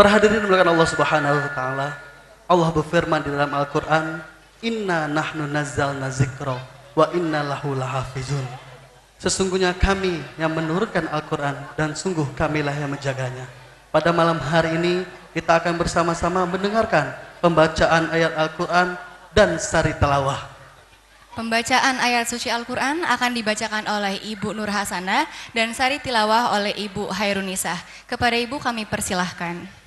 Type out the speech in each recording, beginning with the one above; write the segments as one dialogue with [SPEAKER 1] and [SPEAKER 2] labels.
[SPEAKER 1] Para hadirin dimuliakan Allah Subhanahu wa taala. Allah berfirman di dalam Al-Qur'an, "Inna nahnu nazzalna dzikra wa inna lahu lahafizun." Sesungguhnya kami yang menurunkan Al-Qur'an dan sungguh kamilah yang menjaganya. Pada malam hari ini kita akan bersama-sama mendengarkan pembacaan ayat Al-Qur'an dan sari tilawah.
[SPEAKER 2] Pembacaan ayat suci Al-Quran akan dibacakan oleh Ibu Nur Hasanah dan sari tilawah oleh Ibu Hairunisah. Kepada Ibu kami persilahkan.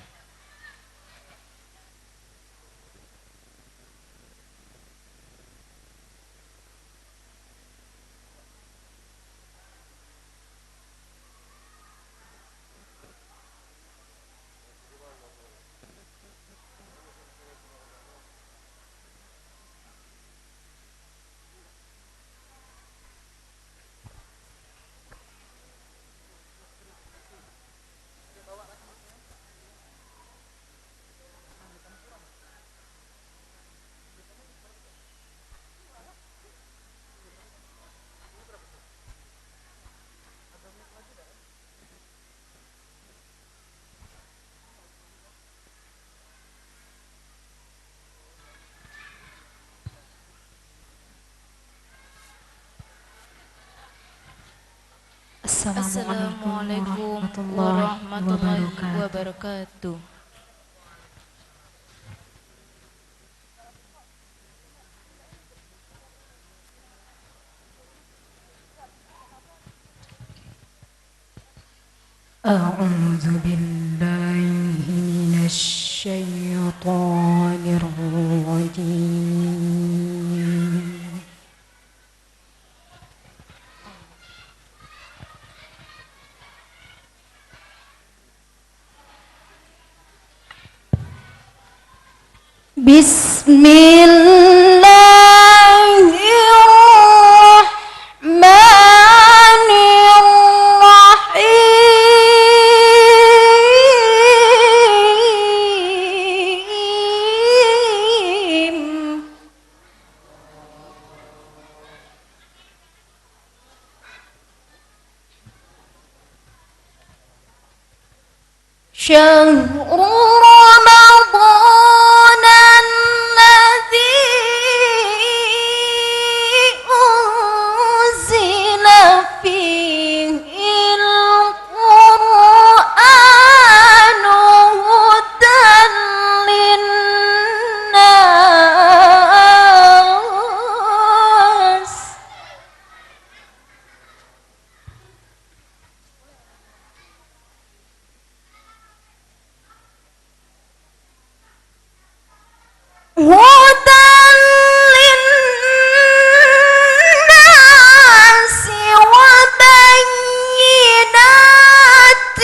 [SPEAKER 3] Assalamualaikum warahmatullahi wabarakatuh. A'udzu billahi minasy syaithanir rajim. Bismillahirrahmanirrahim. شهر رمضان الذي أنزل فيه القرآن هدى للناس هدى للناس وبينات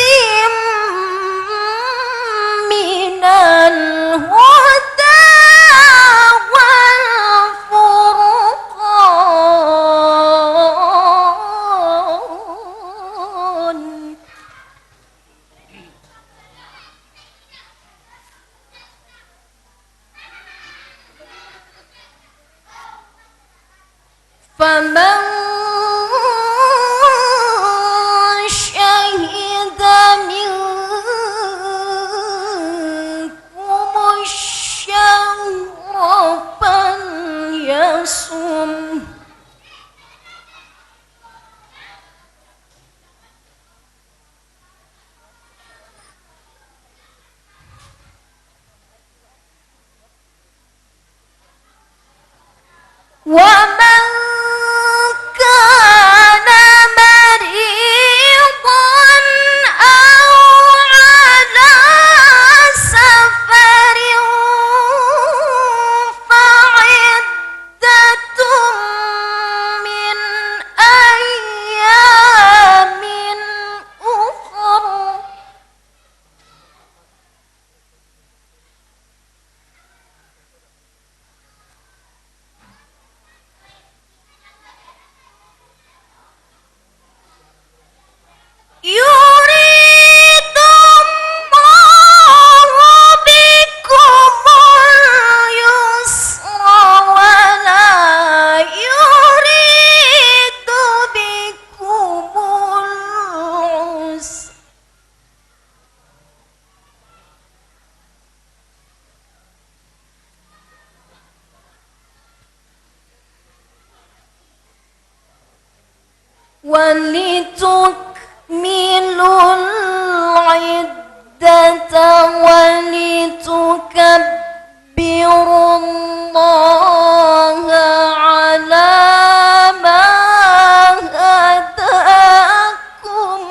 [SPEAKER 3] من الهدى والفرقان فمن شهد منكم الشهر فليصم ومن كان مريضا أو على سفر فعدة من أيام أخر ولتكملوا العدة ولتكبروا الله على ما هداكم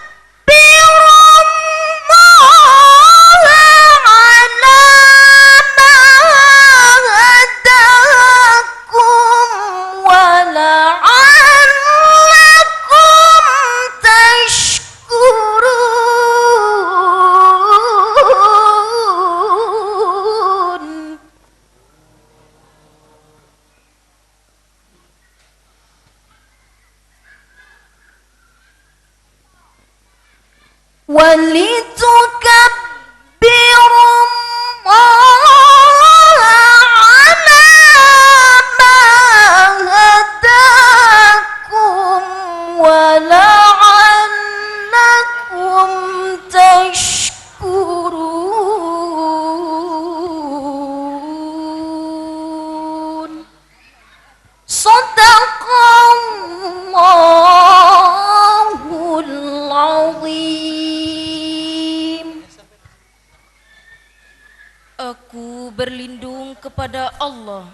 [SPEAKER 3] ولتكبروا الله على ما هداكم ولعلكم تشكرون ولتكبروا الله على ما هداكم ولعلكم تشكرون صدق الله العظيم.
[SPEAKER 4] Aku berlindung kepada Allah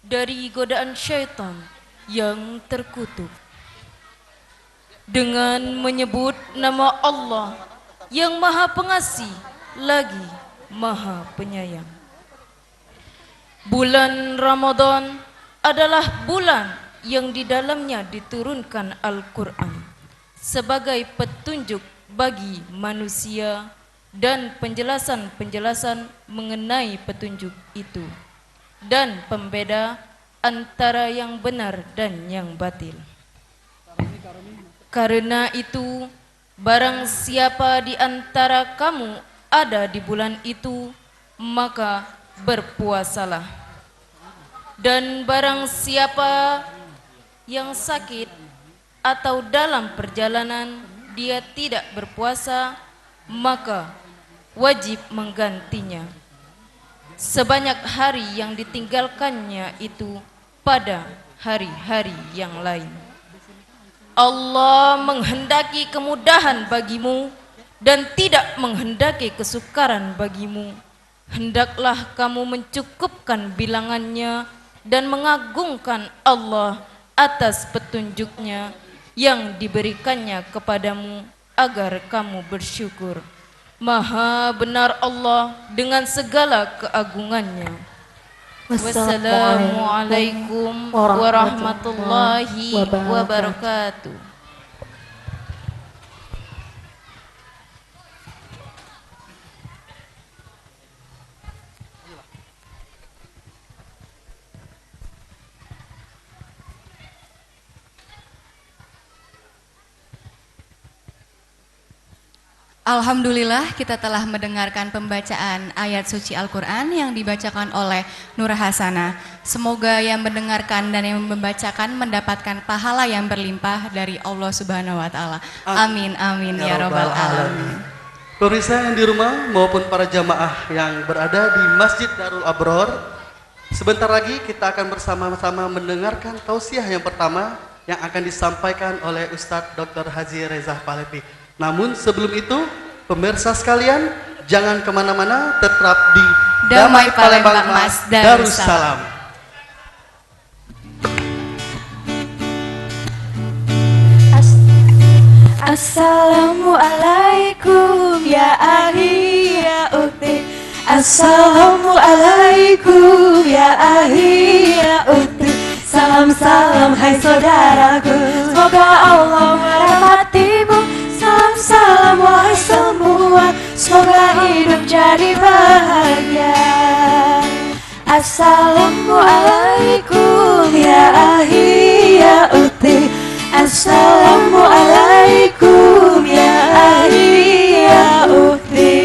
[SPEAKER 4] dari godaan syaitan yang terkutuk. Dengan menyebut nama Allah yang Maha Pengasih lagi Maha Penyayang. Bulan Ramadan adalah bulan yang di dalamnya diturunkan Al-Quran sebagai petunjuk bagi manusia dan penjelasan-penjelasan mengenai petunjuk itu dan pembeda antara yang benar dan yang batil. Karena itu, barang siapa di antara kamu ada di bulan itu, maka berpuasalah. Dan barang siapa yang sakit atau dalam perjalanan dia tidak berpuasa, maka wajib menggantinya sebanyak hari yang ditinggalkannya itu pada hari-hari yang lain. Allah menghendaki kemudahan bagimu dan tidak menghendaki kesukaran bagimu. Hendaklah kamu mencukupkan bilangannya dan mengagungkan Allah atas petunjuknya yang diberikannya kepadamu agar kamu bersyukur. Maha benar Allah dengan segala keagungannya. Wassalamualaikum warahmatullahi wabarakatuh.
[SPEAKER 2] Alhamdulillah kita telah mendengarkan pembacaan ayat suci Al-Quran yang dibacakan oleh Nur Hasanah. Semoga yang mendengarkan dan yang membacakan mendapatkan pahala yang berlimpah dari Allah Subhanahu wa Ta'ala. Amin, amin ya Rabbal Alamin.
[SPEAKER 1] Pemirsa yang di rumah maupun para jamaah yang berada di Masjid Darul Abror, sebentar lagi kita akan bersama-sama mendengarkan tausiah yang pertama yang akan disampaikan oleh Ustadz Dr. Haji Reza Pahlevi. Namun sebelum itu, pemirsa sekalian, jangan kemana-mana, tetap di Damai Palembang Mas Darussalam.
[SPEAKER 3] Assalamualaikum ya ahi ya uti. Assalamualaikum ya ahi ya uti. Salam-salam hai saudaraku, semoga Allah merahmatimu. Salam-salam wahai semua, semoga hidup jadi bahagia. Assalamualaikum ya ahi ya uti. Assalamualaikum ya ahi ya uti.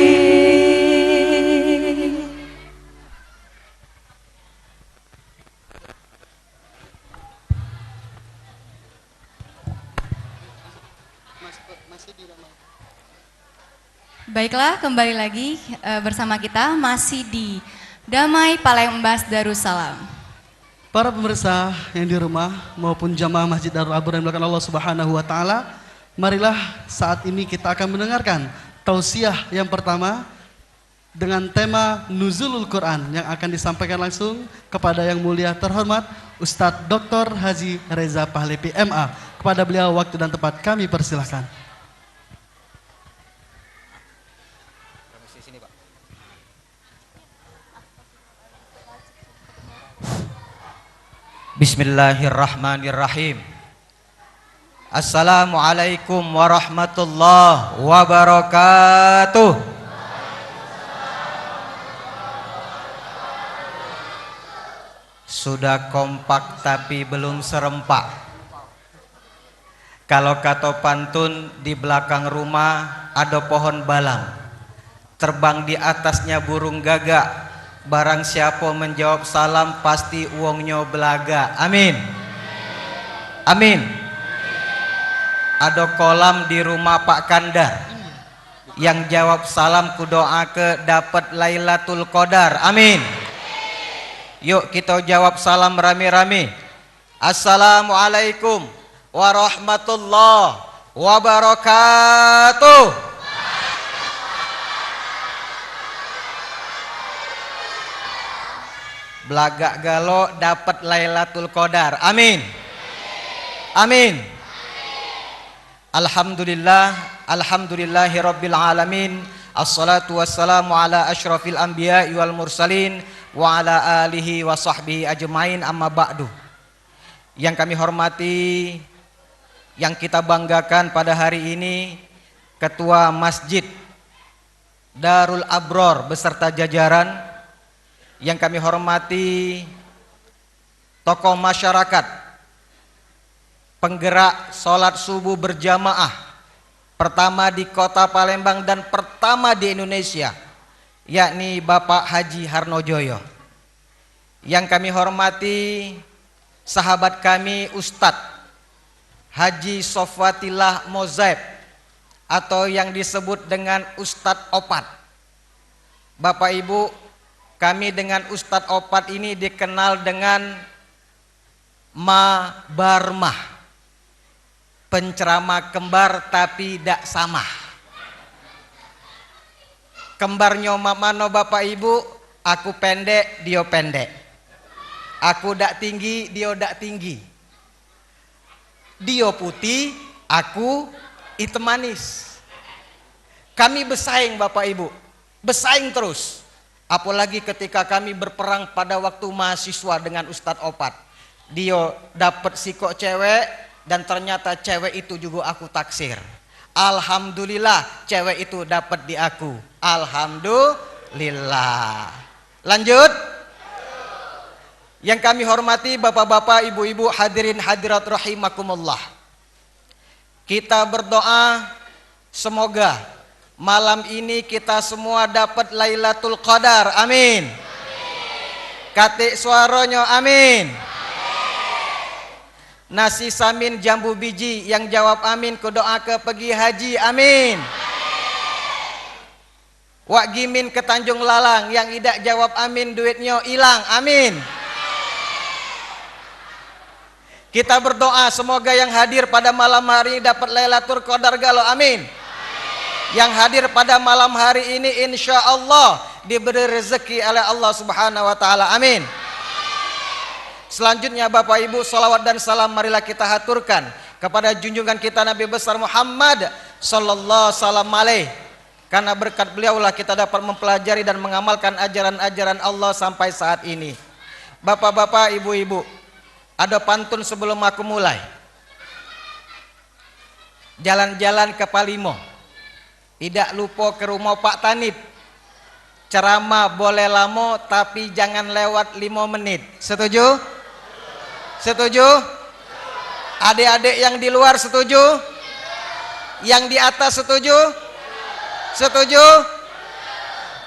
[SPEAKER 2] Baiklah, kembali lagi bersama kita masih di Damai Palembang Darussalam.
[SPEAKER 1] Para pemirsa yang di rumah maupun jamaah Masjid Darul Abraham yang dimuliakan Allah Subhanahu wa taala, marilah saat ini kita akan mendengarkan tausiah yang pertama dengan tema Nuzulul Quran yang akan disampaikan langsung kepada yang mulia terhormat Ustadz Dr. Haji Reza Pahlevi MA. Kepada beliau waktu dan tempat kami persilahkan.
[SPEAKER 5] Bismillahirrahmanirrahim. Assalamualaikum warahmatullahi wabarakatuh. Sudah kompak tapi belum serempak. Kalau kata pantun, di belakang rumah ada pohon balang, terbang di atasnya burung gagak. Barang siapa menjawab salam pasti uangnya belaga. Amin. Amin. Ada kolam di rumah Pak Kandar, yang jawab salam ku doa ke dapat Lailatul Qadar. Amin. Yuk kita jawab salam rame-rame. Assalamualaikum warahmatullahi wabarakatuh. Belagak galo dapat Lailatul Qadar. Amin. Amin. Alhamdulillah, alhamdulillahirabbil alamin. Assalatu wassalamu ala asyrafil anbiya'i wal mursalin wa ala alihi wa sahbihi ajmain, amma ba'du. Yang kami hormati, yang kita banggakan pada hari ini, Ketua Masjid Darul Abror beserta jajaran. Yang kami hormati tokoh masyarakat, penggerak sholat subuh berjamaah pertama di kota Palembang dan pertama di Indonesia, yakni Bapak Haji Harnojoyo. Yang kami hormati sahabat kami Ustadz Haji Sofwatillah Mozaib atau yang disebut dengan Ustadz Opat. Bapak Ibu, kami dengan Ustadz Opat ini dikenal dengan Ma Barmah, penceramah kembar tapi tidak sama. Kembarnya mano Bapak Ibu, aku pendek, dia pendek. Aku dak tinggi, dia dak tinggi. Dia putih, aku hitam manis. Kami bersaing Bapak Ibu, bersaing terus. Apalagi ketika kami berperang pada waktu mahasiswa dengan Ustadz Opat. Dia dapat sikok cewek dan ternyata cewek itu juga aku taksir. Alhamdulillah cewek itu dapat di aku. Alhamdulillah. Lanjut. Yang kami hormati bapak-bapak, ibu-ibu, hadirin hadirat rahimakumullah. Kita berdoa semoga malam ini kita semua dapat Lailatul Qadar. Amin. Katik suaranya amin. Nasi samin jambu biji yang jawab amin ku doa ke pergi haji. Amin. Wak gimin ke Tanjung Lalang yang tidak jawab amin duitnya hilang. Amin. Kita berdoa semoga yang hadir pada malam hari ini dapat Lailatul Qadar galo. Amin. Yang hadir pada malam hari ini insya Allah diberi rezeki oleh Allah Subhanahu wa taala. Amin. Selanjutnya Bapak Ibu, salawat dan salam marilah kita haturkan kepada junjungan kita Nabi besar Muhammad sallallahu salam alaih. Karena berkat beliaulah kita dapat mempelajari dan mengamalkan ajaran-ajaran Allah sampai saat ini. Bapak-bapak, ibu-ibu, ada pantun sebelum aku mulai. Jalan-jalan ke Palimo, tidak lupa ke rumah Pak Tanib. Ceramah boleh lama tapi jangan lewat 5 menit. Setuju? Setuju? Adik-adik yang di luar setuju? Yang di atas setuju? Setuju?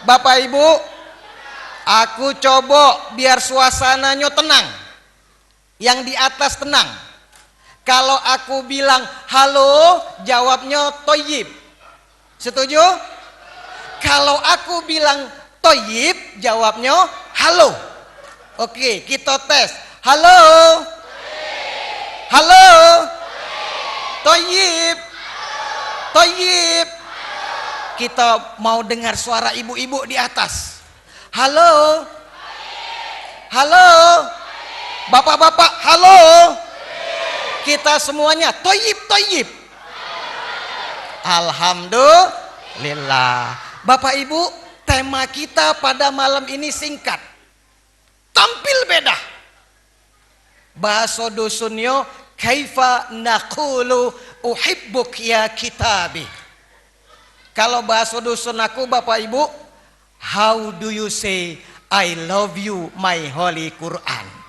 [SPEAKER 5] Bapak Ibu, aku coba biar suasananya tenang. Yang di atas tenang. Kalau aku bilang halo, jawabnya toyib. Setuju? Kalau aku bilang toyib, jawabnya halo. Oke, kita tes. Halo. Halo. Toyib. Toyib. Kita mau dengar suara ibu-ibu di atas. Halo. Halo. Bapak-bapak, halo. Kita semuanya toyib, toyib. Alhamdulillah. Bapak Ibu, tema kita pada malam ini singkat. Tampil beda. Bahasa dusunyo kaifa naqulu uhibbuk ya kitabi. Kalau bahasa dusun aku Bapak Ibu, how do you say I love you my holy Quran?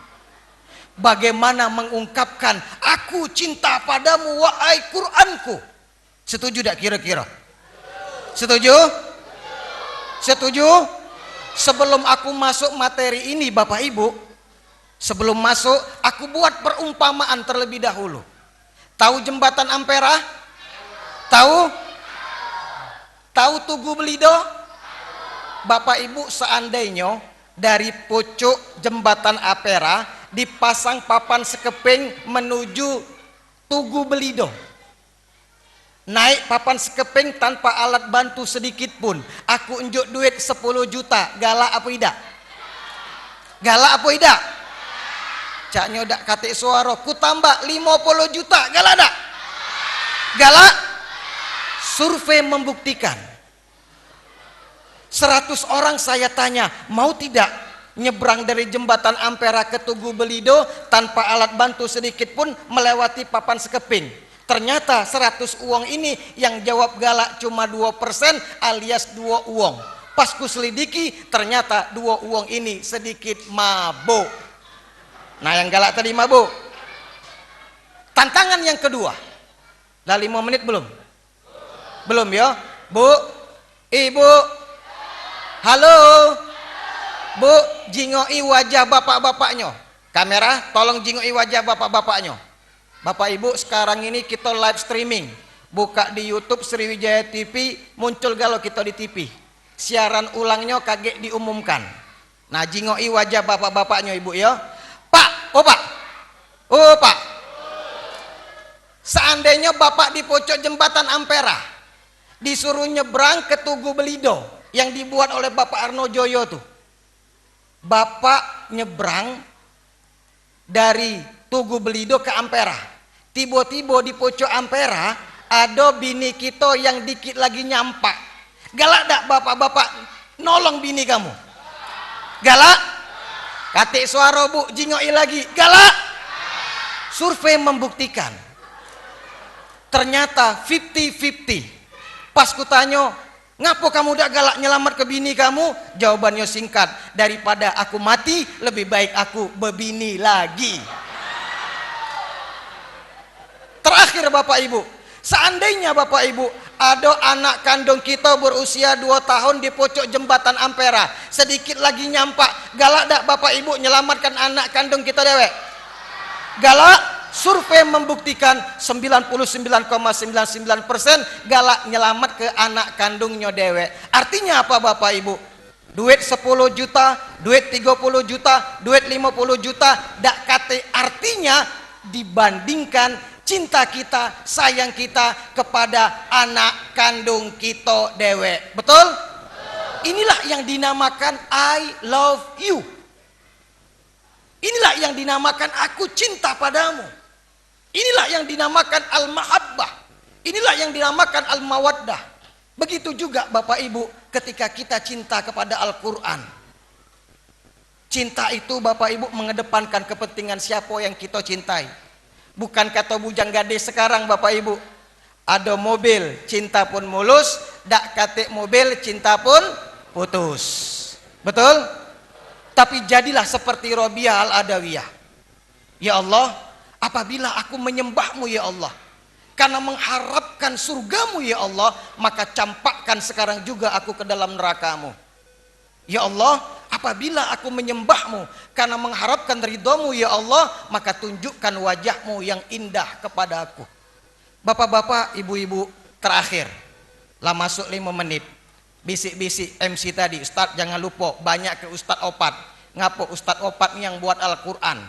[SPEAKER 5] Bagaimana mengungkapkan aku cinta padamu wahai Quranku? Setuju tak kira-kira? Setuju? Setuju? Sebelum aku masuk materi ini Bapak Ibu, sebelum masuk aku buat perumpamaan terlebih dahulu. Tahu jembatan Ampera? Tahu? Tahu Tugu Belido? Bapak Ibu, seandainya dari pucuk jembatan Ampera dipasang papan sekeping menuju Tugu Belido, naik papan sekeping tanpa alat bantu sedikit pun, aku unjuk duit 10 juta, galak apa tidak? Galak apa tidak? Cak nyodak katik suara, ku tambah 50 juta, galak tak? Galak? Survei membuktikan 100 orang saya tanya, mau tidak nyebrang dari jembatan Ampera ke Tugu Belido tanpa alat bantu sedikit pun melewati papan sekeping? Ternyata 100 uang ini yang jawab galak cuma 2% alias 2 uang. Pas ku selidiki ternyata 2 uang ini sedikit mabuk. Nah yang galak tadi mabuk. Tantangan yang kedua. Dah 5 menit belum? Belum ya? Bu, ibu, halo, bu, jingoi wajah bapak-bapaknya. Kamera, tolong jingoi wajah bapak-bapaknya. Bapak Ibu, sekarang ini kita live streaming. Buka di YouTube Sriwijaya TV, muncul galau kita di TV. Siaran ulangnya kaget diumumkan. Nah, jingoi wajah bapak-bapaknya Ibu ya. Pak, oh Pak. Oh Pak. Seandainya Bapak di pojok jembatan Ampera, disuruh nyebrang ke Tugu Belido yang dibuat oleh Bapak Arno Joyo tuh. Bapak nyebrang dari Tugu Belido ke Ampera. Tiba-tiba di pojok Ampera ada bini kita yang dikit lagi nyampak. Galak tak bapak-bapak nolong bini kamu? Galak? Katik suara bu, jingoi lagi. Galak? Survei membuktikan ternyata 50-50. Pas ku tanya, ngapo kamu udah galak nyelamat ke bini kamu? Jawabannya singkat, daripada aku mati lebih baik aku berbini lagi. Terakhir Bapak Ibu, seandainya Bapak Ibu ada anak kandung kita berusia 2 tahun di pojok jembatan Ampera, sedikit lagi nyampak, galak tak Bapak Ibu nyelamatkan anak kandung kita dewek? Galak? Survei membuktikan 99,99% galak nyelamat ke anak kandungnya dewek. Artinya apa Bapak Ibu? Duit 10 juta, duit 30 juta, duit 50 juta, dak kate artinya dibandingkan cinta kita, sayang kita kepada anak kandung kita dewek. Betul? Inilah yang dinamakan I love you. Inilah yang dinamakan aku cinta padamu. Inilah yang dinamakan al-mahabbah. Inilah yang dinamakan al-mawaddah. Begitu juga Bapak Ibu ketika kita cinta kepada Al-Quran. Cinta itu Bapak Ibu mengedepankan kepentingan siapa yang kita cintai. Bukan kata bujang gade sekarang Bapak Ibu. Ada mobil cinta pun mulus, dak katik mobil cinta pun putus. Betul? Tapi jadilah seperti Robiah Al-Adawiyah. Ya Allah, apabila aku menyembahmu ya Allah, karena mengharapkan surgamu ya Allah, maka campakkan sekarang juga aku ke dalam nerakamu. Ya Allah, apabila aku menyembahmu karena mengharapkan ridhamu ya Allah, maka tunjukkan wajahmu yang indah kepada aku. Bapak-bapak, ibu-ibu, terakhir lah masuk 5 menit. bisik-bisik MC tadi, Ustadz jangan lupa banyak ke Ustadz Opat. Ngapa Ustadz Opat yang buat Al-Quran?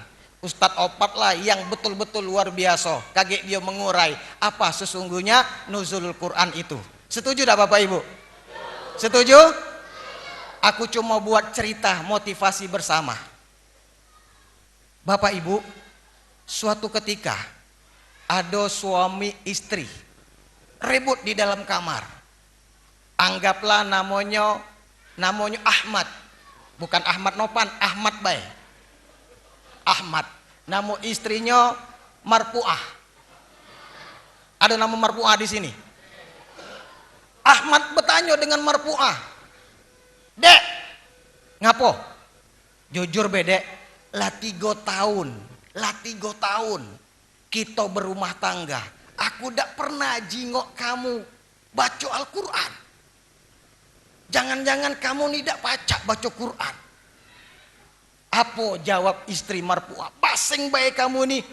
[SPEAKER 5] Ustadz Opat lah yang betul-betul luar biasa. Kaget dia mengurai apa sesungguhnya nuzulul Quran itu. Setuju tak Bapak Ibu? Setuju? Aku cuma buat cerita motivasi bersama. Bapak Ibu, suatu ketika ada suami istri ribut di dalam kamar. Anggaplah namanya Ahmad. Bukan Ahmad Nopan, Ahmad Bay. Ahmad. Nama istrinya Marpuah. Ada nama Marpuah di sini. Ahmad bertanya dengan Marpuah, "Dek, ngapo?" Jujur bedek, lah 3 tahun kita berumah tangga. Aku tidak pernah jingok kamu baca Al-Quran. Jangan-jangan kamu tidak baca Quran. Apa jawab istri Marpuah? Basing baik kamu nih.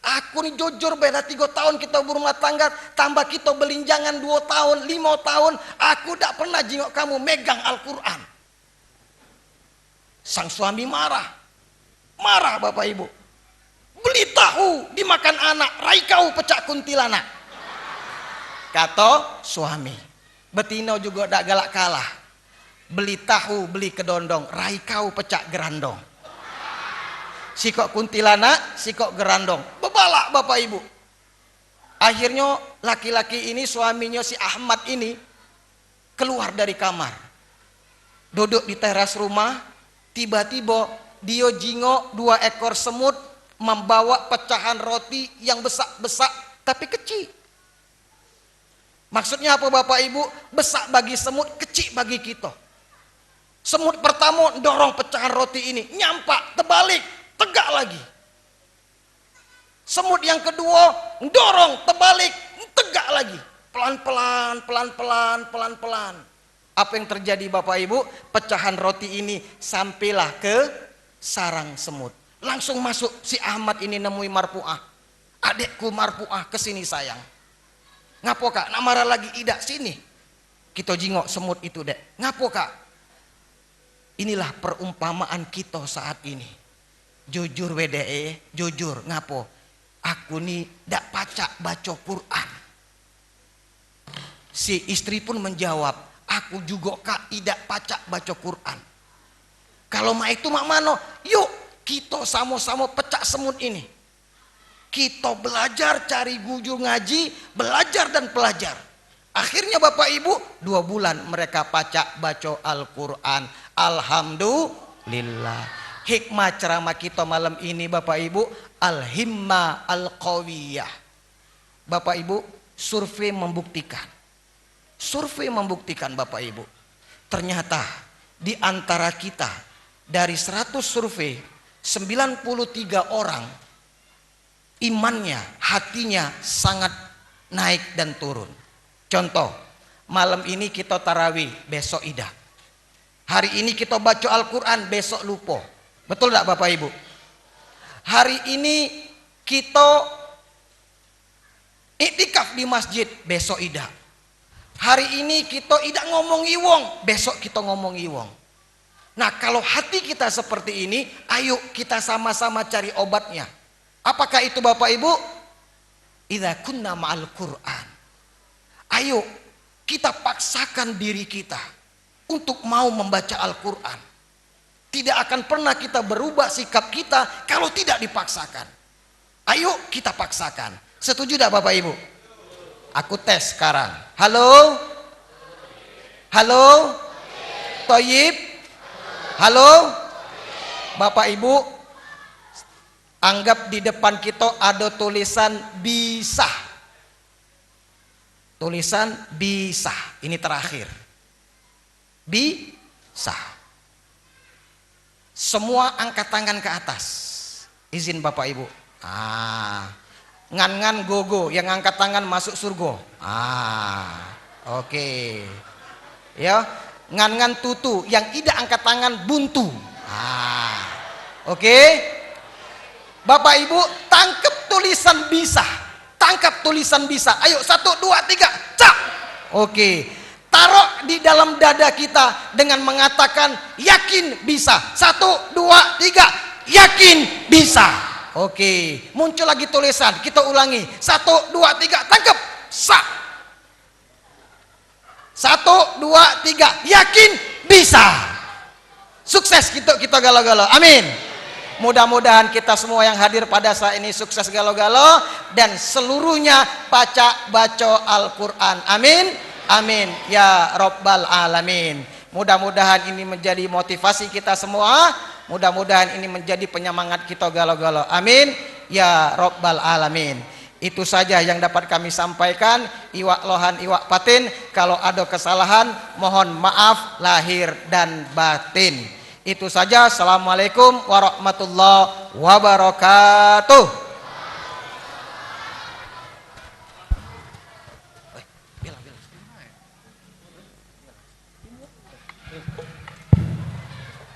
[SPEAKER 5] Aku nih jujur beda 3 tahun kita berumah tangga, tambah kita belinjangan 2 tahun, 5 tahun. Aku tidak pernah jingok kamu megang Al-Quran. Sang suami marah Bapak Ibu. Beli tahu dimakan anak, rai kau pecah kuntilanak. Kata suami. Betina juga tak galak kalah. Beli tahu, beli kedondong, rai kau pecah gerandong. Sikok kuntilanak, sikok gerandong. Bebalak Bapak Ibu. Akhirnya laki-laki ini, suaminya si Ahmad ini, keluar dari kamar. Duduk di teras rumah. Tiba-tiba dia jingok 2 ekor semut membawa pecahan roti yang besak-besak tapi kecil. Maksudnya apa Bapak Ibu? Besak bagi semut, kecil bagi kita. Semut pertama dorong pecahan roti ini, nyampak, terbalik, tegak lagi. Semut yang kedua dorong, terbalik, tegak lagi. Pelan-pelan, pelan-pelan, pelan-pelan. Apa yang terjadi Bapak Ibu? Pecahan roti ini sampailah ke sarang semut. Langsung masuk si Ahmad ini nemui Marpuah. "Adekku Marpuah, kesini sayang." "Ngapo kak? Nak marah lagi?" "Idak sini. Kita jingok semut itu dek." "Ngapo kak?" Inilah perumpamaan kita saat ini. Jujur WDE, jujur. Ngapo? Aku nih dak baca Quran. Si istri pun menjawab, "Aku juga kak tidak baca Quran." "Kalau mak itu mak mano? Yuk kita sama-sama pecah semut ini. Kita belajar cari guru ngaji, belajar dan pelajar." Akhirnya Bapak Ibu 2 bulan mereka baca Al-Quran. Alhamdulillah. Hikmah ceramah kita malam ini Bapak Ibu, al-himmah al-qawiyah. Bapak Ibu, survei membuktikan Bapak Ibu, ternyata di antara kita dari 100 survei 93 orang imannya, hatinya sangat naik dan turun. Contoh, malam ini kita tarawih, besok idah. Hari ini kita baca Al-Quran, besok lupa. Betul tak Bapak Ibu? Hari ini kita iktikaf di masjid, besok idah. Hari ini kita tidak ngomong iwong, besok kita ngomong iwong. Nah kalau hati kita seperti ini, ayo kita sama-sama cari obatnya. Apakah itu Bapak Ibu? Idza kunna ma'al Qur'an. Ayo kita paksakan diri kita untuk mau membaca Al-Quran. Tidak akan pernah kita berubah sikap kita kalau tidak dipaksakan. Ayo kita paksakan. Setuju tak Bapak Ibu? Aku tes sekarang. Halo? Halo? Toyib? Halo? Bapak Ibu, anggap di depan kita ada tulisan bisa. Tulisan bisa. Ini terakhir. Bisa. Semua angkat tangan ke atas. Izin Bapak Ibu. Ngan-ngan gogo yang angkat tangan masuk surga. Oke. Ya, ngan-ngan tutu yang tidak angkat tangan buntu. Oke. Bapak Ibu tangkap tulisan bisa. Tangkap tulisan bisa. Ayo 1, 2, 3. Cak. Oke. taruh di dalam dada kita dengan mengatakan yakin bisa. 1, 2, 3, yakin bisa. Oke, muncul lagi tulisan, kita ulangi. 1, 2, 3, tangkap. Sah. 1, 2, 3, yakin bisa. Sukses kita galau-galau. Amin. Mudah-mudahan kita semua yang hadir pada saat ini sukses galau-galau dan seluruhnya baca Al-Quran. Amin. Amin ya Rabbal Alamin. Mudah-mudahan ini menjadi motivasi kita semua. Mudah-mudahan ini menjadi penyemangat kita galau-galau. Amin ya Rabbal Alamin. Itu saja yang dapat kami sampaikan. Iwak lohan iwak patin. Kalau ada kesalahan mohon maaf lahir dan batin. Itu saja. Assalamualaikum warahmatullahi wabarakatuh.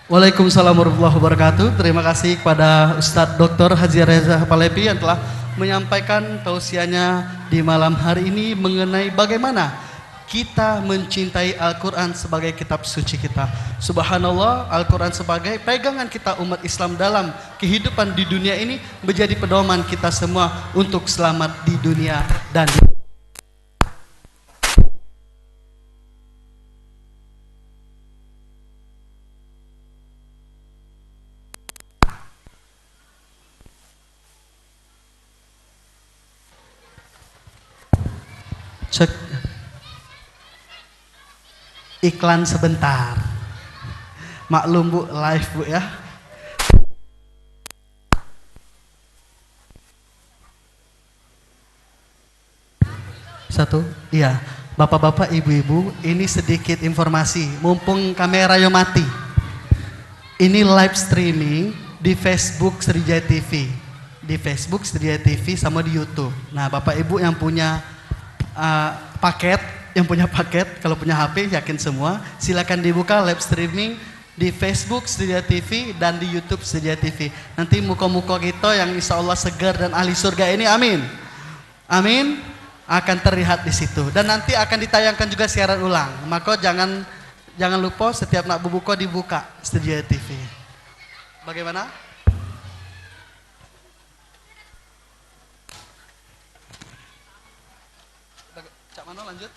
[SPEAKER 1] Waalaikumsalam warahmatullahi wabarakatuh. Terima kasih kepada Ustadz Dr. Haji Reza Palepi yang telah menyampaikan tausiahnya di malam hari ini mengenai bagaimana kita mencintai Al-Quran sebagai kitab suci kita. Subhanallah, Al-Quran sebagai pegangan kita umat Islam dalam kehidupan di dunia ini menjadi pedoman kita semua untuk selamat di dunia dan di cek iklan sebentar. Maklum Bu, live Bu ya. Satu, iya. Bapak-bapak, ibu-ibu, ini sedikit informasi. Mumpung kamera yo mati. Ini live streaming di Facebook Srijaya TV. Di Facebook Srijaya TV sama di YouTube. Nah, Bapak Ibu yang punya paket, kalau punya HP yakin semua, silakan dibuka live streaming di Facebook Srijaya TV dan di YouTube Srijaya TV. Nanti muka-muka kita yang insya Allah segar dan ahli surga ini, amin, amin, akan terlihat di situ. Dan nanti akan ditayangkan juga siaran ulang. Maka jangan lupa setiap nak buka dibuka Srijaya TV. Bagaimana? Cak Mano lanjut.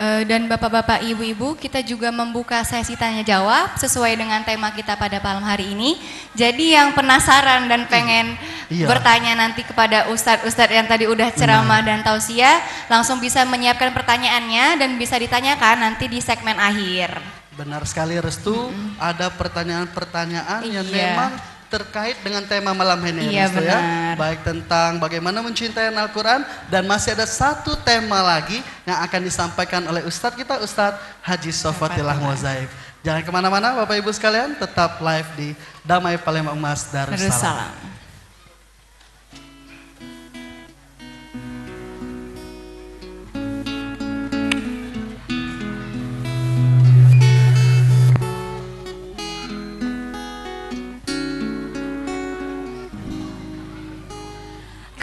[SPEAKER 2] Dan bapak-bapak, ibu-ibu, kita juga membuka sesi tanya jawab sesuai dengan tema kita pada malam hari ini. Jadi yang penasaran dan pengen bertanya nanti kepada ustadz-ustadz yang tadi udah ceramah dan tausiah, langsung bisa menyiapkan pertanyaannya dan bisa ditanyakan nanti di segmen akhir.
[SPEAKER 1] Benar sekali Restu, ada pertanyaan-pertanyaan yang memang terkait dengan tema malam ini,
[SPEAKER 2] iya,
[SPEAKER 1] Restu, ya. Baik tentang bagaimana mencintai Al-Quran, dan masih ada satu tema lagi yang akan disampaikan oleh Ustadz kita, Ustadz Haji Sofatillah Mozaib. Jangan kemana-mana Bapak Ibu sekalian, tetap live di Damai Palembang Mas Darussalam.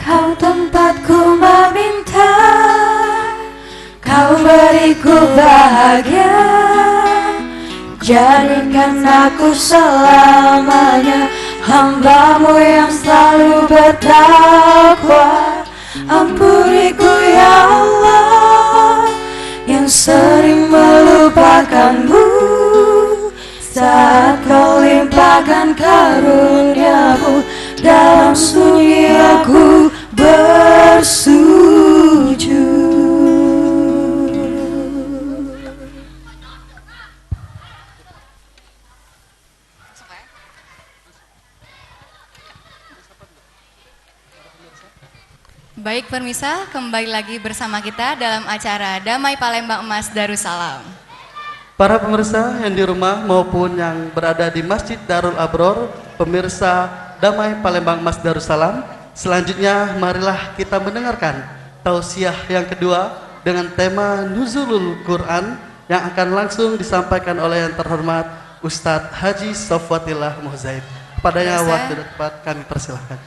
[SPEAKER 3] Kau tempatku meminta, kau beriku bahagia, jadikan aku selamanya hambamu yang selalu bertakwa. Ampuniku ya Allah yang sering melupakanmu, saat kau limpahkan karuniamu, dalam sunyi aku bersujud.
[SPEAKER 2] Baik pemirsa, kembali lagi bersama kita dalam acara Damai Palembang Emas Darussalam.
[SPEAKER 1] Para pemirsa yang di rumah maupun yang berada di Masjid Darul Abror, pemirsa Damai Palembang Mas Darussalam, selanjutnya marilah kita mendengarkan tausiah yang kedua dengan tema Nuzulul Quran yang akan langsung disampaikan oleh yang terhormat Ustadz Haji Sofatillah Mozaib. Kepadanya
[SPEAKER 2] Ustaz.
[SPEAKER 1] waktu dan tempat kami persilahkan.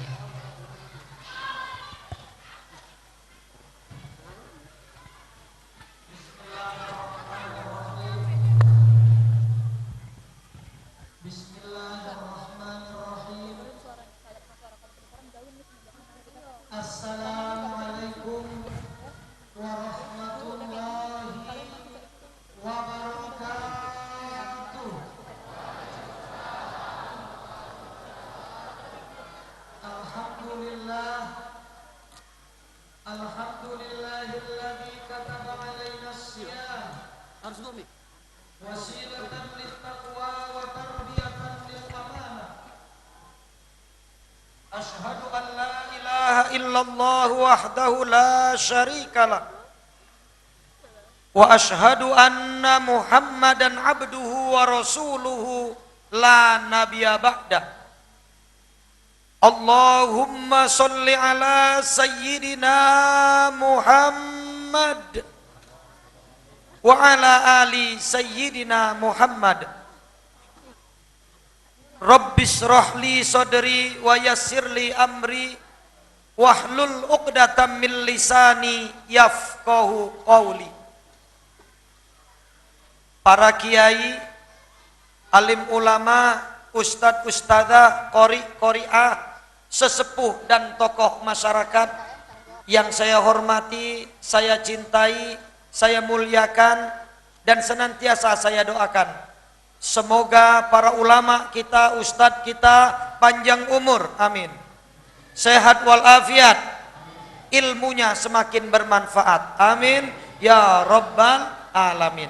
[SPEAKER 6] Assalamualaikum warahmatullahi wabarakatuh. Alhamdulillah, alhamdulillahilladzi kataba alaina as-siyam wasilatan lit-taqwa wa tarbiyatan lil-amanah. Ashhadu an la ilaha illallah wahdahu la syarikalah wa ashhadu anna Muhammadan abduhu wa rasuluhu la nabiyya ba'dah. Allahumma salli ala sayyidina Muhammad wa ala ali sayyidina Muhammad. Rabbis rohli sodri wa yassirli amri wahlul uqdatam min lisani yafqahu qawli. Para kiai, alim ulama, ustadz ustadzah, qori qoriah, sesepuh dan tokoh masyarakat yang saya hormati, saya cintai, saya muliakan dan senantiasa saya doakan. Semoga para ulama kita, ustadz kita panjang umur, amin. Sehat walafiat, ilmunya semakin bermanfaat, amin. Ya Rabbal Alamin.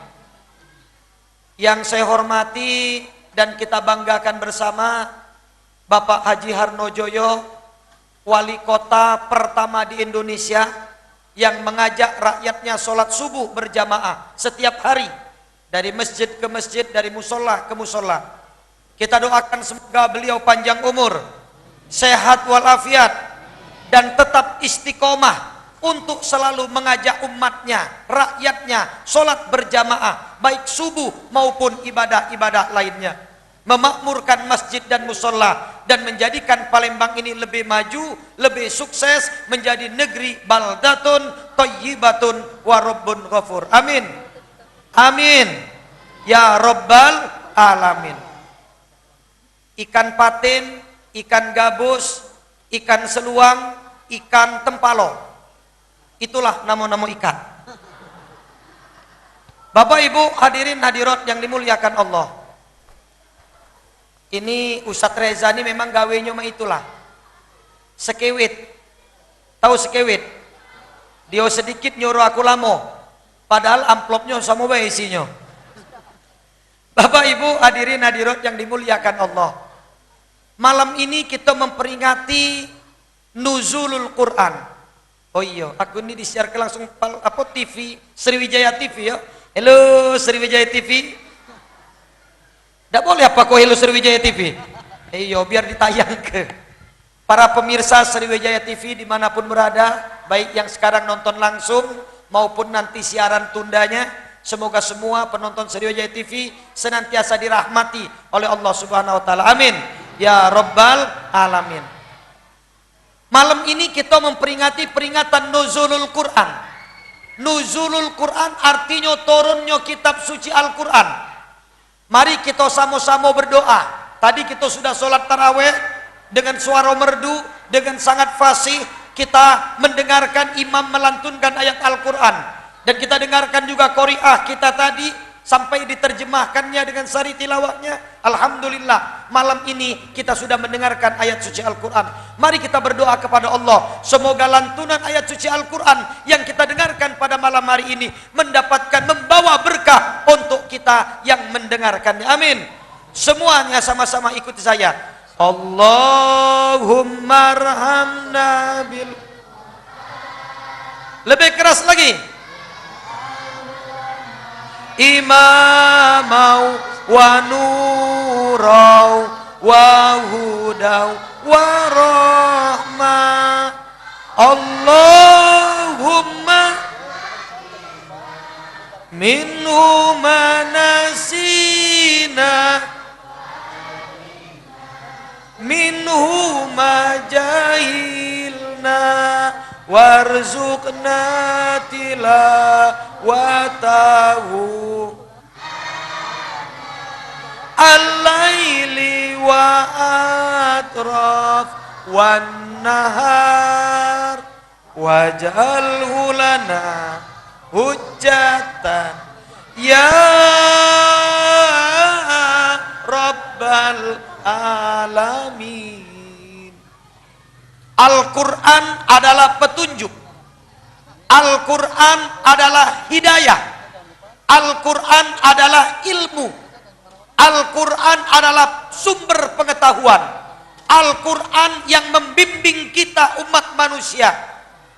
[SPEAKER 6] Yang saya hormati dan kita banggakan bersama Bapak Haji Harnojoyo, wali kota pertama di Indonesia yang mengajak rakyatnya sholat subuh berjamaah setiap hari. Dari masjid ke masjid, dari musola ke musola. Kita doakan semoga beliau panjang umur, sehat walafiat, dan tetap istiqomah untuk selalu mengajak umatnya, rakyatnya, sholat berjamaah, baik subuh maupun ibadah-ibadah lainnya. Memakmurkan masjid dan musola, dan menjadikan Palembang ini lebih maju, lebih sukses, menjadi negeri baldatun, thayyibatun, wa rabbun ghafur. Amin. Amin. Ya Rabbal Alamin. Ikan patin, ikan gabus, ikan seluang, ikan tempalo. Itulah nama-nama ikan. Bapak Ibu hadirin hadirat yang dimuliakan Allah. Ini Ustadz Reza ini memang gawenya mah itulah. Sekewit. Tahu sekewit? Dia sedikit nyuruh aku lamo. Padahal amplopnya sama bae isinya. Bapak Ibu hadirin hadirat yang dimuliakan Allah. Malam ini kita memperingati Nuzulul Quran. Oh iya, aku ini disiarkan langsung TV, Sriwijaya TV ya. Halo Sriwijaya TV. Tidak boleh apa kok Halo Sriwijaya TV? Iya, biar ditayang ke para pemirsa Sriwijaya TV dimanapun berada, baik yang sekarang nonton langsung maupun nanti siaran tundanya. Semoga semua penonton Sriwijaya TV senantiasa dirahmati oleh Allah Subhanahu wa taala. Amin. Ya Rabbal Alamin. Malam ini kita memperingati peringatan Nuzulul Quran. Nuzulul Quran artinya turunnya kitab suci Al-Quran. Mari kita sama-sama berdoa. Tadi kita sudah sholat tarawih dengan suara merdu, dengan sangat fasih. Kita mendengarkan imam melantunkan ayat Al-Quran, dan kita dengarkan juga qori'ah kita tadi sampai diterjemahkannya dengan sari tilawahnya. Alhamdulillah, malam ini kita sudah mendengarkan ayat suci Al-Quran. Mari kita berdoa kepada Allah, semoga lantunan ayat suci Al-Quran yang kita dengarkan pada malam hari ini membawa berkah untuk kita yang mendengarkannya. Amin. Semuanya sama-sama ikuti saya. Allahumma arhamna bil. Lebih keras lagi. Imamau wa nurau wa hudau wa rahmah. Allahumma minhu manasina minhu ma jahilna warzuqna tilawatahu al-laili wa atraf wan nahar waj'alhu lana hujjatan ya rabbal alamin. Al-Quran adalah petunjuk, Al-Quran adalah hidayah, Al-Quran adalah ilmu, Al-Quran adalah sumber pengetahuan, Al-Quran yang membimbing kita umat manusia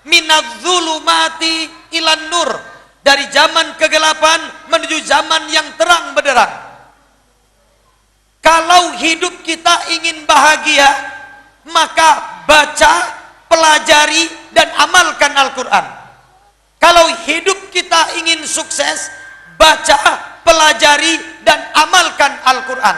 [SPEAKER 6] minadz-zulumati ilan nur, dari zaman kegelapan menuju zaman yang terang benderang. Kalau hidup kita ingin bahagia, maka baca, pelajari, dan amalkan Al-Quran. Kalau hidup kita ingin sukses, baca, pelajari, dan amalkan Al-Quran.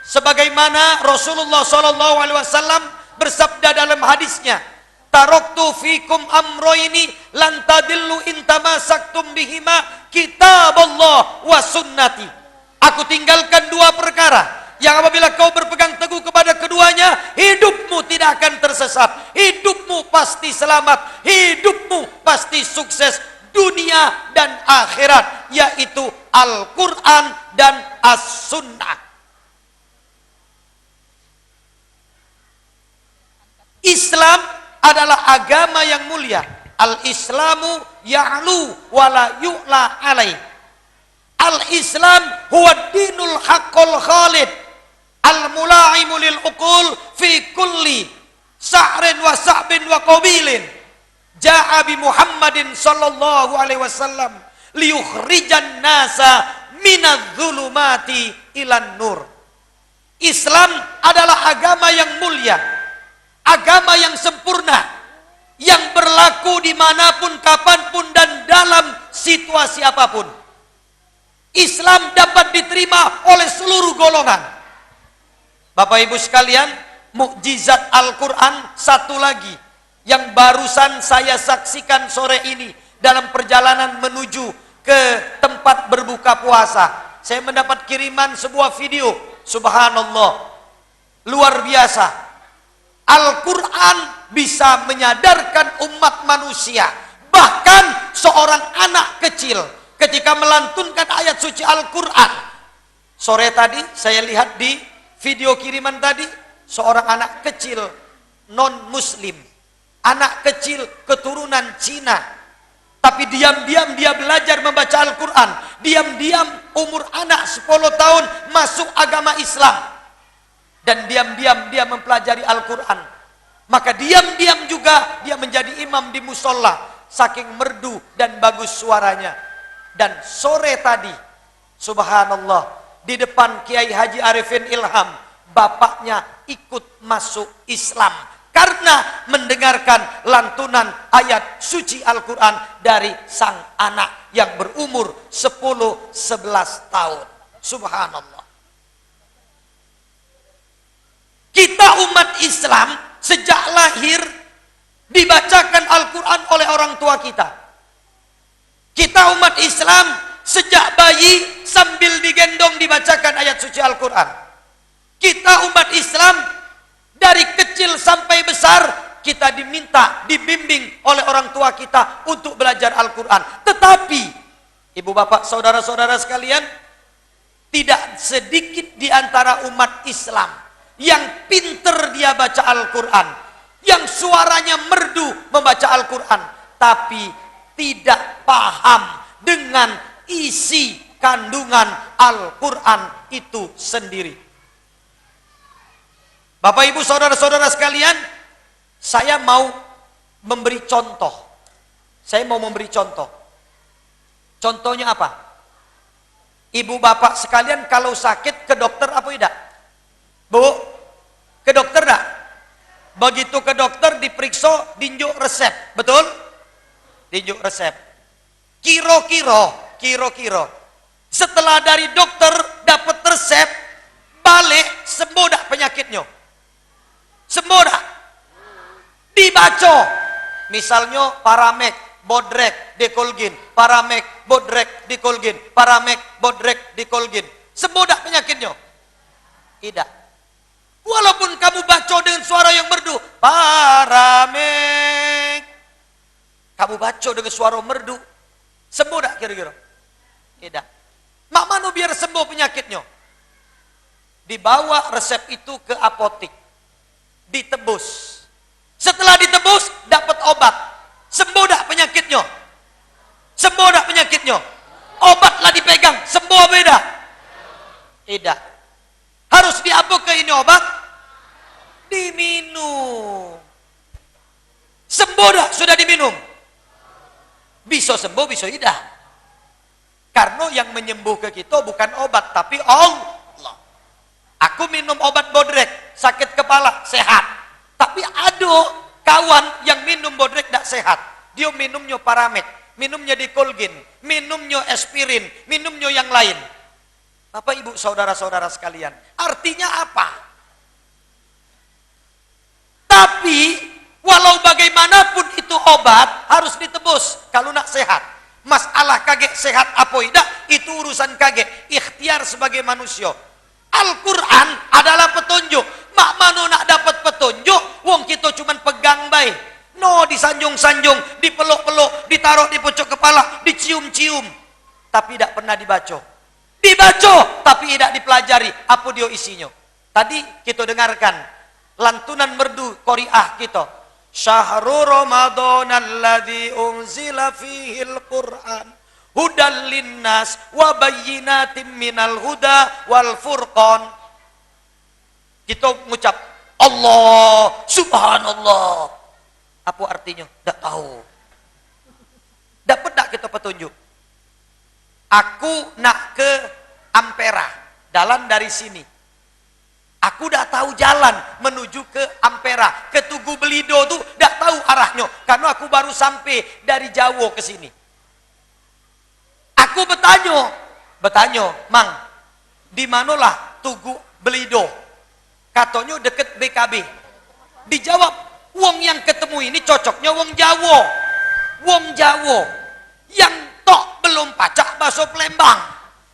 [SPEAKER 6] Sebagaimana Rasulullah SAW bersabda dalam hadisnya, taraktu fikum amroini lan tadillu in tamasaktum bihima kitaballah wa sunnati. Aku tinggalkan dua perkara yang apabila kau berpegang teguh kepada keduanya, hidupmu tidak akan tersesat, hidupmu pasti selamat, hidupmu pasti sukses dunia dan akhirat, yaitu Al-Quran dan As-Sunnah. Islam adalah agama yang mulia. Al-Islamu ya'lu wa la yu'la alaih. Al-Islam huwa dinul haqqul khalid al-mula'imu lil uqul fi kulli sa'rin wa sa'bin wa qabilin. Ja'a bi Muhammadin sallallahu alaihi wasallam liyukhrijan nasa minadz-zulumati ilan nur. Islam adalah agama yang mulia, agama yang sempurna, yang berlaku dimanapun, kapanpun, dan dalam situasi apapun. Islam dapat diterima oleh seluruh golongan. Bapak Ibu sekalian, mukjizat Al-Quran satu lagi yang barusan saya saksikan sore ini dalam perjalanan menuju ke tempat berbuka puasa. Saya mendapat kiriman sebuah video, subhanallah, luar biasa. Al-Quran bisa menyadarkan umat manusia, bahkan seorang anak kecil ketika melantunkan ayat suci Al-Quran. Sore tadi saya lihat di video kiriman tadi, seorang anak kecil non-muslim, anak kecil keturunan Cina, tapi diam-diam dia belajar membaca Al-Quran. Diam-diam umur anak 10 tahun masuk agama Islam, dan diam-diam dia mempelajari Al-Quran. Maka diam-diam juga dia menjadi imam di musola, saking merdu dan bagus suaranya. Dan sore tadi, subhanallah, di depan Kiai Haji Arifin Ilham, bapaknya ikut masuk Islam karena mendengarkan lantunan ayat suci Al-Quran dari sang anak yang berumur 10-11 tahun. Subhanallah. Kita umat Islam sejak lahir dibacakan Al-Quran oleh orang tua kita. Kita umat Islam sejak bayi sambil digendong dibacakan ayat suci Al-Quran. Kita umat Islam dari kecil sampai besar kita diminta, dibimbing oleh orang tua kita untuk belajar Al-Quran. Tetapi ibu bapak saudara-saudara sekalian, tidak sedikit di antara umat Islam yang pinter dia baca Al-Quran, yang suaranya merdu membaca Al-Quran, tapi tidak paham dengan isi kandungan Al-Quran itu sendiri. Bapak Ibu saudara-saudara sekalian, saya mau memberi contoh. Contohnya apa? Ibu bapak sekalian kalau sakit ke dokter apa tidak? Bu, ke dokter enggak? Begitu ke dokter diperiksa, dinjuk resep, betul? Dinjuk resep. Kiro-kiro setelah dari dokter dapat resep, balik sembuh dak penyakitnya? Sembuh dak? Dibaca. Misalnya Paramek, Bodrek, Dekolgin, Paramek, Bodrek, Dekolgin, Paramek, Bodrek, Dekolgin. Sembuh dak penyakitnya? Tidak. Walaupun kamu baca dengan suara yang merdu, Paramek. Kamu baca dengan suara merdu, sembuh dak kira-kira? Tidak. Mak mano biar sembuh penyakitnya? Dibawa resep itu ke apotik. Ditebus. Setelah ditebus, dapat obat. Sembuh dak penyakitnya? Sembuh dak penyakitnya? Obatlah dipegang, sembuh beda? Tidak. Harus diapa ke ini obat? Diminum. Sembuh dak sudah diminum? Bisa sembuh, bisa tidak. Karena yang menyembuh ke kita bukan obat, tapi Allah. Aku minum obat Bodrek, sakit kepala, sehat. Tapi ada kawan yang minum Bodrek tidak sehat. Dia minumnya Paramek, minumnya Dekolgin, minumnya aspirin, minumnya yang lain. Bapak ibu saudara-saudara sekalian, artinya apa? Tapi walau bagaimanapun itu obat harus ditebus kalau nak sehat. Masalah kaget sehat apa tidak, itu urusan kaget. Ikhtiar sebagai manusia. Al-Quran adalah petunjuk. Mak mano nak dapat petunjuk, wong kita cuman pegang baik. No, disanjung-sanjung, dipeluk-peluk, ditaruh di pucuk kepala, dicium-cium. Tapi tidak pernah dibaca. Dibaca, tapi tidak dipelajari. Apa dia isinya? Tadi kita dengarkan lantunan merdu Qori'ah kita. Syahrul Ramadan alladzi unzila fihil Qur'an hudal linnas wa bayyinatin minal huda wal furqan. Kita mengucap Allah, subhanallah. Apa artinya? Tidak tahu. Dapat tak kita petunjuk? Aku nak ke Ampera, jalan dari sini. Aku dah tahu jalan menuju ke Ampera, ke Tugu Belido tuh dah tahu arahnya, karena aku baru sampai dari Jawa ke sini. Aku bertanya, Mang, di manalah Tugu Belido? Katanya deket BKB. Dijawab, wong yang ketemu ini cocoknya wong Jawa. Wong Jawa yang tok belum pacak bahasa Palembang.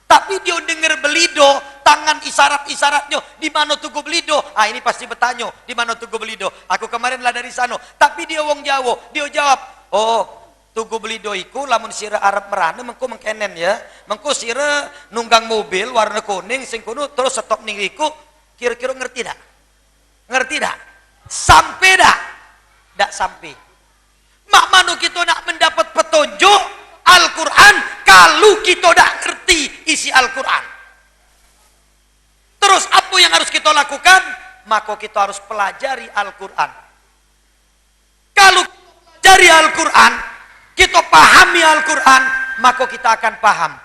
[SPEAKER 6] Tapi dia dengar Belido, tangan isyarat-isyaratnya, di mana Tugu Belido? Ah, ini pasti bertanya, di mana Tugu Belido? Aku kemarin lah dari sana. Tapi dia wong Jawa, dia jawab, oh, Tugu Belido iku lamun sira Arab merana mengko mengkenen ya. Mengko sira nunggang mobil warna kuning sing kuno terus stop ning iku. Kira-kira ngerti dak? Ngerti dak? Sampai dak? Dak sampai. Mak manu kita nak mendapat petunjuk Al-Quran kalau kita dak ngerti isi Al-Quran. Terus apa yang harus kita lakukan? Maka kita harus pelajari Al-Quran. Kalau pelajari Al-Quran, kita pahami Al-Quran, maka kita akan paham.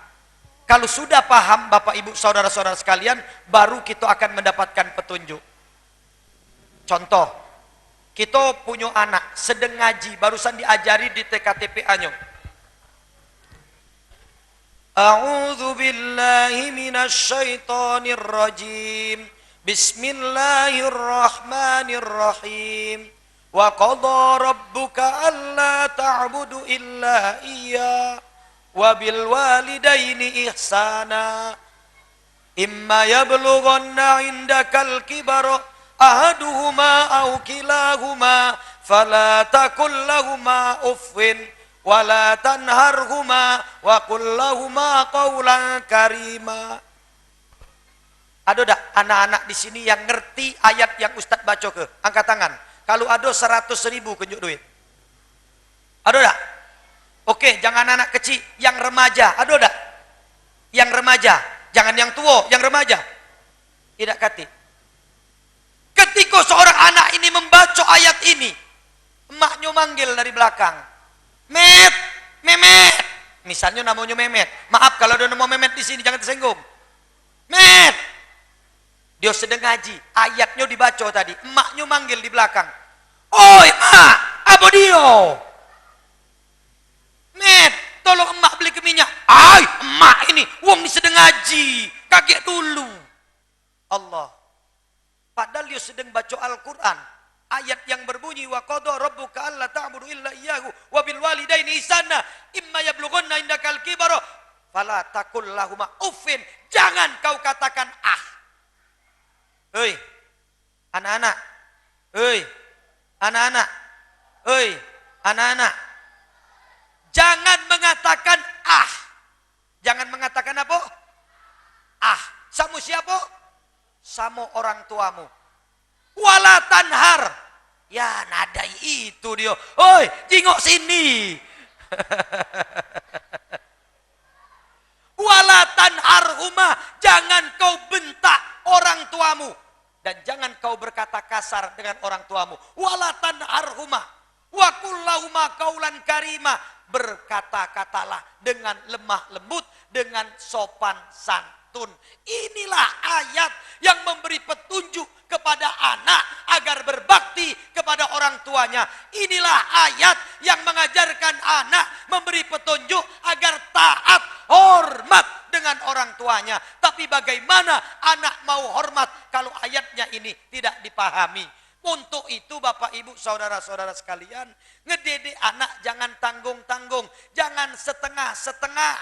[SPEAKER 6] Kalau sudah paham, Bapak Ibu Saudara-saudara sekalian, baru kita akan mendapatkan petunjuk. Contoh, kita punya anak sedang ngaji, barusan diajari di TKTPA-nya. A'udzu billahi minasyaitonir rajim. Bismillahirrahmanirrahim. Wa qadha rabbuka alla ta'budu illa iyyah wa bil walidaini ihsana. Imma yablughanna 'indakal kibara ahaduhuma aw kilahuma fala taqul lahumā uffin wa la tanharhuma wa qul lahumā qawlan karīmā. Ada tak anak-anak di sini yang ngerti ayat yang Ustadz baca ke? Angkat tangan. Kalau ada 100.000 kunjuk duit. Ada tak? Oke, jangan anak kecil, yang remaja. Ada tak? Yang remaja. Jangan yang tua, yang remaja. Tidak kati. Ketika seorang anak ini membaca ayat ini, emaknya manggil dari belakang. Met, Memet. Misalnya namanya Memet. Maaf kalau ada nama Memet di sini, jangan tersinggung. Met. Dia sedang ngaji, ayatnya dibaca tadi. Emaknya manggil di belakang. Oi, emak, apa dia? Met, tolong emak beli ke minyak. Ay, emak ini, wong ini sedang ngaji. Kaget dulu. Allah. Padahal dia sedang baca Al-Quran. Ayat yang berbunyi wa qada rabbuka alla ta'budu illa iyyahu wa bil walidaini ihsana imma yablughanna indakal kibara fala taqul lahumā uffin. Jangan kau katakan ah. Hei, anak-anak. Hei, anak-anak. Hei, anak-anak. Jangan mengatakan ah. Jangan mengatakan apa? Ah. Sama siapa? Sama orang tuamu. Wala tanhar. Ya nadai itu dia. Oi, jingok sini. Wala tanharhuma. Jangan kau bentak orang tuamu. Dan jangan kau berkata kasar dengan orang tuamu. Wala tanharhuma. Wa qul lahumā qawlan karīmā. Berkata-katalah dengan lemah lembut, dengan sopan santun. Inilah ayat yang memberi petunjuk kepada anak agar berbakti kepada orang tuanya. Inilah ayat yang mengajarkan anak, memberi petunjuk agar taat, hormat dengan orang tuanya. Tapi bagaimana anak mau hormat kalau ayatnya ini tidak dipahami? Untuk itu Bapak Ibu saudara-saudara sekalian, ngedidik anak jangan tanggung-tanggung, jangan setengah-setengah.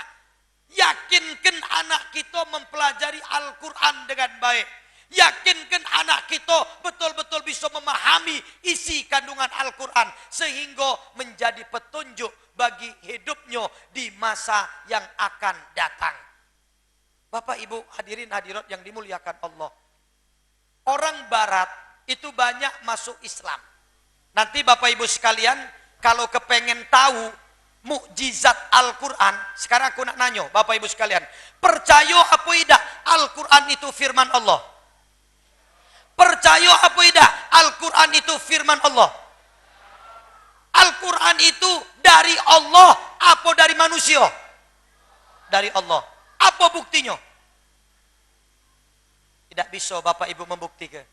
[SPEAKER 6] Yakinkan anak kita mempelajari Al-Quran dengan baik. Yakinkan anak kita betul-betul bisa memahami isi kandungan Al-Quran sehingga menjadi petunjuk bagi hidupnya di masa yang akan datang. Bapak Ibu hadirin hadirat yang dimuliakan Allah. Orang barat itu banyak masuk Islam. Nanti Bapak Ibu sekalian kalau kepengen tahu mukjizat Al-Quran, sekarang aku nak nanya Bapak Ibu sekalian, percaya apa tidak Al-Quran itu firman Allah? Percaya apa tidak Al-Quran itu firman Allah? Al-Quran itu dari Allah apa dari manusia? Dari Allah. Apa buktinya? Tidak bisa Bapak Ibu membuktikan.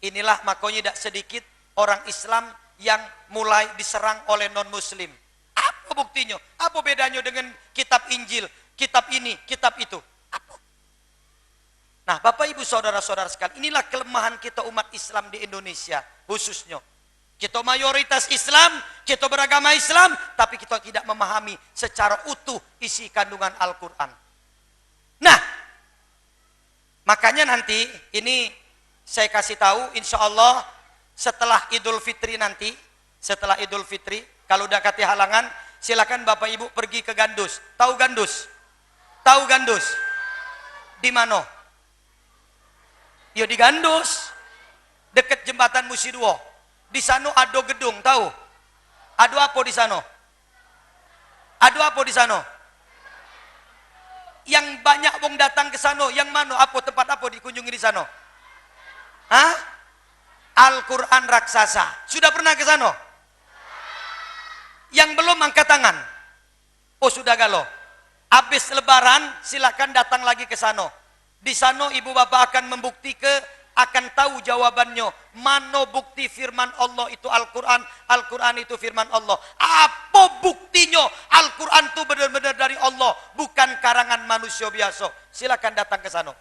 [SPEAKER 6] Inilah makanya tidak sedikit orang Islam yang mulai diserang oleh non-muslim. Apa buktinya? Apa bedanya dengan kitab Injil, kitab ini, kitab itu? Apa? Nah, Bapak Ibu saudara-saudara sekalian, inilah kelemahan kita umat Islam di Indonesia khususnya. Kita mayoritas Islam, kita beragama Islam, tapi kita tidak memahami secara utuh isi kandungan Al-Quran. Nah, makanya nanti ini saya kasih tahu, insya Allah setelah Idul Fitri nanti, setelah Idul Fitri, kalau udah kata halangan, silakan Bapak Ibu pergi ke Gandus. Tahu Gandus? Tahu Gandus? Di mana? Ya di Gandus, dekat jembatan Musi II. Di sana ada gedung, tahu? Ada apa di sana? Ada apa di sana? Yang banyak wong datang ke sana, yang mana? Apa tempat apa dikunjungi di sana? Hah? Al-Quran raksasa. Sudah pernah ke sana? Yang belum angkat tangan. Oh sudah galau. Habis lebaran silakan datang lagi ke sana. Di sana ibu bapak akan membuktikan, akan tahu jawabannya. Mana bukti firman Allah itu Al-Quran, Al-Quran itu firman Allah. Apa buktinya Al-Quran itu benar-benar dari Allah, bukan karangan manusia biasa. Silakan datang ke sana.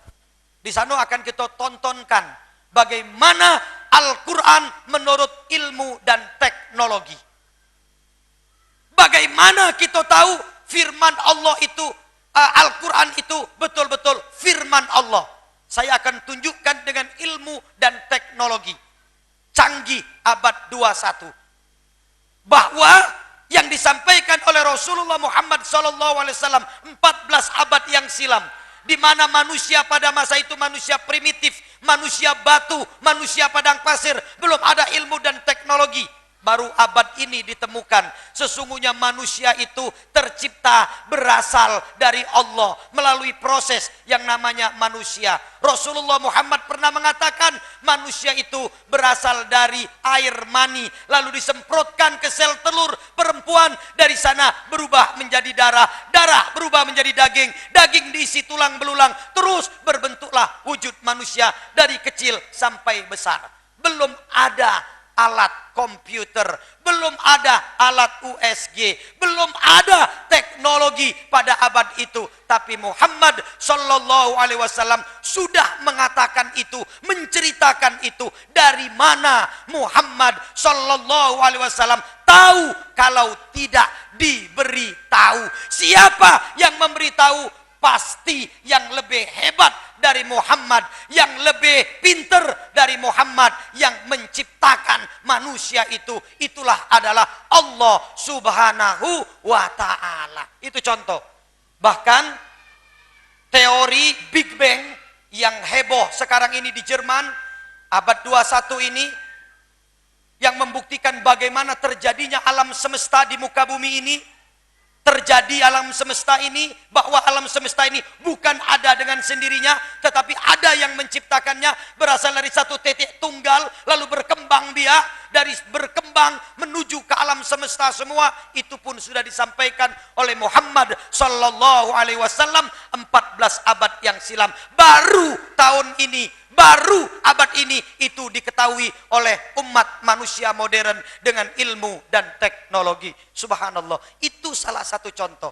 [SPEAKER 6] Di sana akan kita tontonkan bagaimana Al-Quran menurut ilmu dan teknologi. Bagaimana kita tahu firman Allah itu, Al-Quran itu betul-betul firman Allah. Saya akan tunjukkan dengan ilmu dan teknologi canggih abad 21. Bahwa yang disampaikan oleh Rasulullah Muhammad SAW 14 abad yang silam, di mana manusia pada masa itu manusia primitif, manusia batu, manusia padang pasir, belum ada ilmu dan teknologi. Baru abad ini ditemukan sesungguhnya manusia itu tercipta berasal dari Allah melalui proses yang namanya manusia. Rasulullah Muhammad pernah mengatakan manusia itu berasal dari air mani, lalu disemprotkan ke sel telur perempuan, dari sana berubah menjadi darah, darah berubah menjadi daging, daging diisi tulang belulang, terus berbentuklah wujud manusia dari kecil sampai besar. Belum ada alat komputer, belum ada alat USG, belum ada teknologi pada abad itu, tapi Muhammad sallallahu alaihi wasallam sudah mengatakan itu, menceritakan itu. Dari mana Muhammad sallallahu alaihi wasallam tahu kalau tidak diberi tahu? Siapa yang memberitahu? Pasti yang lebih hebat dari Muhammad, yang lebih pinter dari Muhammad, yang menciptakan manusia itu. Itulah adalah Allah subhanahu wa ta'ala. Itu contoh. Bahkan teori Big Bang yang heboh sekarang ini di Jerman, abad 21 ini, yang membuktikan bagaimana terjadinya alam semesta di muka bumi ini. Terjadi alam semesta ini, bahwa alam semesta ini bukan ada dengan sendirinya, tetapi ada yang menciptakannya, berasal dari satu titik tunggal, lalu berkembang dia, dari berkembang menuju ke alam semesta semua. Itu pun sudah disampaikan oleh Muhammad sallallahu alaihi wasallam 14 abad yang silam. Baru tahun ini, baru abad ini itu diketahui oleh umat manusia modern dengan ilmu dan teknologi. Subhanallah. Itu salah satu contoh.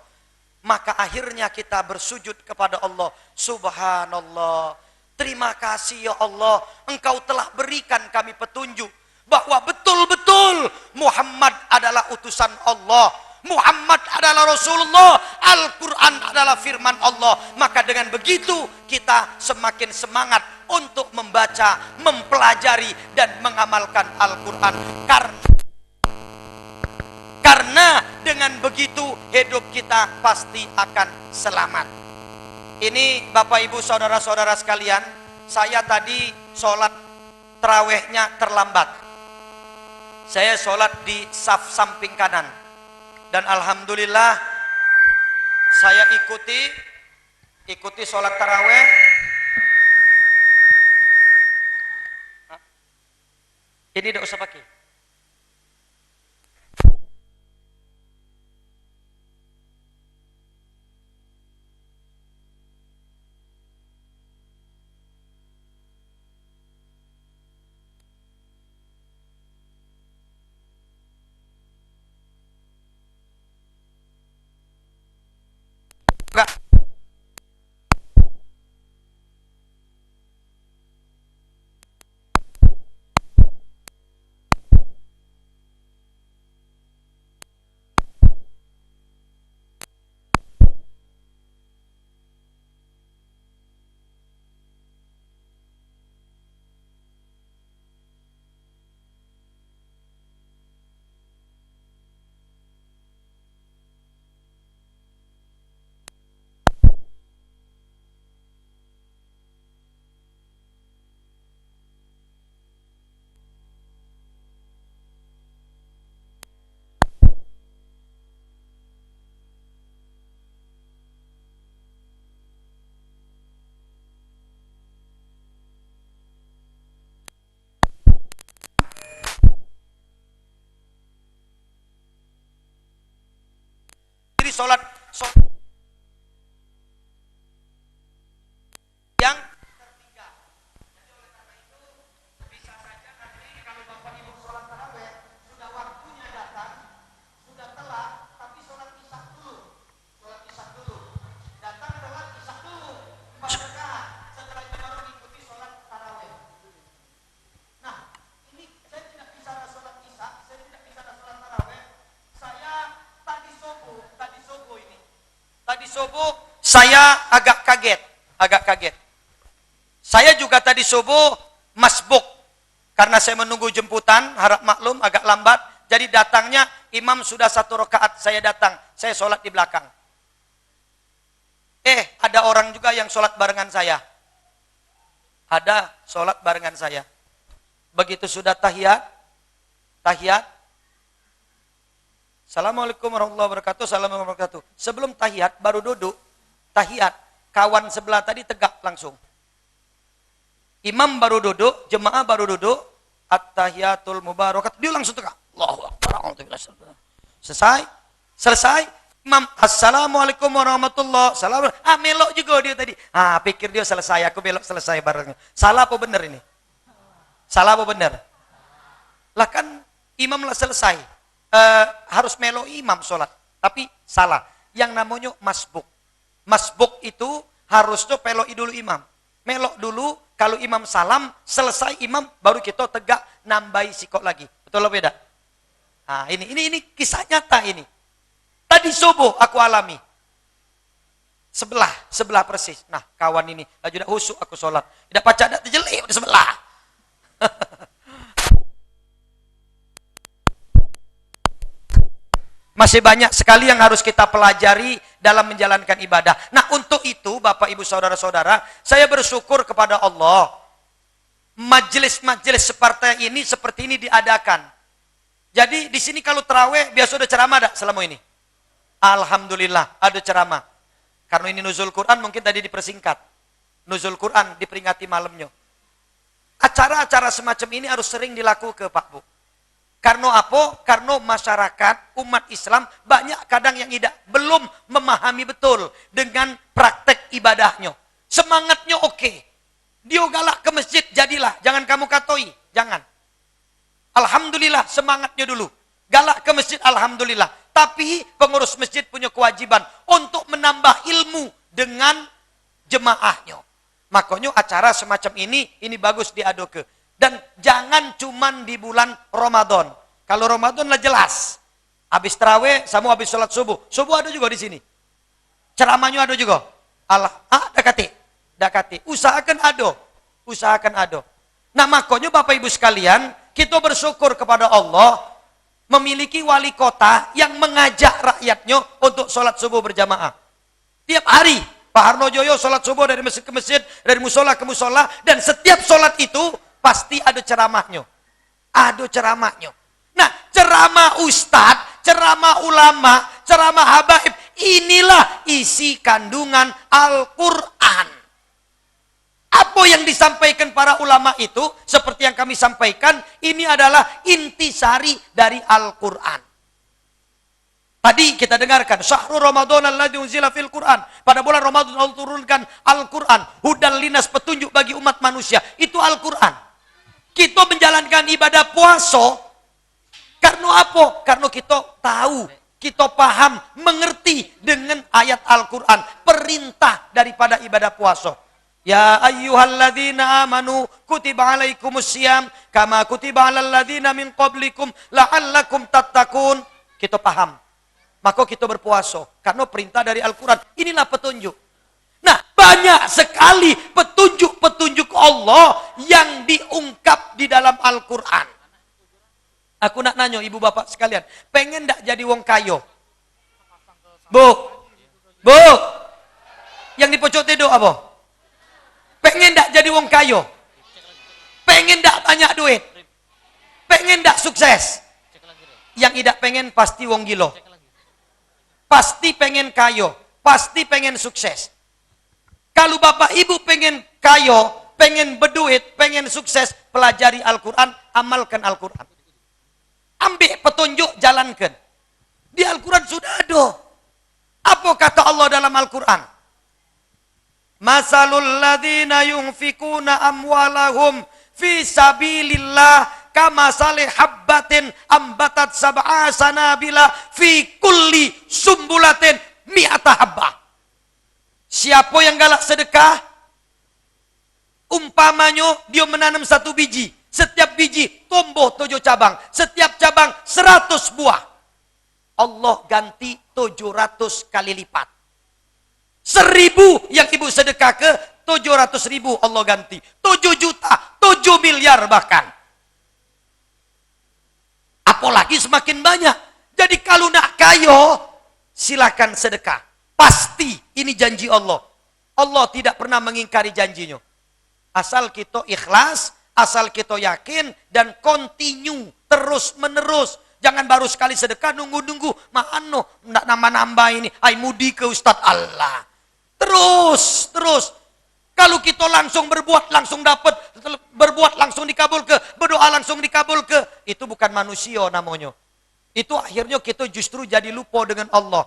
[SPEAKER 6] Maka akhirnya kita bersujud kepada Allah. Subhanallah. Terima kasih ya Allah, Engkau telah berikan kami petunjuk bahwa betul-betul Muhammad adalah utusan Allah. Muhammad adalah Rasulullah, Al-Quran adalah firman Allah. Maka dengan begitu kita semakin semangat untuk membaca, mempelajari dan mengamalkan Al-Quran. Karena dengan begitu hidup kita pasti akan selamat. Ini Bapak Ibu saudara-saudara sekalian, saya tadi sholat tarawihnya terlambat. Saya sholat di saf samping kanan. Dan alhamdulillah saya ikuti sholat tarawih. Ini tidak usah pakai. Enggak. Jadi sholat yang tertinggal. Jadi oleh karena itu bisa saja nanti kalau Bapak Ibu sholat tarawih sudah waktunya datang, sudah telat, tapi sholat isya dulu. Datang telat isya dulu. 4 rakaat. Setelah itu baru mengikuti sholat tarawih. Nah, ini saya tidak bicara sholat isya, saya tidak bicara sholat tarawih. Saya tadi subuh saya agak kaget. Saya juga tadi subuh masbuk karena saya menunggu jemputan, harap maklum agak lambat. Jadi datangnya imam sudah 1 rakaat, saya datang, saya sholat di belakang. Ada orang juga yang sholat barengan saya. Begitu sudah tahiyat. Assalamualaikum warahmatullahi wabarakatuh. Assalamualaikum warahmatullahi wabarakatuh. Sebelum tahiyat baru duduk. Tahiyat. Kawan sebelah tadi tegak langsung. Imam baru duduk, jemaah baru duduk. At-tahiyatul mubarakat. Dia langsung tegak. Allahu Akbar. Selesai. Imam, Assalamualaikum warahmatullahi wabarakatuh. Melok juga dia tadi. Pikir dia selesai. Aku belok selesai barengnya. Salah apa benar ini? Lah kan imam lah selesai. Harus melo imam sholat. Tapi salah. Yang namanya masbuk. Masbuk itu harusnya peloi dulu imam. Melok dulu, kalau imam salam, selesai imam, baru kita tegak nambahi sikok lagi. Betul atau beda? Nah, ini kisah nyata ini. Tadi subuh aku alami. Sebelah persis. Nah, kawan ini, laju dak husuk aku sholat. Tidak pacak dak terjelek di sebelah. Masih banyak sekali yang harus kita pelajari dalam menjalankan ibadah. Nah, untuk itu Bapak Ibu Saudara-saudara, saya bersyukur kepada Allah. Majelis-majelis seperti ini diadakan. Jadi di sini kalau terawih biasa ada ceramah tak selama ini? Alhamdulillah ada ceramah. Karena ini nuzul Quran mungkin tadi dipersingkat. Nuzul Quran diperingati malamnya. Acara-acara semacam ini harus sering dilakukan Pak Bu. Karena apa? Karena masyarakat, umat Islam banyak kadang yang belum memahami betul dengan praktek ibadahnya. Semangatnya oke. Dia galak ke masjid, jadilah. Jangan kamu katoi. Jangan. Alhamdulillah, semangatnya dulu. Galak ke masjid, alhamdulillah. Tapi pengurus masjid punya kewajiban untuk menambah ilmu dengan jemaahnya. Makanya acara semacam ini bagus diadoke. Dan jangan cuman di bulan Ramadan. Kalau Ramadan lah jelas. Habis tarawih, sama habis sholat subuh. Subuh ada juga di sini. Ceramahnya ada juga. Dakati. Usahakan ada. Nah, makanya Bapak Ibu sekalian, kita bersyukur kepada Allah memiliki wali kota yang mengajak rakyatnya untuk sholat subuh berjamaah. Tiap hari Pak Harnojoyo sholat subuh dari masjid ke masjid, dari musola ke musola, dan setiap sholat itu pasti ada ceramahnya. Nah, ceramah ustadz, ceramah ulama, ceramah habaib, inilah isi kandungan Al-Quran. Apa yang disampaikan para ulama itu, seperti yang kami sampaikan, ini adalah intisari dari Al-Quran. Tadi kita dengarkan, Syahrul Ramadan alladzi unzila fil Quran. Pada bulan Ramadan Allah turunkan Al-Quran. Hudal linas, petunjuk bagi umat manusia. Itu Al-Quran. Kita menjalankan ibadah puasa karena apa? Karena kita tahu, kita paham, mengerti dengan ayat Al-Quran, perintah daripada ibadah puasa. Ya ayyuhalladzina amanu kutiba alaikumussyam kama kutiba alal ladzina min qablikum la'allakum tattaqun. Kita paham. Maka kita berpuasa karena perintah dari Al-Quran. Inilah petunjuk. Nah, banyak sekali petunjuk-petunjuk Allah yang diungkap di dalam Al-Quran. Aku nak nanya ibu bapak sekalian, pengen tak jadi wong kayo? Bu, yang di pojok tidur apa? Pengen tak jadi wong kayo? Pengen tak banyak duit? Pengen tak sukses? Yang tidak pengen pasti wong gilo. Pasti pengen kayo, pasti pengen sukses. Kalau bapak ibu pengen kayo, pengen berduit, pengen sukses, pelajari Al-Quran, amalkan Al-Quran. Ambil petunjuk, jalankan. Di Al-Quran sudah ada. Apa kata Allah dalam Al-Quran? Masalul ladzina yunfikuna amwalahum fi sabilillah kamasali habbatin ambatat sab'a sanabila fi kulli sumbulatin mi'ata habbah. Siapa yang galak sedekah, umpamanya dia menanam satu biji, setiap biji tumbuh 7 cabang, setiap cabang 100 buah. Allah ganti 700 kali lipat. 1000 yang ibu sedekah ke 700.000 Allah ganti. 7 juta, 7 miliar bahkan. Apalagi semakin banyak. Jadi kalau nak kayo, silakan sedekah. Pasti ini janji Allah. Allah tidak pernah mengingkari janjinya. Asal kita ikhlas, asal kita yakin, dan continue, terus menerus. Jangan baru sekali sedekah, nunggu-nunggu. Ma'ano, nak nambah-nambah ini. Ay mudi ke Ustadz Allah. Terus. Kalau kita langsung berbuat, langsung dapat. Berbuat, langsung dikabul ke. Berdoa, langsung dikabul ke. Itu bukan manusia namanya. Itu akhirnya kita justru jadi lupa dengan Allah.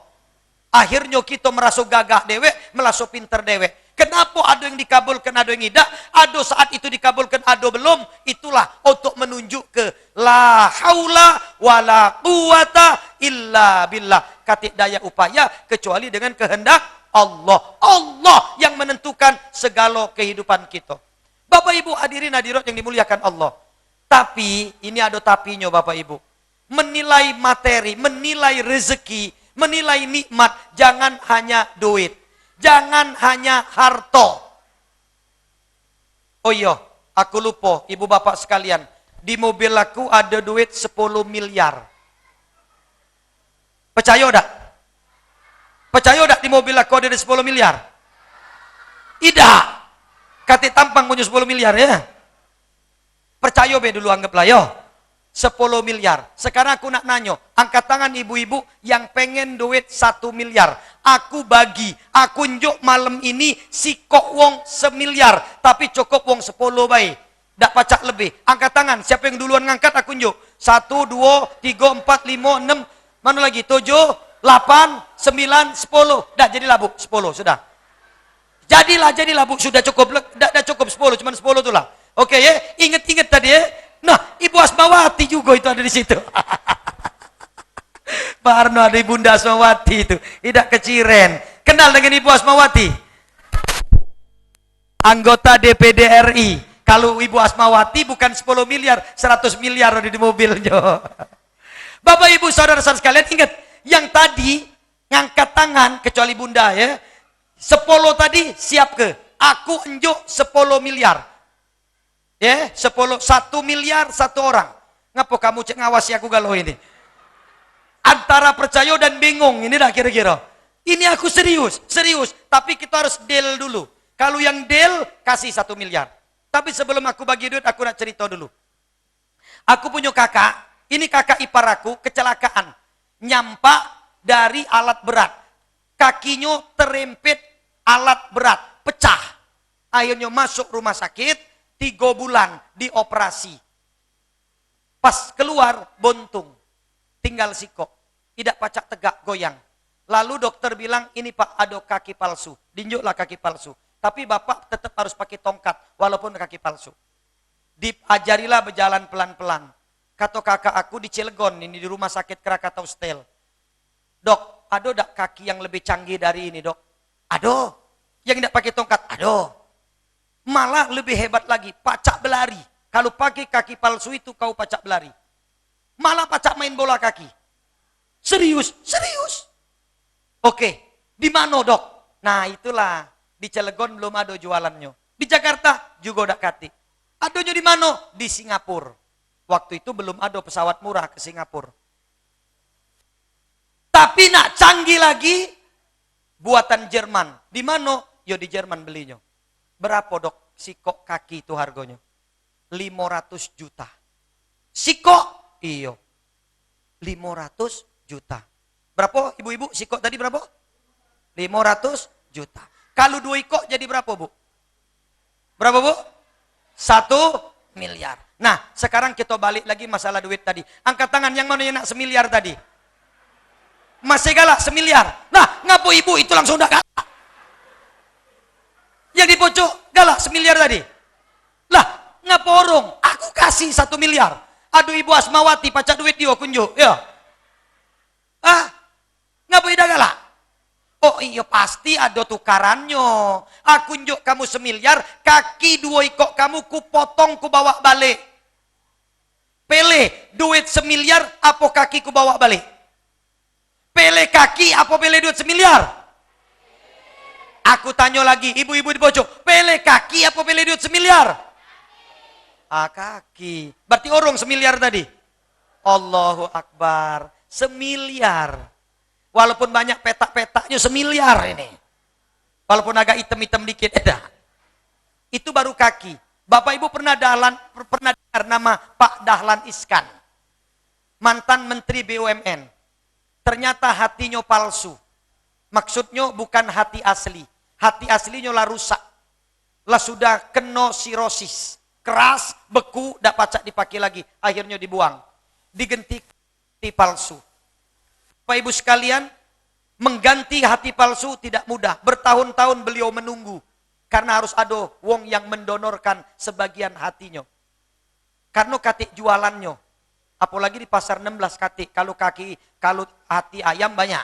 [SPEAKER 6] Akhirnya kita merasa gagah dewek, merasa pinter dewek. Kenapa ada yang dikabulkan, ada yang tidak? Ada saat itu dikabulkan, ada belum. Itulah untuk menunjuk ke la haula wala quwata illa billah. Katik daya upaya kecuali dengan kehendak Allah. Allah yang menentukan segala kehidupan kita. Bapak Ibu hadirin hadirat yang dimuliakan Allah. Tapi ini ada tapinya Bapak Ibu. Menilai materi, menilai rezeki, menilai nikmat jangan hanya duit. Jangan hanya harta. Oh iya, aku lupa ibu bapak sekalian. Di mobil aku ada duit 10 miliar. Percaya tak? Percaya tak di mobil aku ada 10 miliar? Tidak. Kati tampang punya 10 miliar ya. Percaya be dulu anggaplah yo. 10 miliar. Sekarang aku nak nanyo, angkat tangan ibu-ibu yang pengen duit 1 miliar. Aku bagi, aku njuk malam ini sikok wong 1 miliar, tapi cukup wong 10 baik. Dak pacak lebih. Angkat tangan, siapa yang duluan ngangkat aku njuk. 1, 2, 3, 4, 5, 6, mana lagi? 7, 8, 9, 10. Dah jadilah bu, 10 sudah. Jadilah bu, sudah cukup. Dah cukup 10, cuma 10 tu lah. Oke ya, ingat-ingat tadi ya. Nah, Ibu Asmawati juga itu ada di situ. Pak Arno ada Bunda Asmawati itu. Tidak keciren. Kenal dengan Ibu Asmawati? Anggota DPD RI. Kalau Ibu Asmawati bukan 10 miliar, 100 miliar ada di mobilnya. Bapak Ibu saudara-saudara sekalian ingat. Yang tadi ngangkat tangan, kecuali Bunda ya. 10 tadi siap ke? Aku enjuk 10 miliar. Ya, 1 miliar 1 orang. Ngapa kamu cek ngawasi aku galau ini? Antara percaya dan bingung, ini dah kira-kira. Ini aku serius. Tapi kita harus deal dulu. Kalau yang deal, kasih 1 miliar. Tapi sebelum aku bagi duit, aku nak cerita dulu. Aku punya kakak, ini kakak ipar aku, kecelakaan. Nyampak dari alat berat. Kakinya terempit alat berat, pecah. Akhirnya masuk rumah sakit. 3 bulan dioperasi. Pas keluar buntung. Tinggal sikok. Tidak pacak tegak goyang. Lalu dokter bilang ini Pak ada kaki palsu. Dinjuklah kaki palsu. Tapi Bapak tetap harus pakai tongkat walaupun kaki palsu. Diajarilah berjalan pelan-pelan. Kata kakak aku di Cilegon ini di rumah sakit Krakatau Stel. Dok, ada tak kaki yang lebih canggih dari ini dok? Ada. Yang tidak pakai tongkat? Ada. Malah lebih hebat lagi, pacak belari. Kalau pakai kaki palsu itu kau pacak belari. Malah pacak main bola kaki. Serius. Oke, di mana dok? Nah itulah, di Cilegon belum ada jualannya. Di Jakarta juga udah kati. Adanya di mana? Di Singapura. Waktu itu belum ada pesawat murah ke Singapura. Tapi nak canggih lagi, buatan Jerman. Di mana? Yo di Jerman belinya. Berapa dok sikok kaki itu harganya? 500 juta. Sikok? Iyo. 500 juta. Berapa ibu-ibu sikok tadi berapa? 500 juta. Kalau 2 ikok jadi berapa bu? Berapa bu? 1 miliar. Nah sekarang kita balik lagi masalah duit tadi. Angkat tangan yang mana yang nak 1 miliar tadi? Masih galak 1 miliar. Nah ngapa ibu itu langsung dah galak? Yang di pojok galak 1 miliar tadi. Lah, ngapa orang? Aku kasih 1 miliar. Aduh Ibu Asmawati pacak duit dia kunjuk. Ya. Ngapa ida galak? Oh iya pasti ada tukarannya. Aku kunjuk kamu 1 miliar, kaki 2 ikok kamu ku potong ku bawa balik. Pele duit 1 miliar, apa kaki ku bawa balik? Pele kaki, apa pele duit 1 miliar? Aku tanya lagi, ibu-ibu di pojok, pele kaki apa pele duit 1 miliar? Kaki. Berarti orang 1 miliar tadi. Allahu Akbar. 1 miliar. Walaupun banyak petak-petaknya 1 miliar ini. Walaupun agak hitam-hitam dikit. Itu baru kaki. Bapak Ibu pernah dengar nama Pak Dahlan Iskan. Mantan Menteri BUMN. Ternyata hatinya palsu. Maksudnya bukan hati asli. Hati aslinya lah rusak. Lah sudah kena sirosis. Keras, beku, tak pacak dipakai lagi. Akhirnya dibuang. Diganti hati palsu. Bapak Ibu sekalian, mengganti hati palsu tidak mudah. Bertahun-tahun beliau menunggu. Karena harus ada wong yang mendonorkan sebagian hatinya. Karena katik jualannya. Apalagi di pasar 16 katik. Kalau hati ayam banyak.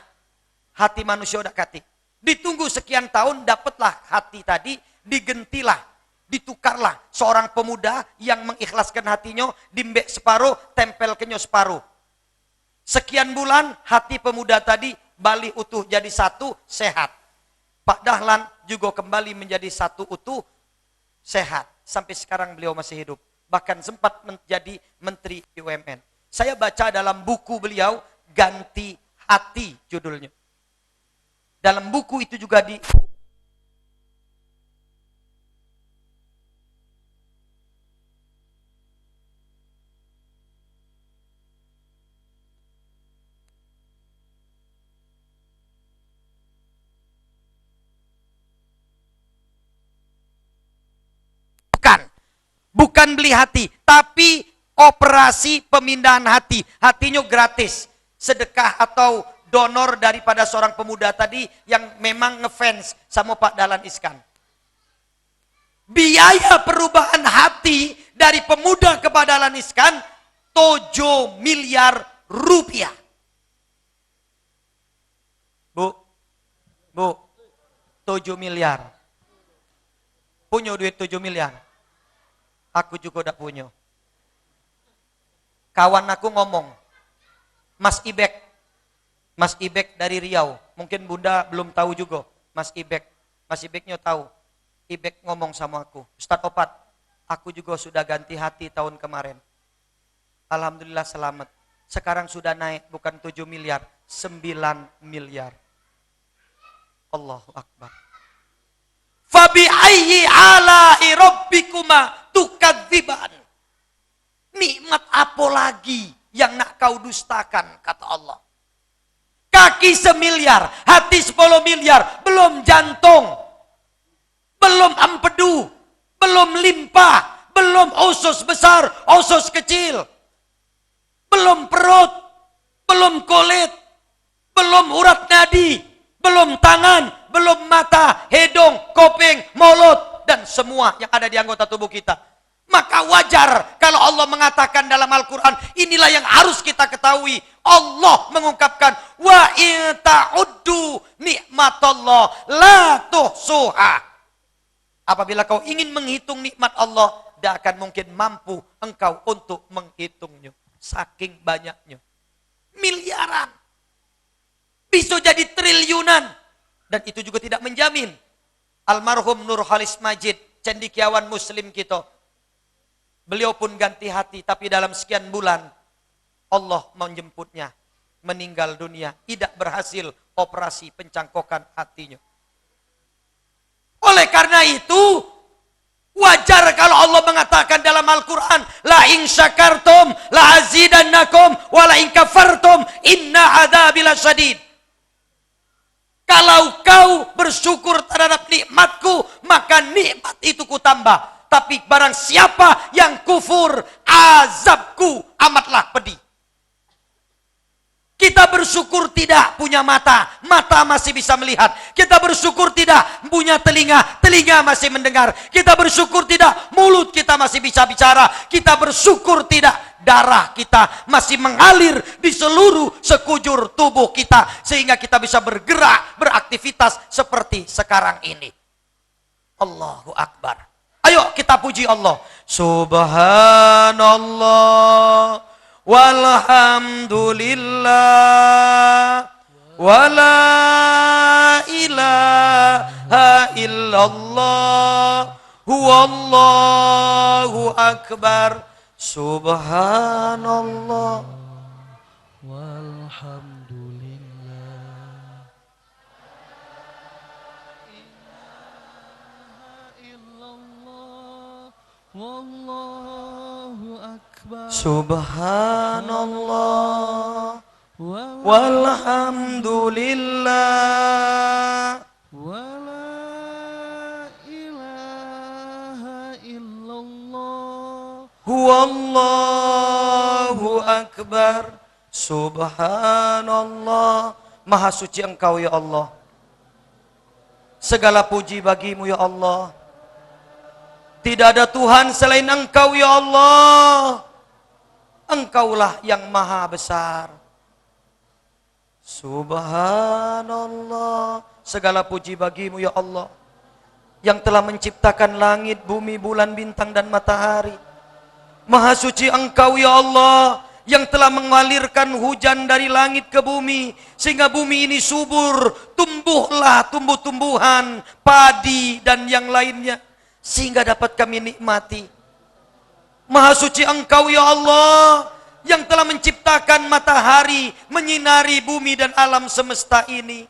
[SPEAKER 6] Hati manusia udah katik. Ditunggu sekian tahun, dapatlah hati tadi, digentilah, ditukarlah seorang pemuda yang mengikhlaskan hatinya, dimbek separuh, tempel kenyo separuh. Sekian bulan, hati pemuda tadi balik utuh jadi satu, sehat. Pak Dahlan juga kembali menjadi satu utuh, sehat. Sampai sekarang beliau masih hidup. Bahkan sempat menjadi Menteri BUMN. Saya baca dalam buku beliau, Ganti Hati judulnya. Dalam buku itu juga bukan beli hati, tapi operasi pemindahan hati. Hatinya gratis. Sedekah atau donor daripada seorang pemuda tadi yang memang ngefans sama Pak Dahlan Iskan. Biaya perubahan hati dari pemuda ke Pak Dahlan Iskan 7 miliar rupiah. Bu, 7 miliar. Punya duit 7 miliar. Aku juga udah punya. Kawan aku ngomong, Mas Ibek dari Riau. Mungkin Bunda belum tahu juga. Mas Ibeknya tahu. Ibek ngomong sama aku, Ustadz Opat, aku juga sudah ganti hati tahun kemarin. Alhamdulillah selamat. Sekarang sudah naik bukan 7 miliar, 9 miliar. Allahu Akbar. Fabi ayyi ala'i rabbikuma tukadziban. Nikmat apa lagi yang nak kau dustakan, kata Allah. Kaki 1 miliar, hati 10 miliar, belum jantung, belum empedu, belum limpa, belum usus besar, usus kecil, belum perut, belum kulit, belum urat nadi, belum tangan, belum mata, hidung, kuping, mulut, dan semua yang ada di anggota tubuh kita. Maka wajar kalau Allah mengatakan dalam Al-Quran, inilah yang harus kita ketahui. Allah mengungkapkan, wa in ta'uddu nikmatallah la tuhsuha. Apabila kau ingin menghitung nikmat Allah, tidak akan mungkin mampu engkau untuk menghitungnya. Saking banyaknya. Miliaran. Bisa jadi triliunan. Dan itu juga tidak menjamin. Almarhum Nurhalis Majid, cendekiawan muslim kita. Beliau pun ganti hati, tapi dalam sekian bulan Allah menjemputnya, meninggal dunia, tidak berhasil operasi pencangkokan hatinya. Oleh karena itu, wajar kalau Allah mengatakan dalam Al-Quran, la in syakartum la azidannakum wa la in kafartum inna adzabi lasyadid. Kalau kau bersyukur terhadap nikmatku, maka nikmat itu kutambah. Tapi barang siapa yang kufur, azabku amatlah pedih. Kita bersyukur tidak punya mata, mata masih bisa melihat. Kita bersyukur tidak punya telinga, telinga masih mendengar. Kita bersyukur tidak mulut kita masih bisa bicara. Kita bersyukur tidak darah kita masih mengalir di seluruh sekujur tubuh kita. Sehingga kita bisa bergerak, beraktivitas seperti sekarang ini. Allahu Akbar. Ayo kita puji Allah. Subhanallah walhamdulillah wala ilaha illallah huwallahu akbar. Subhanallah walhamdulillah wallahu akbar. Subhanallah walhamdulillah wala ilaha illallah huwallahu akbar. Subhanallah. Maha suci Engkau ya Allah. Segala puji bagimu ya Allah. Tidak ada Tuhan selain Engkau ya Allah. Engkaulah yang maha besar. Subhanallah. Segala puji bagimu ya Allah, yang telah menciptakan langit, bumi, bulan, bintang, dan matahari. Maha suci Engkau ya Allah, yang telah mengalirkan hujan dari langit ke bumi, sehingga bumi ini subur, tumbuhlah tumbuh-tumbuhan, padi, dan yang lainnya, sehingga dapat kami nikmati. Maha suci Engkau ya Allah, yang telah menciptakan matahari, menyinari bumi dan alam semesta ini.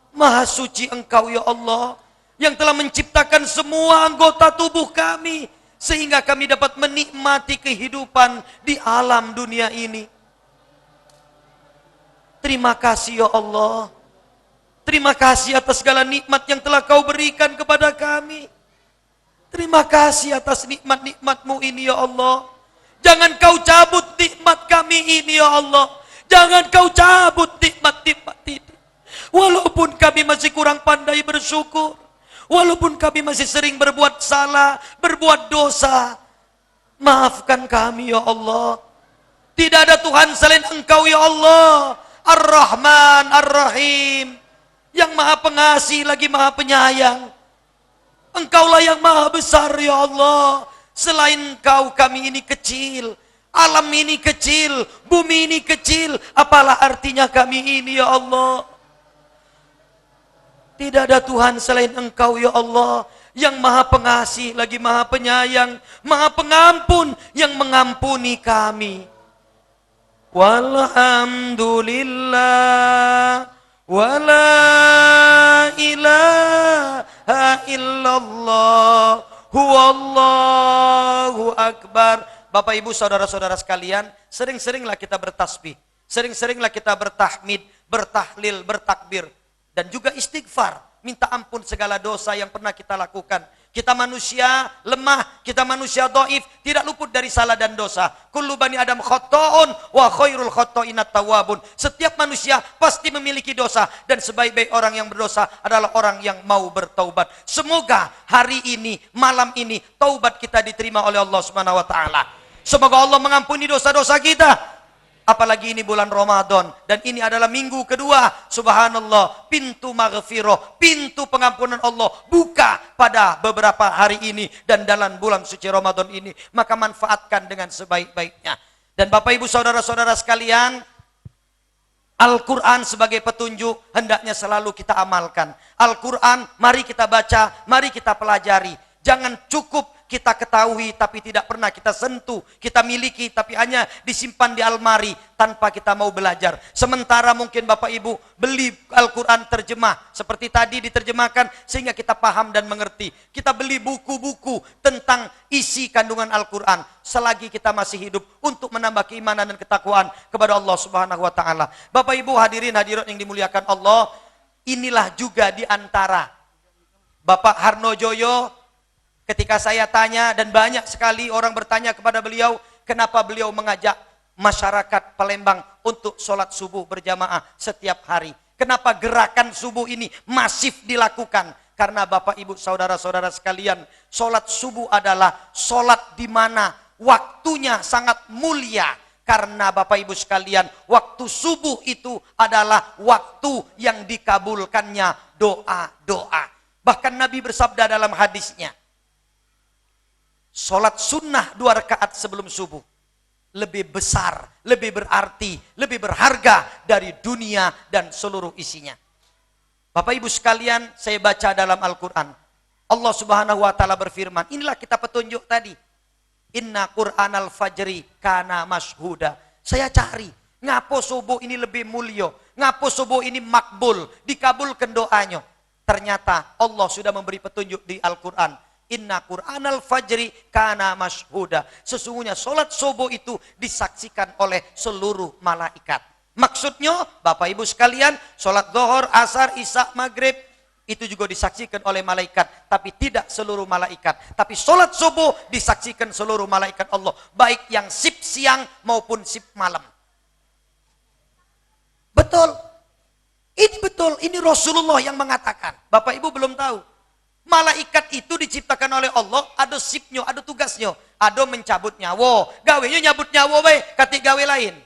[SPEAKER 6] Maha suci Engkau ya Allah, yang telah menciptakan semua anggota tubuh kami, sehingga kami dapat menikmati kehidupan di alam dunia ini. Terima kasih ya Allah. Terima kasih atas segala nikmat yang telah Kau berikan kepada kami. Terima kasih atas nikmat-nikmat-Mu ini ya Allah. Jangan Kau cabut nikmat kami ini ya Allah. Jangan Kau cabut nikmat-nikmat ini. Walaupun kami masih kurang pandai bersyukur, walaupun kami masih sering berbuat salah, berbuat dosa, maafkan kami ya Allah. Tidak ada Tuhan selain Engkau ya Allah, Ar-Rahman, Ar-Rahim, yang maha pengasih lagi maha penyayang. Engkaulah yang maha besar ya Allah. Selain Engkau kami ini kecil, alam ini kecil, bumi ini kecil, apalah artinya kami ini ya Allah. Tidak ada Tuhan selain Engkau ya Allah, yang maha pengasih lagi maha penyayang, maha pengampun, yang mengampuni kami. Walhamdulillah, wala ilaha illallah, huwallahu akbar. Bapak ibu saudara-saudara sekalian, sering-seringlah kita bertasbih, sering-seringlah kita bertahmid, bertahlil, bertakbir, dan juga istighfar, minta ampun segala dosa yang pernah kita lakukan. Kita manusia lemah, kita manusia dhaif, tidak luput dari salah dan dosa. Kullu bani Adam khata'un wa khairul khata'inat tawwabun. Setiap manusia pasti memiliki dosa, dan sebaik-baik orang yang berdosa adalah orang yang mau bertaubat. Semoga hari ini, malam ini, taubat kita diterima oleh Allah Subhanahu wa taala. Semoga Allah mengampuni dosa-dosa kita. Apalagi ini bulan Ramadan, dan ini adalah minggu kedua. Subhanallah, pintu maghfirah, pintu pengampunan Allah buka pada beberapa hari ini dan dalam bulan suci Ramadan ini. Maka manfaatkan dengan sebaik-baiknya. Dan Bapak Ibu saudara-saudara sekalian, Al-Quran sebagai petunjuk hendaknya selalu kita amalkan. Al-Quran mari kita baca, mari kita pelajari. Jangan cukup kita ketahui tapi tidak pernah kita sentuh, kita miliki tapi hanya disimpan di almari tanpa kita mau belajar. Sementara mungkin Bapak Ibu beli Al-Quran terjemah, seperti tadi diterjemahkan sehingga kita paham dan mengerti. Kita beli buku-buku tentang isi kandungan Al-Quran selagi kita masih hidup untuk menambah keimanan dan ketakwaan kepada Allah Subhanahu wa taala. Bapak Ibu hadirin hadirat yang dimuliakan Allah, inilah juga di antara Bapak Harnojoyo. Ketika saya tanya, dan banyak sekali orang bertanya kepada beliau, kenapa beliau mengajak masyarakat Palembang untuk sholat subuh berjamaah setiap hari. Kenapa gerakan subuh ini masif dilakukan? Karena Bapak Ibu saudara-saudara sekalian, sholat subuh adalah sholat di mana waktunya sangat mulia. Karena Bapak Ibu sekalian, waktu subuh itu adalah waktu yang dikabulkannya doa-doa. Bahkan Nabi bersabda dalam hadisnya, sholat sunnah 2 rakaat sebelum subuh lebih besar, lebih berarti, lebih berharga dari dunia dan seluruh isinya. Bapak Ibu sekalian, saya baca dalam Al-Quran, Allah Subhanahu wa taala berfirman, inilah kita petunjuk tadi. Inna Qur'anal fajri kana mashhuda. Saya cari, ngapo subuh ini lebih mulia, ngapo subuh ini makbul, dikabulkan doanya. Ternyata Allah sudah memberi petunjuk di Al-Quran. Inna Qur'anal fajri kana mashhuda. Sesungguhnya solat subuh itu disaksikan oleh seluruh malaikat. Maksudnya Bapak Ibu sekalian, solat zuhur, asar, isya, maghrib itu juga disaksikan oleh malaikat, tapi tidak seluruh malaikat. Tapi solat subuh disaksikan seluruh malaikat Allah, baik yang sip siang maupun sip malam. Betul. Ini betul, ini Rasulullah yang mengatakan. Bapak Ibu belum tahu. Malaikat itu diciptakan oleh Allah, ada sipnya, ada tugasnya. Ada mencabut nyawa. Gawenya nyabut nyawa we, katik gawe lain.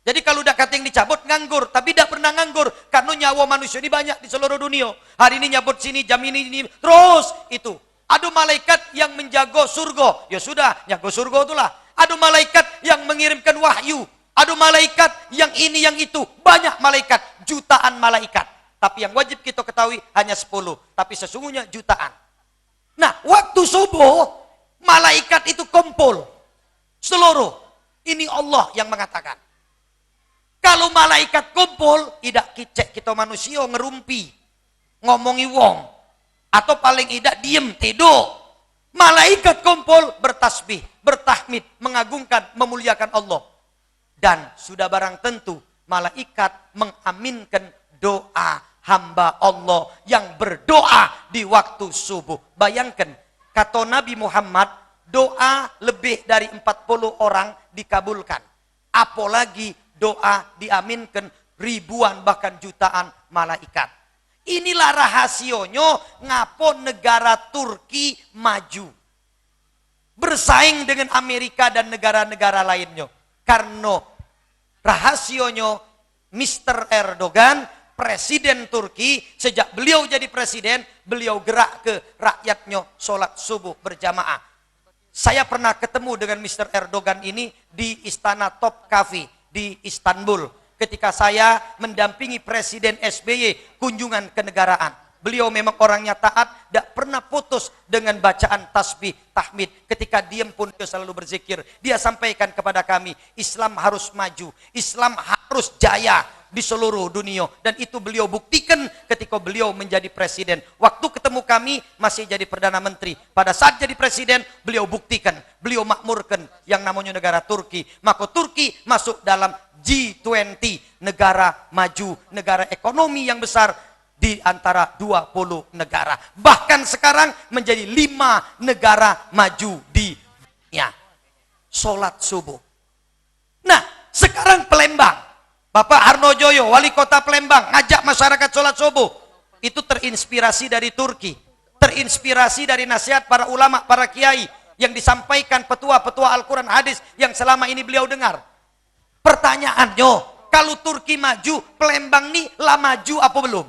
[SPEAKER 6] Jadi kalau udah kating dicabut nganggur, tapi tidak pernah nganggur karena nyawa manusia ini banyak di seluruh dunia. Hari ini nyabut sini, jam ini terus itu. Ada malaikat yang menjaga surga. Ya sudah, jaga surga itulah. Ada malaikat yang mengirimkan wahyu. Ada malaikat yang ini yang itu. Banyak malaikat, jutaan malaikat. Tapi yang wajib kita ketahui hanya 10. Tapi sesungguhnya jutaan. Nah, waktu subuh, malaikat itu kumpul. Seluruh. Ini Allah yang mengatakan. Kalau malaikat kumpul, tidak kicek kita manusia ngerumpi. Ngomongi wong. Atau paling tidak diem, tidur. Malaikat kumpul bertasbih, bertahmid, mengagungkan, memuliakan Allah. Dan sudah barang tentu, malaikat mengaminkan doa hamba Allah yang berdoa di waktu subuh. Bayangkan, kata Nabi Muhammad, doa lebih dari 40 orang dikabulkan. Apalagi doa diaminkan ribuan bahkan jutaan malaikat. Inilah rahasionya ngapo negara Turki maju. Bersaing dengan Amerika dan negara-negara lainnya. Karena rahasionya Mr. Erdogan, Presiden Turki, sejak beliau jadi presiden, beliau gerak ke rakyatnya sholat subuh berjamaah. Saya pernah ketemu dengan Mr. Erdogan ini di Istana Topkapi di Istanbul. Ketika saya mendampingi Presiden SBY kunjungan kenegaraan. Beliau memang orangnya taat, tidak pernah putus dengan bacaan tasbih, tahmid. Ketika diam pun dia selalu berzikir. Dia sampaikan kepada kami, Islam harus maju, Islam harus jaya di seluruh dunia. Dan itu beliau buktikan ketika beliau menjadi presiden. Waktu ketemu kami masih jadi Perdana Menteri. Pada saat jadi presiden, beliau buktikan, beliau makmurkan yang namanya negara Turki. Maka Turki masuk dalam G20, negara maju, negara ekonomi yang besar di antara 20 negara. Bahkan sekarang menjadi 5 negara maju di dunia. Sholat subuh. Nah, sekarang Palembang. Bapak Harnojoyo, wali kota Palembang, ngajak masyarakat sholat subuh. Itu terinspirasi dari Turki. Terinspirasi dari nasihat para ulama, para kiai. Yang disampaikan petua-petua Al-Quran hadis yang selama ini beliau dengar. Pertanyaannya, kalau Turki maju, Palembang nih lah maju apa belum?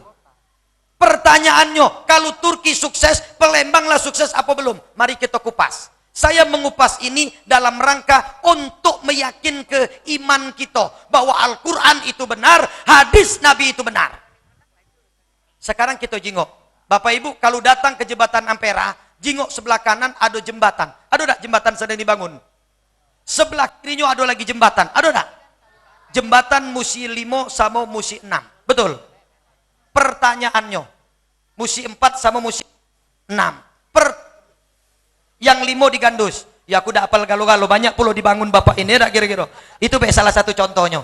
[SPEAKER 6] Pertanyaannya, kalau Turki sukses, Palembanglah sukses apa belum? Mari kita kupas. Saya mengupas ini dalam rangka untuk meyakin ke iman kita bahwa Al-Quran itu benar, hadis Nabi itu benar. Sekarang kita jingok. Bapak Ibu, kalau datang ke jembatan Ampera, jingok sebelah kanan ada jembatan. Ada tak jembatan sedang dibangun? Sebelah kirinya ada lagi jembatan. Ada tak? Jembatan Musi 5 sama Musi 6. Betul? Pertanyaannya, Musi 4 sama Musi 6. Yang 5 digandus. Ya aku udah apal galau-galau, banyak puluh dibangun Bapak ini, ya kira-kira. Itu salah satu contohnya.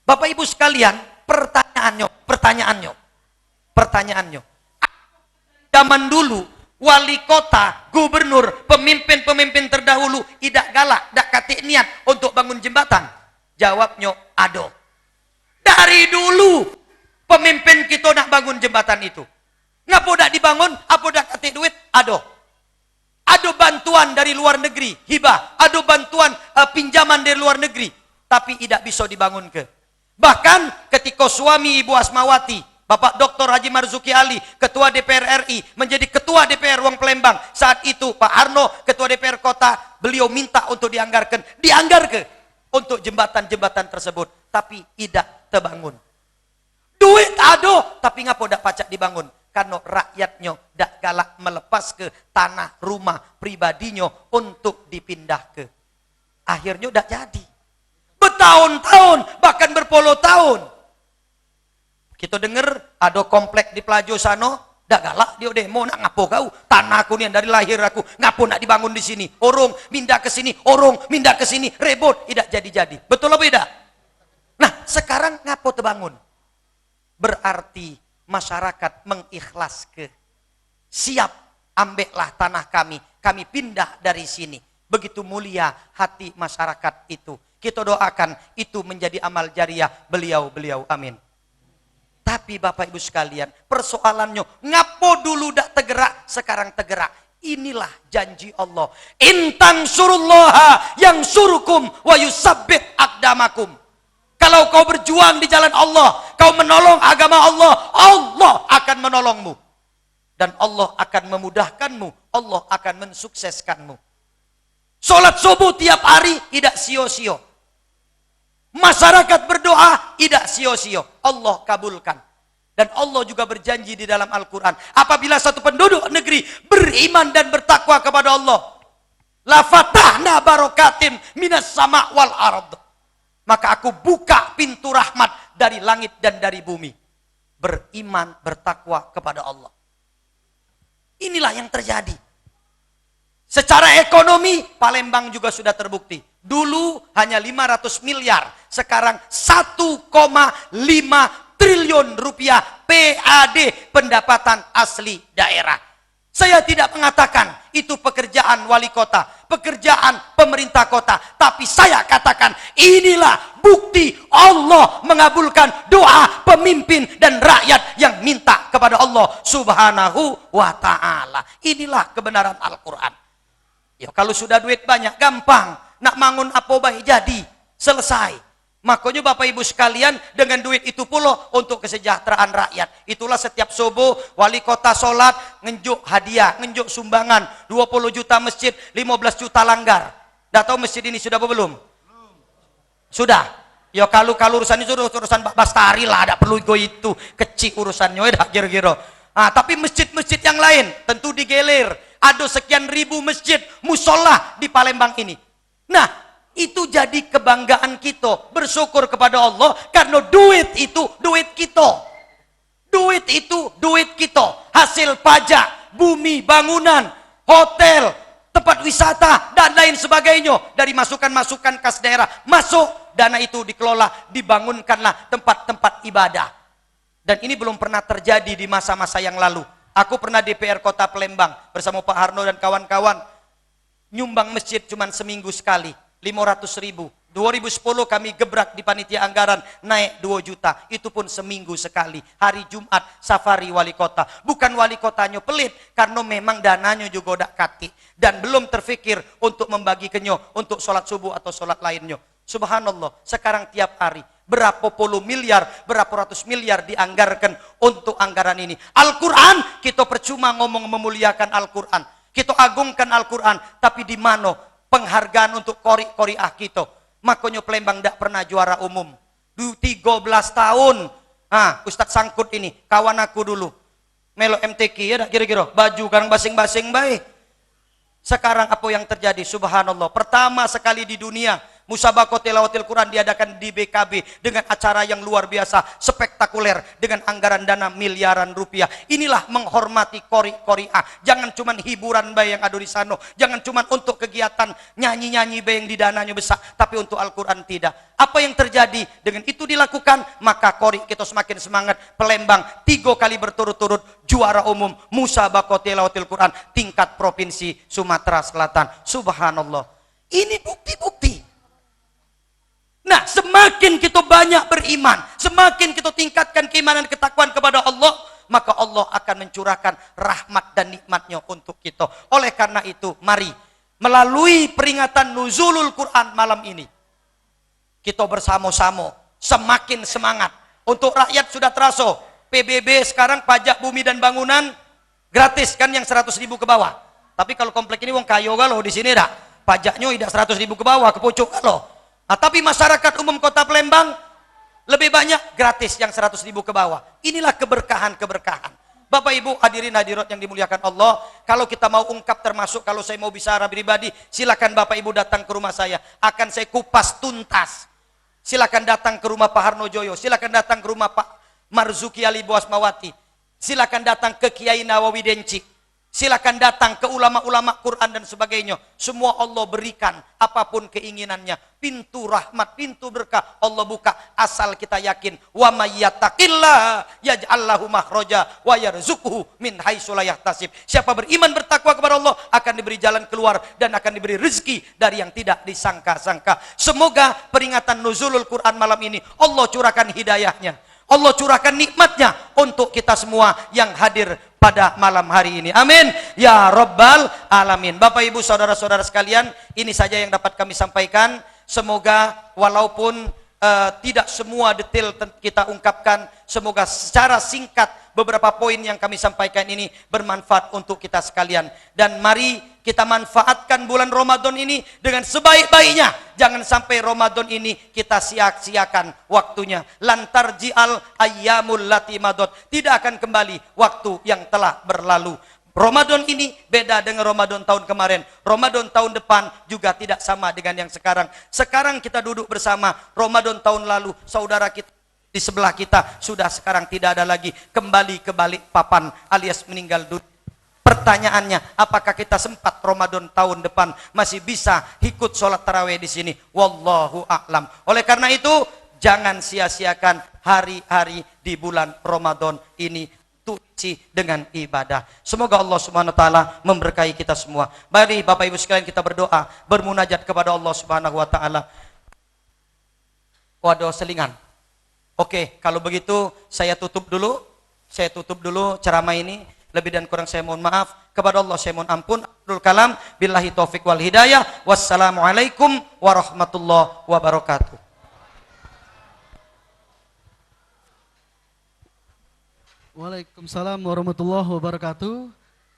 [SPEAKER 6] Bapak Ibu sekalian, pertanyaannya. Zaman dulu, wali kota, gubernur, pemimpin-pemimpin terdahulu, tidak galak, tidak katik niat untuk bangun jembatan. Jawabnya, ada. Dari dulu, pemimpin kita nak bangun jembatan itu. Ngapa tidak dibangun? Apa tidak katik duit? Ada. Ada bantuan dari luar negeri, hibah. Ada bantuan pinjaman dari luar negeri. Tapi tidak bisa dibangun ke. Bahkan ketika suami Ibu Asmawati, Bapak Dr. Haji Marzuki Ali, Ketua DPR RI, menjadi Ketua DPR Wong Palembang. Saat itu Pak Arno, Ketua DPR Kota, beliau minta untuk dianggarkan. Dianggarkan untuk jembatan-jembatan tersebut. Tapi tidak terbangun. Duit ada, tapi ngapa tidak pacak dibangun? Karena rakyatnya tidak galak melepas ke tanah rumah pribadinya untuk dipindah ke. Akhirnya tidak jadi. Bertahun-tahun, bahkan berpuluh tahun. Kita dengar ada komplek di Plajo sana, tidak galak dia demo nak ngapo kau. Tanahku ni dari lahir aku, ngapo nak dibangun di sini. Orang pindah ke sini, orang pindah ke sini, rebut, tidak jadi-jadi. Betul apa tidak? Nah, sekarang ngapo terbangun? Berarti masyarakat mengikhlas ke. Siap, ambillah tanah kami pindah dari sini. Begitu mulia hati masyarakat itu. Kita doakan itu menjadi amal jariah beliau-beliau. Amin. Tapi Bapak Ibu sekalian, persoalannya ngapo dulu dak tergerak, sekarang tergerak. Inilah janji Allah. Intan surullaha yang surukum wa yusabbit akdamakum. Kalau kau berjuang di jalan Allah, kau menolong agama Allah, Allah akan menolongmu. Dan Allah akan memudahkanmu, Allah akan mensukseskanmu. Sholat subuh tiap hari tidak sio-sio. Masyarakat berdoa tidak sio-sio, Allah kabulkan. Dan Allah juga berjanji di dalam Al-Quran, apabila satu penduduk negeri beriman dan bertakwa kepada Allah, la fatahna barokatim minas sama wal ard, maka aku buka pintu rahmat dari langit dan dari bumi. Beriman, bertakwa kepada Allah. Inilah yang terjadi. Secara ekonomi, Palembang juga sudah terbukti. Dulu hanya 500 miliar, sekarang 1,5 triliun rupiah PAD, pendapatan asli daerah. Saya tidak mengatakan itu pekerjaan wali kota, pekerjaan pemerintah kota, tapi saya katakan inilah bukti Allah mengabulkan doa pemimpin dan rakyat yang minta kepada Allah Subhanahu wa ta'ala. Inilah kebenaran Al-Quran. Ya, kalau sudah duit banyak gampang, nak mangun apa baik jadi, selesai. Makanya Bapak Ibu sekalian, dengan duit itu pula untuk kesejahteraan rakyat. Itulah setiap subuh wali kota sholat, ngenjuk hadiah, ngenjuk sumbangan, 20 juta masjid, 15 juta langgar. Dah tahu masjid ini sudah apa belum? Sudah. Ya kalau urusan itu urusan Pak Bastari lah, ada perlu go itu kecil urusannya, dah kira-kira. Tapi masjid-masjid yang lain tentu digelir. Ada sekian ribu masjid, musola di Palembang ini. Nah, itu jadi kebanggaan kita, bersyukur kepada Allah karena duit itu duit kita. Duit itu duit kita, hasil pajak, bumi, bangunan, hotel, tempat wisata dan lain sebagainya dari masukan-masukan kas daerah. Masuk dana itu dikelola, dibangunkanlah tempat-tempat ibadah. Dan ini belum pernah terjadi di masa-masa yang lalu. Aku pernah DPR Kota Palembang bersama Pak Harno dan kawan-kawan nyumbang masjid cuman seminggu sekali. 500.000. 2010 kami gebrak di panitia anggaran naik 2 juta. Itu pun seminggu sekali. Hari Jumat safari wali kota. Bukan wali kotanya pelit, karena memang dananya juga udah kati dan belum terfikir untuk membagi kenyo untuk sholat subuh atau sholat lainnya. Subhanallah, sekarang tiap hari berapa puluh miliar, berapa ratus miliar dianggarkan untuk anggaran ini. Al-Quran, kita percuma ngomong memuliakan Al-Quran, kita agungkan Al-Quran, tapi di mana penghargaan untuk kori-koriah kita? Makanya Palembang tidak pernah juara umum. 13 tahun. Ustadz Sangkut ini, kawan aku dulu. Melo MTQ ya dah kira-kira. Baju kan basing-basing baik. Sekarang apa yang terjadi? Subhanallah. Pertama sekali di dunia, Musabaqah Tilawatil Quran diadakan di BKB dengan acara yang luar biasa, spektakuler, dengan anggaran dana miliaran rupiah. Inilah menghormati kori-koriah. Jangan cuma hiburan bayi yang ada di sana, jangan cuma untuk kegiatan nyanyi-nyanyi bayi yang di dananya besar, tapi untuk Al-Quran tidak. Apa yang terjadi? Dengan itu dilakukan, maka kori kita semakin semangat. Palembang 3 kali berturut-turut juara umum Musabaqah Tilawatil Quran tingkat provinsi Sumatera Selatan. Subhanallah. Ini bukti-bukti. Nah, semakin kita banyak beriman, semakin kita tingkatkan keimanan ketakwaan kepada Allah, maka Allah akan mencurahkan rahmat dan nikmatnya untuk kita. Oleh karena itu, mari melalui peringatan Nuzulul Quran malam ini, kita bersama-sama semakin semangat. Untuk rakyat sudah terasa, PBB sekarang pajak bumi dan bangunan gratis kan, yang 100.000 ke bawah. Tapi kalau komplek ini wong kayo galau di sini dah, pajaknya tidak 100.000 ke bawah, ke pucuk galau. Tapi masyarakat umum Kota Palembang lebih banyak gratis, yang 100.000 ke bawah. Inilah keberkahan-keberkahan. Bapak Ibu hadirin hadirat yang dimuliakan Allah, kalau kita mau ungkap, termasuk kalau saya mau bicara pribadi, silakan Bapak Ibu datang ke rumah saya, akan saya kupas tuntas. Silakan datang ke rumah Pak Harno Joyo, silakan datang ke rumah Pak Marzuki Ali Buasmawati, silakan datang ke Kiai Nawawi Denci, silakan datang ke ulama-ulama Quran dan sebagainya. Semua Allah berikan apapun keinginannya. Pintu rahmat, pintu berkah Allah buka, asal kita yakin. Wa may yattaqillah yaj'al lahu makhraja wa yarzuqhu min haitsu la yahtasib. Siapa beriman bertakwa kepada Allah akan diberi jalan keluar dan akan diberi rezeki dari yang tidak disangka-sangka. Semoga peringatan Nuzulul Quran malam ini Allah curahkan hidayahnya, Allah curahkan nikmatnya untuk kita semua yang hadir pada malam hari ini. Amin. Ya Rabbal Alamin. Bapak Ibu saudara-saudara sekalian, ini saja yang dapat kami sampaikan. Semoga walaupun tidak semua detail kita ungkapkan, semoga secara singkat beberapa poin yang kami sampaikan ini bermanfaat untuk kita sekalian. Dan mari kita manfaatkan bulan Ramadan ini dengan sebaik-baiknya. Jangan sampai Ramadan ini kita sia-siakan waktunya. Lantar ji'al ayyamul lati madot. Tidak akan kembali waktu yang telah berlalu. Ramadan ini beda dengan Ramadan tahun kemarin. Ramadan tahun depan juga tidak sama dengan yang sekarang. Sekarang kita duduk bersama. Ramadan tahun lalu saudara kita di sebelah kita sudah sekarang tidak ada lagi, kembali ke balik papan alias meninggal dunia. Pertanyaannya, apakah kita sempat Ramadan tahun depan masih bisa ikut sholat tarawih di sini? Wallahu a'lam. Oleh karena itu, jangan sia-siakan hari-hari di bulan Ramadan ini isi dengan ibadah. Semoga Allah Subhanahu wa taala memberkahi kita semua. Mari Bapak Ibu sekalian kita berdoa, bermunajat kepada Allah Subhanahu wa taala. Waduh, selingan. Oke, kalau begitu saya tutup dulu. Saya tutup dulu ceramah ini. Lebih dan kurang saya mohon maaf. Kepada Allah saya mohon ampun. Abdul Kalam, billahi taufik wal hidayah. Wassalamualaikum warahmatullahi wabarakatuh.
[SPEAKER 1] Waalaikumsalam warahmatullahi wabarakatuh.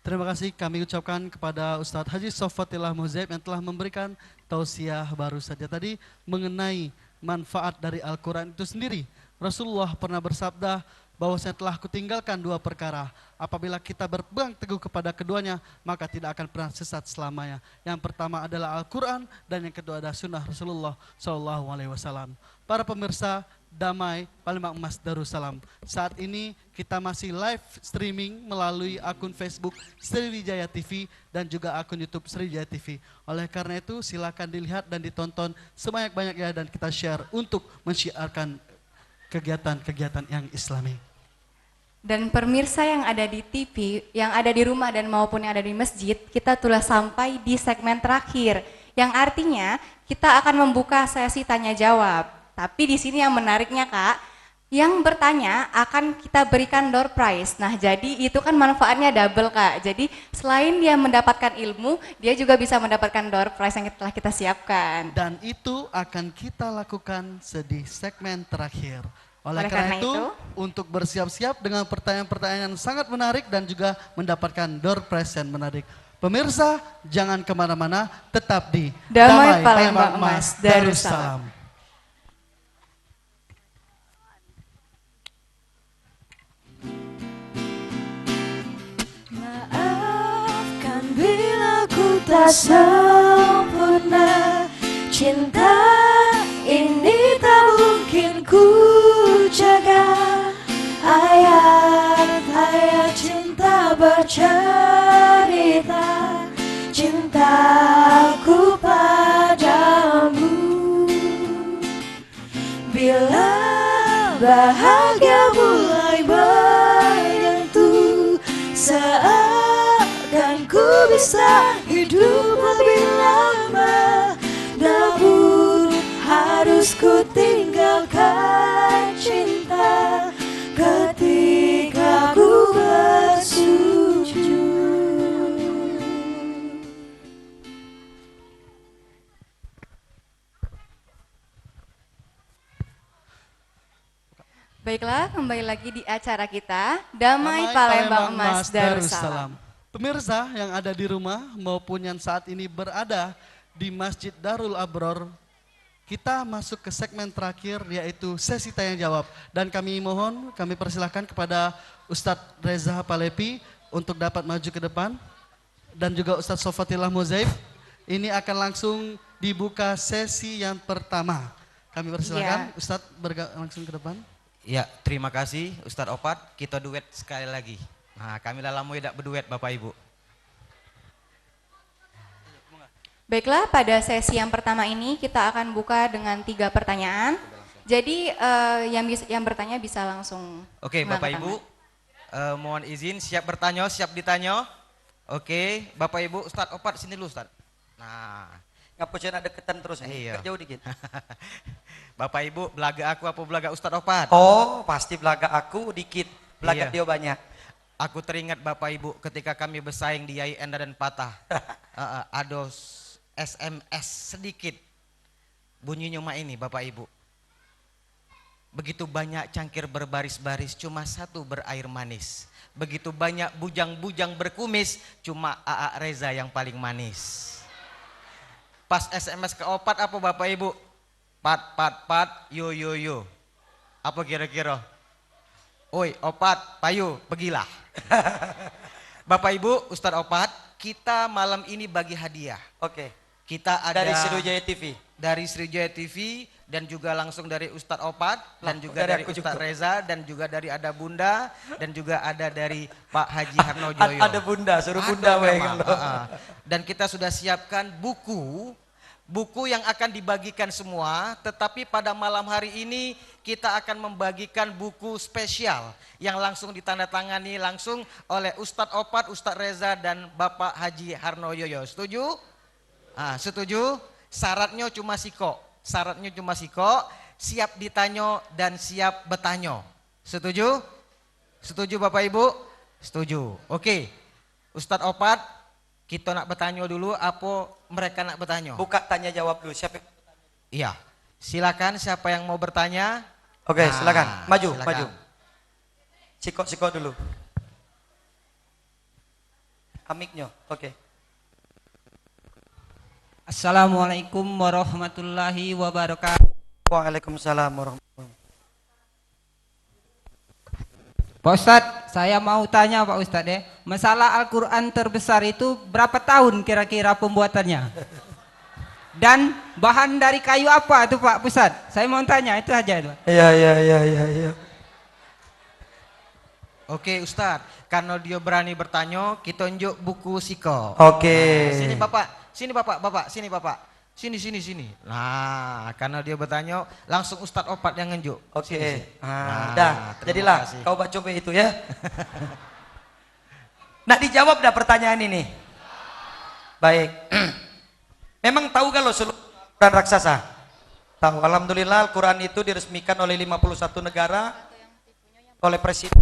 [SPEAKER 1] Terima kasih kami ucapkan kepada Ustadz Haji Sofatillah Muzaib yang telah memberikan tausiah baru saja tadi mengenai manfaat dari Al-Quran itu sendiri. Rasulullah pernah bersabda bahwa saya telah kutinggalkan dua perkara. Apabila kita berpegang teguh kepada keduanya, maka tidak akan pernah sesat selamanya. Yang pertama adalah Al-Quran dan yang kedua adalah sunnah Rasulullah SAW. Para pemirsa Damai Palembang Emas Darussalam. Saat ini kita masih live streaming melalui akun Facebook Sriwijaya TV dan juga akun YouTube Sriwijaya TV. Oleh karena itu silakan dilihat dan ditonton sebanyak-banyaknya dan kita share untuk mensiarkan kegiatan-kegiatan yang Islami.
[SPEAKER 2] Dan pemirsa yang ada di TV, yang ada di rumah dan maupun yang ada di masjid, kita telah sampai di segmen terakhir, yang artinya kita akan membuka sesi tanya jawab. Tapi di sini yang menariknya Kak, yang bertanya akan kita berikan door prize. Nah jadi itu kan manfaatnya double Kak. Jadi selain dia mendapatkan ilmu, dia juga bisa mendapatkan door prize yang telah kita siapkan.
[SPEAKER 1] Dan itu akan kita lakukan di segmen terakhir. Oleh karena itu, untuk bersiap-siap dengan pertanyaan-pertanyaan yang sangat menarik dan juga mendapatkan door prize yang menarik. Pemirsa, jangan kemana-mana, tetap di
[SPEAKER 2] Damai Palembang Emas Darussalam.
[SPEAKER 3] Maafkan bila ku tak sempurna, cinta ini tak mungkin ku jaga. Ayat-ayat cinta bercerita cintaku padamu. Bila bahagia mulai menyentuh, seakan ku bisa hidup lebih lama. Namun harus ku tinggalkan cinta ketika ku bersujud.
[SPEAKER 2] Baiklah, kembali lagi di acara kita Damai Palembang Emas Darussalam.
[SPEAKER 1] Pemirsa yang ada di rumah maupun yang saat ini berada di Masjid Darul Abror, kita masuk ke segmen terakhir yaitu sesi tanya jawab. Dan kami persilahkan kepada Ustadz Reza Palepi untuk dapat maju ke depan. Dan juga Ustadz Sofatillah Muzaib. Ini akan langsung dibuka sesi yang pertama. Kami persilahkan Ustadz langsung ke depan.
[SPEAKER 5] Ya, terima kasih Ustadz Opat. Kita duet sekali lagi. Nah, kami lama tidak berduet Bapak Ibu.
[SPEAKER 2] Baiklah, pada sesi yang pertama ini kita akan buka dengan 3 pertanyaan. Jadi yang bertanya bisa langsung.
[SPEAKER 5] Oke, Bapak Ibu, mohon izin, siap bertanya, siap ditanya. Oke, Bapak Ibu, Ustadz Opat sini dulu Ustadz. Nah,
[SPEAKER 6] Ngapa cina deketan terus nih?
[SPEAKER 5] Iya.
[SPEAKER 6] Jauh dikit.
[SPEAKER 5] Bapak Ibu, belaga aku apa belaga Ustadz Opat?
[SPEAKER 6] Oh, pasti belaga aku dikit, belaga
[SPEAKER 5] Iya.
[SPEAKER 6] dia banyak.
[SPEAKER 5] Aku teringat Bapak Ibu ketika kami bersaing di Yai Enda dan Patah. Ada SMS sedikit. Bunyinya mah ini Bapak Ibu. Begitu banyak cangkir berbaris-baris, cuma satu berair manis. Begitu banyak bujang-bujang berkumis, cuma AA Reza yang paling manis. Pas SMS ke Opat apa Bapak Ibu? Pat, yo yo yo. Apa kira-kira? Oi, Opat, payu, pergilah. Bapak Ibu, Ustadz Opat, kita malam ini bagi hadiah.
[SPEAKER 6] Oke.
[SPEAKER 5] Kita ada
[SPEAKER 6] Dari Sriwijaya TV.
[SPEAKER 5] dari Sriwijaya TV dan juga langsung dari Ustadz Opat dan juga dari
[SPEAKER 6] aku
[SPEAKER 5] Ustadz
[SPEAKER 6] juga.
[SPEAKER 5] Reza dan juga dari ada Bunda dan juga ada dari Pak Haji Harnojoyo.
[SPEAKER 6] Ada bunda, suruh
[SPEAKER 5] Ada
[SPEAKER 6] bunda weh
[SPEAKER 5] memang,
[SPEAKER 6] kalau.
[SPEAKER 5] Dan kita sudah siapkan buku yang akan dibagikan semua, tetapi pada malam hari ini kita akan membagikan buku spesial yang langsung ditandatangani langsung oleh Ustadz Opat, Ustadz Reza dan Bapak Haji Harnojoyo. Setuju? Setuju? Syaratnya cuma siko. Syaratnya cuma siko, siap ditanyo dan siap bertanyo. Setuju? Setuju Bapak Ibu? Setuju. Oke. Ustadz Opat, kita nak bertanya dulu apa mereka nak bertanya?
[SPEAKER 6] Buka tanya jawab dulu. Siapa?
[SPEAKER 5] Iya. Silakan siapa yang mau bertanya?
[SPEAKER 6] Oke, silakan. Maju,
[SPEAKER 5] silakan.
[SPEAKER 6] maju. Siko dulu. Amiknya. Oke.
[SPEAKER 7] Assalamualaikum warahmatullahi wabarakatuh.
[SPEAKER 6] Waalaikumsalam warahmatullahi.
[SPEAKER 7] Pak Ustadz, saya mau tanya Pak Ustadz ya, masalah Al-Quran terbesar itu berapa tahun kira-kira pembuatannya? Dan bahan dari kayu apa itu Pak Ustadz? Saya mau tanya itu aja itu.
[SPEAKER 6] Iya.
[SPEAKER 5] Oke Ustadz, karena dia berani bertanya, kita unjuk buku siko.
[SPEAKER 6] Oke.
[SPEAKER 5] Sini Bapak, sini Bapak, sini Bapak. Sini. Nah, karena dia bertanya, langsung Ustadz Opat yang nunjuk.
[SPEAKER 6] Oke.
[SPEAKER 5] Sini.
[SPEAKER 6] Dah,
[SPEAKER 5] terima
[SPEAKER 6] jadilah
[SPEAKER 5] kasih.
[SPEAKER 6] kau baca itu ya. Nak dijawab dah pertanyaan ini. Baik. Memang tahu kalau seluruh Quran raksasa? Tahu. Alhamdulillah Al-Quran itu diresmikan oleh 51 negara oleh presiden.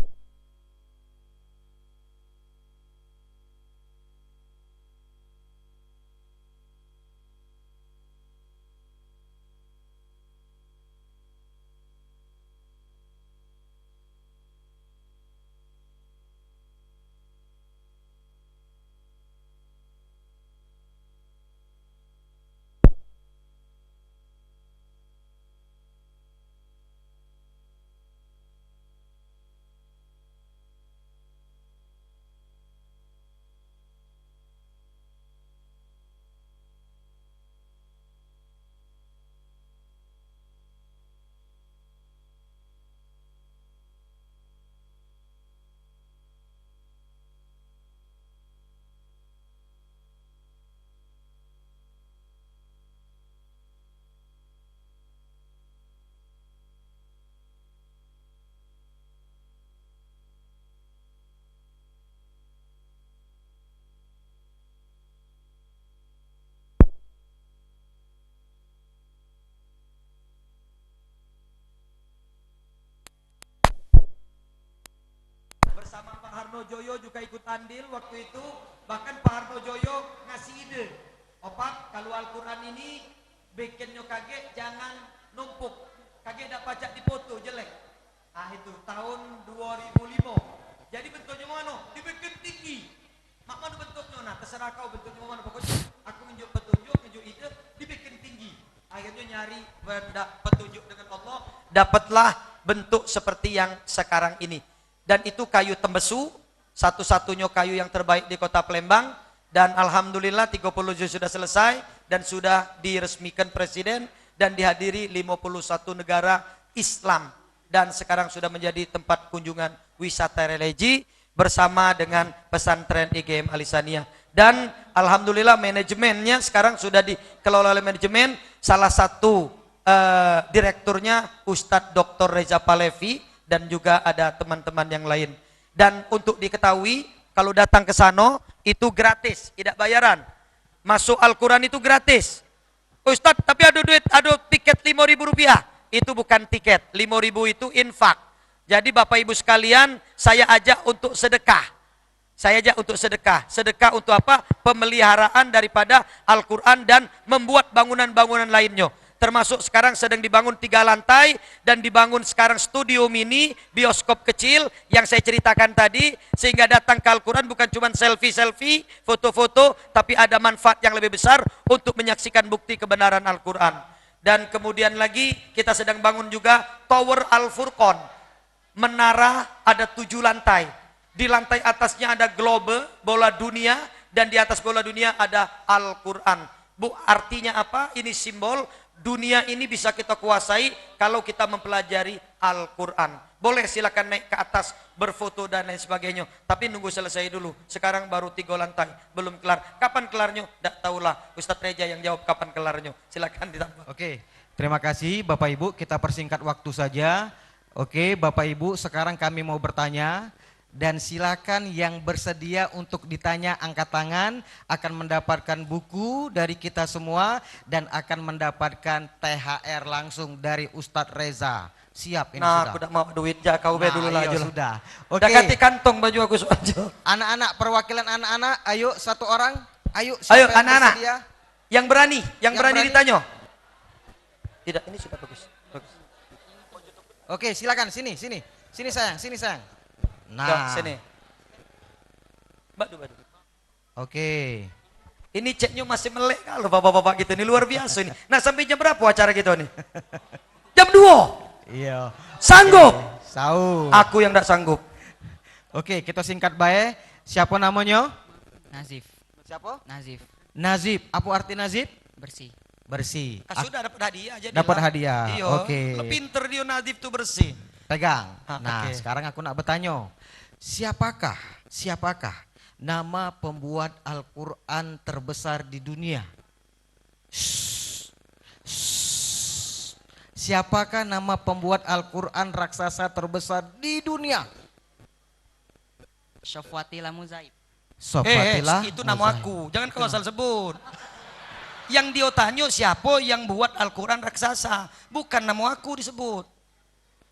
[SPEAKER 6] Bersama Pak Harnojoyo juga ikut andil waktu itu. Bahkan Pak Harnojoyo ngasih ide, Opat kalau Al-Quran ini bikinnya kaget jangan numpuk, kaget dak pacak dipoto jelek. Itu tahun 2005. Jadi bentuknya mana? Dibikin tinggi. Mak mana bentuknya? Nah terserah kau bentuknya mana, pokoknya aku nunjuk petunjuk, nunjuk ide, dibikin tinggi. Akhirnya nyari petunjuk dengan Allah, dapatlah bentuk seperti yang sekarang ini. Dan itu kayu tembesu, satu-satunya kayu yang terbaik di kota Palembang. Dan alhamdulillah 30 juz sudah selesai dan sudah diresmikan presiden dan dihadiri 51 negara Islam. Dan sekarang sudah menjadi tempat kunjungan wisata religi bersama dengan pesantren IGM Alisania. Dan alhamdulillah manajemennya sekarang sudah dikelola oleh manajemen. Salah satu direkturnya Ustadz Dr. Reza Palevi dan juga ada teman-teman yang lain. Dan untuk diketahui kalau datang ke sana itu gratis, tidak bayaran. Masuk Al-Quran itu gratis. Ustadz, tapi ada tiket 5.000 rupiah. Itu bukan tiket, 5.000 itu infak. Jadi Bapak Ibu sekalian, saya ajak untuk sedekah. Saya ajak untuk sedekah. Sedekah untuk apa? Pemeliharaan daripada Al-Quran dan membuat bangunan-bangunan lainnya. Termasuk sekarang sedang dibangun 3 lantai dan dibangun sekarang studio mini, bioskop kecil yang saya ceritakan tadi, sehingga datang ke Al-Quran bukan cuma selfie-selfie, foto-foto, tapi ada manfaat yang lebih besar untuk menyaksikan bukti kebenaran Al-Quran. Dan kemudian lagi kita sedang bangun juga Tower Al-Furqan. Menara ada 7 lantai. Di lantai atasnya ada globe, bola dunia, dan di atas bola dunia ada Al-Quran. Bu, artinya apa? Ini simbol dunia ini bisa kita kuasai kalau kita mempelajari Al-Quran. Boleh silakan naik ke atas, berfoto dan lain sebagainya. Tapi nunggu selesai dulu. Sekarang baru 3 lantai, belum kelar. Kapan kelarnya? Tidak tahulah. Ustadz Reja yang jawab kapan kelarnya. Silakan ditambah.
[SPEAKER 5] Oke, terima kasih Bapak Ibu. Kita persingkat waktu saja. Oke, Bapak Ibu, sekarang kami mau bertanya. Dan silakan yang bersedia untuk ditanya angkat tangan, akan mendapatkan buku dari kita semua dan akan mendapatkan THR langsung dari Ustadz Reza. Siap ini
[SPEAKER 6] Nah,
[SPEAKER 5] sudah.
[SPEAKER 6] aku tidak mau duit ya, kau be dulu lah
[SPEAKER 5] iya,
[SPEAKER 6] aja.
[SPEAKER 5] sudah.
[SPEAKER 6] Udah ganti kantong baju aku soalnya.
[SPEAKER 5] Anak-anak, perwakilan anak-anak, ayo satu orang. Ayo,
[SPEAKER 6] Ayo
[SPEAKER 5] siapa yang
[SPEAKER 6] anak-anak,
[SPEAKER 5] bersedia?
[SPEAKER 6] yang berani
[SPEAKER 5] berani.
[SPEAKER 6] ditanya. Tidak, ini sudah bagus. Bagus.
[SPEAKER 5] Oke, silakan sini sayang, sini sayang. Nah,
[SPEAKER 6] Ya, sini. Badu.
[SPEAKER 5] Oke.
[SPEAKER 6] Ini ceknya masih melek kalau bapak-bapak gitu, ini luar biasa ini. Nah, sampai jam berapa acara kita nih? Jam 2.
[SPEAKER 5] Iya.
[SPEAKER 6] Sanggup?
[SPEAKER 5] Sahur.
[SPEAKER 6] Aku yang tidak sanggup.
[SPEAKER 5] Oke, kita singkat baik. Siapa namanya?
[SPEAKER 7] Nazif.
[SPEAKER 5] Siapa?
[SPEAKER 7] Nazif.
[SPEAKER 5] Nazib. Apa arti Nazib?
[SPEAKER 7] Bersih.
[SPEAKER 5] Bersih.
[SPEAKER 6] Sudah dapat hadiah aja.
[SPEAKER 5] Dapat hadiah.
[SPEAKER 6] Iya.
[SPEAKER 5] Oke.
[SPEAKER 6] Pinter dia Nadif tuh bersih.
[SPEAKER 5] Pegang.
[SPEAKER 6] Ah,
[SPEAKER 5] Nah,
[SPEAKER 6] oke.
[SPEAKER 5] sekarang aku nak bertanya. Siapakah nama pembuat Al-Quran terbesar di dunia? Shh. Shh. Siapakah nama pembuat Al-Quran raksasa terbesar di dunia?
[SPEAKER 7] Syafwati Lamuzaib.
[SPEAKER 5] Sofatilah
[SPEAKER 6] Itu nama
[SPEAKER 5] Muzaim.
[SPEAKER 6] aku. Jangan kau asal sebut. Yang dia tanya siapa yang buat Al-Quran raksasa. Bukan nama aku disebut.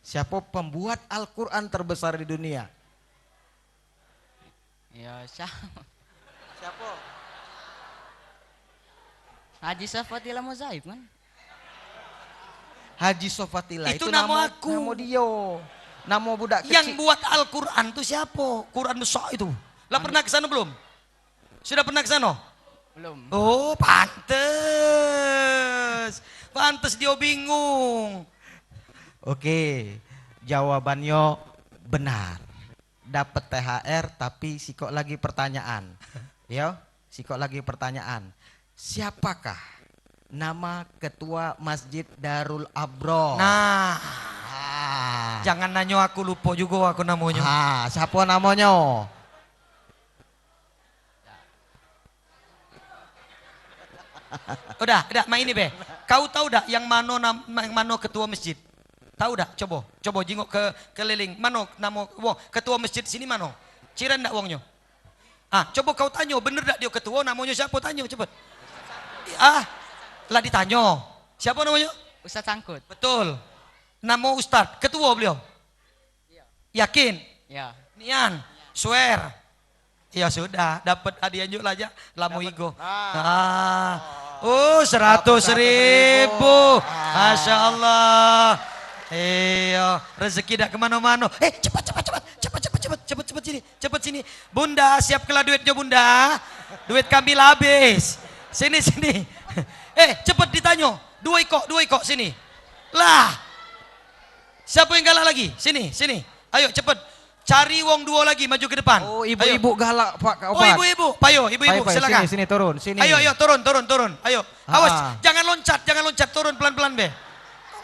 [SPEAKER 5] Siapa pembuat Al-Quran terbesar di dunia?
[SPEAKER 7] Ya,
[SPEAKER 5] Siapa?
[SPEAKER 7] Haji Syafwati Lamuzaib kan?
[SPEAKER 5] Haji Sofatila.
[SPEAKER 6] Itu nama aku.
[SPEAKER 5] Nama dia. Nama budak kecil.
[SPEAKER 6] Yang buat Al-Quran itu siapa? Quran besar itu. Lah pernah ke sana belum? Sudah pernah ke sana?
[SPEAKER 7] Belum.
[SPEAKER 6] Oh, pantes. Pantes dia bingung.
[SPEAKER 5] Oke, jawabannya benar. Dapat THR tapi sikok lagi pertanyaan. Ya, sikok lagi pertanyaan. Siapakah nama ketua Masjid Darul Abrar?
[SPEAKER 6] Nah,
[SPEAKER 5] Ah.
[SPEAKER 6] jangan nanya aku, lupa juga aku namanya.
[SPEAKER 5] Ah, siapa namanya?
[SPEAKER 6] Udah, main ini be. Kau tahu dah yang mana ketua masjid? Tahu dah? Coba jenguk ke keliling. Mana nama ketua masjid sini mana? Ciran dak wongnya? Ah, coba kau tanya, bener dak dia ketua, namanya siapa? Tanya cepet. Ah, lah ditanya. Siapa namanya?
[SPEAKER 7] Ustadz Sangkut.
[SPEAKER 6] Betul. Nama Ustadz, ketua beliau. Yakin?
[SPEAKER 7] Ya.
[SPEAKER 6] Nian, swear. Ya sudah, dapat hadiah juga aja. Lamu igo. Oh, 100.000. Masya Allah. Iya, rezeki tidak kemana-mana. Cepat sini. Bunda, siapkanlah duitnya bunda. Duit kami lah habis. Sini. Cepat ditanya. Dua ikok sini. Lah. Siapa yang galak lagi? Sini. Ayo cepat. Cari wong 2 lagi maju ke depan.
[SPEAKER 5] Oh, ibu-ibu galak Pak Kak
[SPEAKER 6] Oh,
[SPEAKER 5] Opat.
[SPEAKER 6] ibu-ibu. Payo, ibu-ibu
[SPEAKER 5] Pai,
[SPEAKER 6] silakan.
[SPEAKER 5] Sini turun, sini.
[SPEAKER 6] Ayo, turun. Ayo. Awas,
[SPEAKER 5] Ah.
[SPEAKER 6] jangan loncat, turun pelan-pelan be.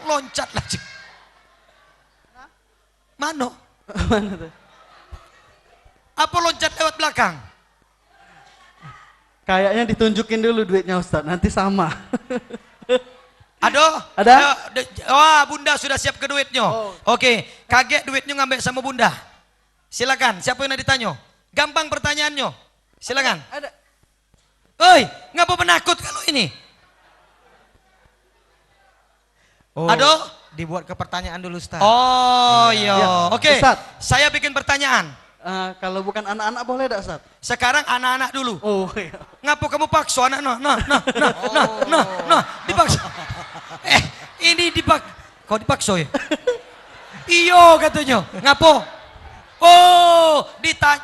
[SPEAKER 6] Loncat lah. Mana?
[SPEAKER 1] Mana tuh?
[SPEAKER 6] Apa loncat lewat belakang?
[SPEAKER 1] Kayaknya ditunjukin dulu duitnya Ustadz, nanti sama.
[SPEAKER 6] Ada?
[SPEAKER 1] Ada?
[SPEAKER 6] Wah, bunda sudah siap ke duitnya. Oke, kaget duitnya ngambil sama bunda. Silakan, siapa yang nak ditanya? Gampang pertanyaannya. Silakan.
[SPEAKER 1] Ada.
[SPEAKER 6] Oi, ngapa penakut kalau ini?
[SPEAKER 5] Aduh, dibuat ke pertanyaan dulu Ustaz.
[SPEAKER 6] Oh iya.
[SPEAKER 1] Ya,
[SPEAKER 6] Oke.
[SPEAKER 1] Ustaz.
[SPEAKER 6] Saya bikin pertanyaan.
[SPEAKER 1] Kalau bukan anak-anak boleh tidak, Ustaz?
[SPEAKER 6] Sekarang anak-anak dulu.
[SPEAKER 1] Oh iya.
[SPEAKER 6] Ngapo kamu paksa anak nah, dipaksa. Ini kau dipaksa ya? Iyo katanya. Ngapo? Oh,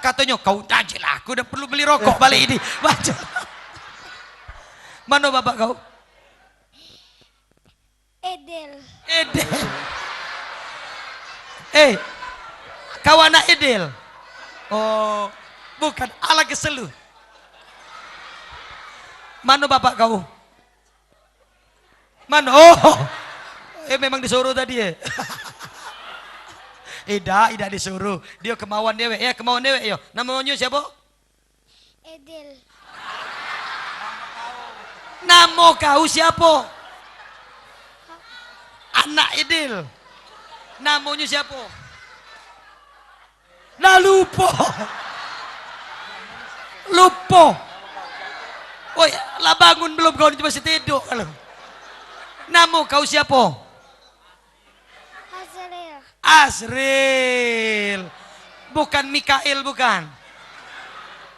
[SPEAKER 6] katanya kau tajil aku udah perlu beli rokok balik ini. Baca. Mana bapak kau?
[SPEAKER 3] Edel.
[SPEAKER 6] Edel. Kau anak Edel? Oh, bukan. Ala keselu. Mana bapak kau? Mana? Oh, memang disuruh tadi ya. Ida disuruh. Dia kemauan dewe. Ya, kemauan dewe yo. Namanya siapa?
[SPEAKER 3] Edel.
[SPEAKER 6] Nama kau siapa? Anak Edel. Namanya siapa? Nah lupa. Woi, lah bangun belum kau masih tidur. Nama kau siapa?
[SPEAKER 3] Azrael.
[SPEAKER 6] Azril. Bukan Mikael, bukan.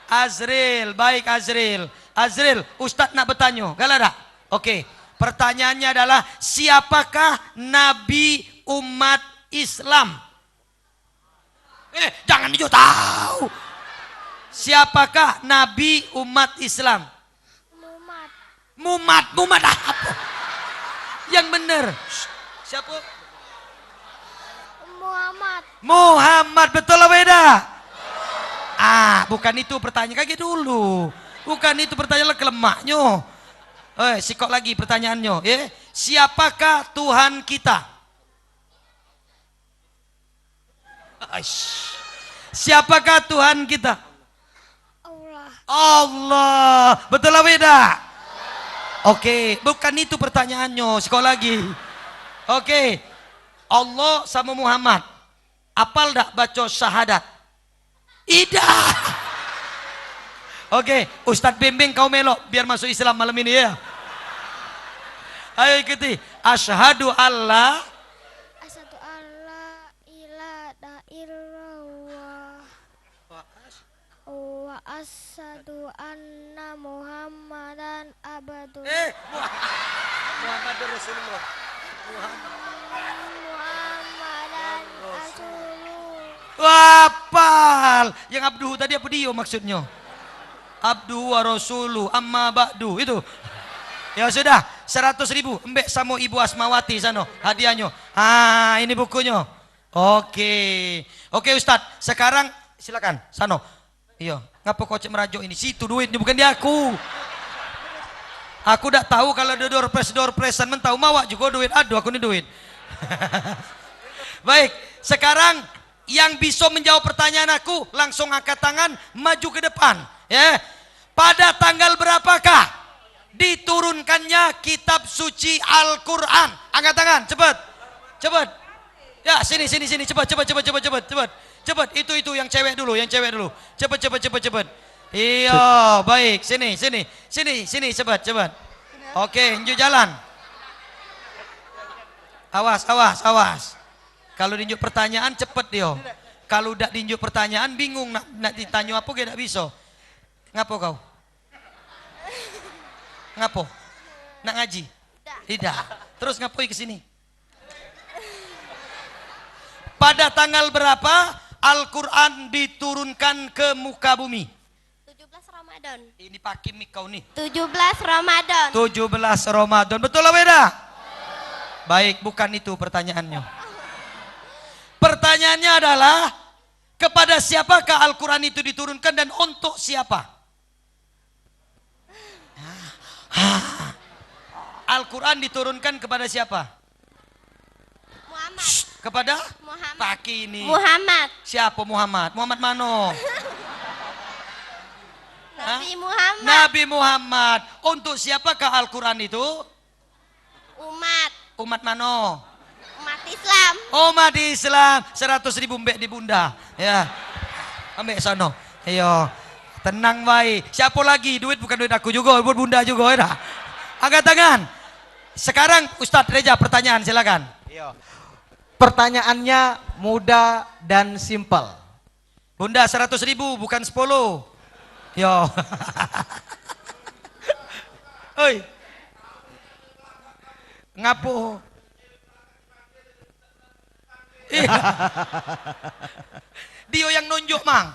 [SPEAKER 6] Azril, baik Azril. Azril, Ustadz nak bertanya. Galera? Oke. Pertanyaannya adalah siapakah Nabi umat Islam? Jangan dia tahu. Siapakah Nabi umat Islam? Muhammad apa? Yang benar. Siapa? Muhammad, betul lah beda. Bukan itu pertanyaan kayak dulu. Bukan itu pertanyaan kelemaknya. Sikok lagi pertanyaannya. Siapakah Tuhan kita? Siapakah Tuhan kita? Allah. Betul lah beda. Oke, bukan itu pertanyaannya. Sikok lagi. Oke. Allah sama Muhammad. Apal dak baca syahadat? Ida. Oke, Ustadz bimbing kau melok biar masuk Islam malam ini ya. Ayo ikuti. Asyhadu alla
[SPEAKER 3] ilaha illallah wa asyhadu anna Muhammadan abduhu.
[SPEAKER 6] Muhammad Rasulullah.
[SPEAKER 3] Muhammadan Rasulullah.
[SPEAKER 6] Wapal. Yang abduhu tadi apa dia maksudnya? Abdu wa rasulu amma ba'du itu. Ya sudah, 100.000 embek sama Ibu Asmawati sana hadiahnya. Ini bukunya. Oke Ustadz, sekarang silakan sano. Iya, ngapa kau cek merajuk ini? Situ duitnya bukan di aku. Aku tidak tahu kalau ada door presan mentau mawak juga duit. Aduh, aku ini duit. Baik, sekarang yang bisa menjawab pertanyaan aku langsung angkat tangan, maju ke depan. Ya, pada tanggal berapakah diturunkannya kitab suci Al-Quran? Angkat tangan, cepat. Ya, sini, cepat. Itu yang cewek dulu, Cepat. Iya, baik, sini, cepat. Oke, injuk jalan. Awas. Kalau diinjuk pertanyaan cepet dia. Kalau udah diinjuk pertanyaan bingung nak ditanya apa gak bisa. Ngapo kau? Ngapo? Nak ngaji? Tidak. Terus ngapoi ke sini? Pada tanggal berapa Al-Quran diturunkan ke muka bumi?
[SPEAKER 3] 17 Ramadan.
[SPEAKER 6] Ini pakai mik kau nih.
[SPEAKER 3] 17 Ramadan.
[SPEAKER 6] 17 Ramadan. Betul lah beda? Baik, bukan itu pertanyaannya. Pertanyaannya adalah kepada siapakah Al-Quran itu diturunkan dan untuk siapa? Al-Quran diturunkan kepada siapa?
[SPEAKER 3] Muhammad.
[SPEAKER 6] Kepada?
[SPEAKER 3] Muhammad.
[SPEAKER 6] Paki ini.
[SPEAKER 3] Muhammad.
[SPEAKER 6] Siapa Muhammad? Muhammad mano?
[SPEAKER 3] Nabi Muhammad.
[SPEAKER 6] Nabi Muhammad. Untuk siapakah Al-Quran itu?
[SPEAKER 3] Umat.
[SPEAKER 6] Umat mano?
[SPEAKER 3] Umat Islam.
[SPEAKER 6] Umat Islam. 100.000 mbek di bunda. Ya. Ambek sono. Ayo. Tenang baik. Siapa lagi? Duit bukan duit aku juga, buat bunda juga ya. Angkat tangan. Sekarang Ustadz Reza pertanyaan silakan.
[SPEAKER 5] Iya. Pertanyaannya mudah dan simpel.
[SPEAKER 6] Bunda 100.000 bukan 10. Yo. Oi. Ngapu. Iya. Dio yang nunjuk, Mang.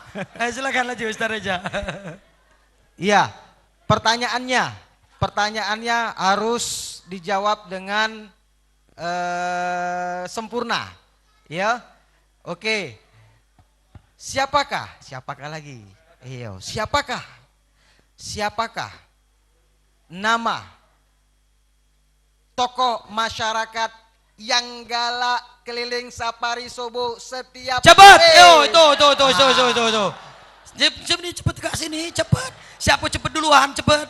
[SPEAKER 6] Silakan lagi Ustaz Reza.
[SPEAKER 5] Iya. Pertanyaannya harus dijawab dengan sempurna. Ya. Oke. Siapakah lagi? Iya, siapakah nama tokoh masyarakat yang galak keliling Sapari Sobo setiap
[SPEAKER 6] Cepat.
[SPEAKER 5] hari?
[SPEAKER 6] Yo, itu. Cepet ke sini, cepet. Siapa cepet duluan, cepet.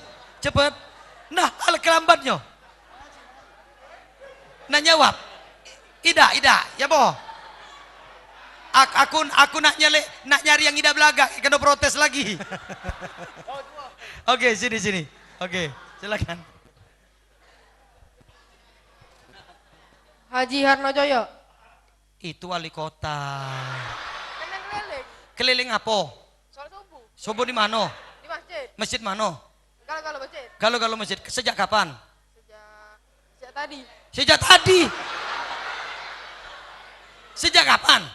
[SPEAKER 6] Nah, hal kelambatnya. Nah jawab. Ida, ya boh. Aku nak nyari yang Ida belaga, kena protes lagi. Oke, sini. Oke, silakan.
[SPEAKER 8] Haji Harnojoyo.
[SPEAKER 6] Itu wali kota.
[SPEAKER 8] Keliling.
[SPEAKER 6] Keliling apa?
[SPEAKER 8] Soal subuh.
[SPEAKER 6] Subuh di mana?
[SPEAKER 8] Di masjid.
[SPEAKER 6] Masjid mana?
[SPEAKER 8] Kalau masjid.
[SPEAKER 6] Kalau masjid. Sejak kapan?
[SPEAKER 8] Sejak tadi.
[SPEAKER 6] Sejak tadi. Sejak kapan?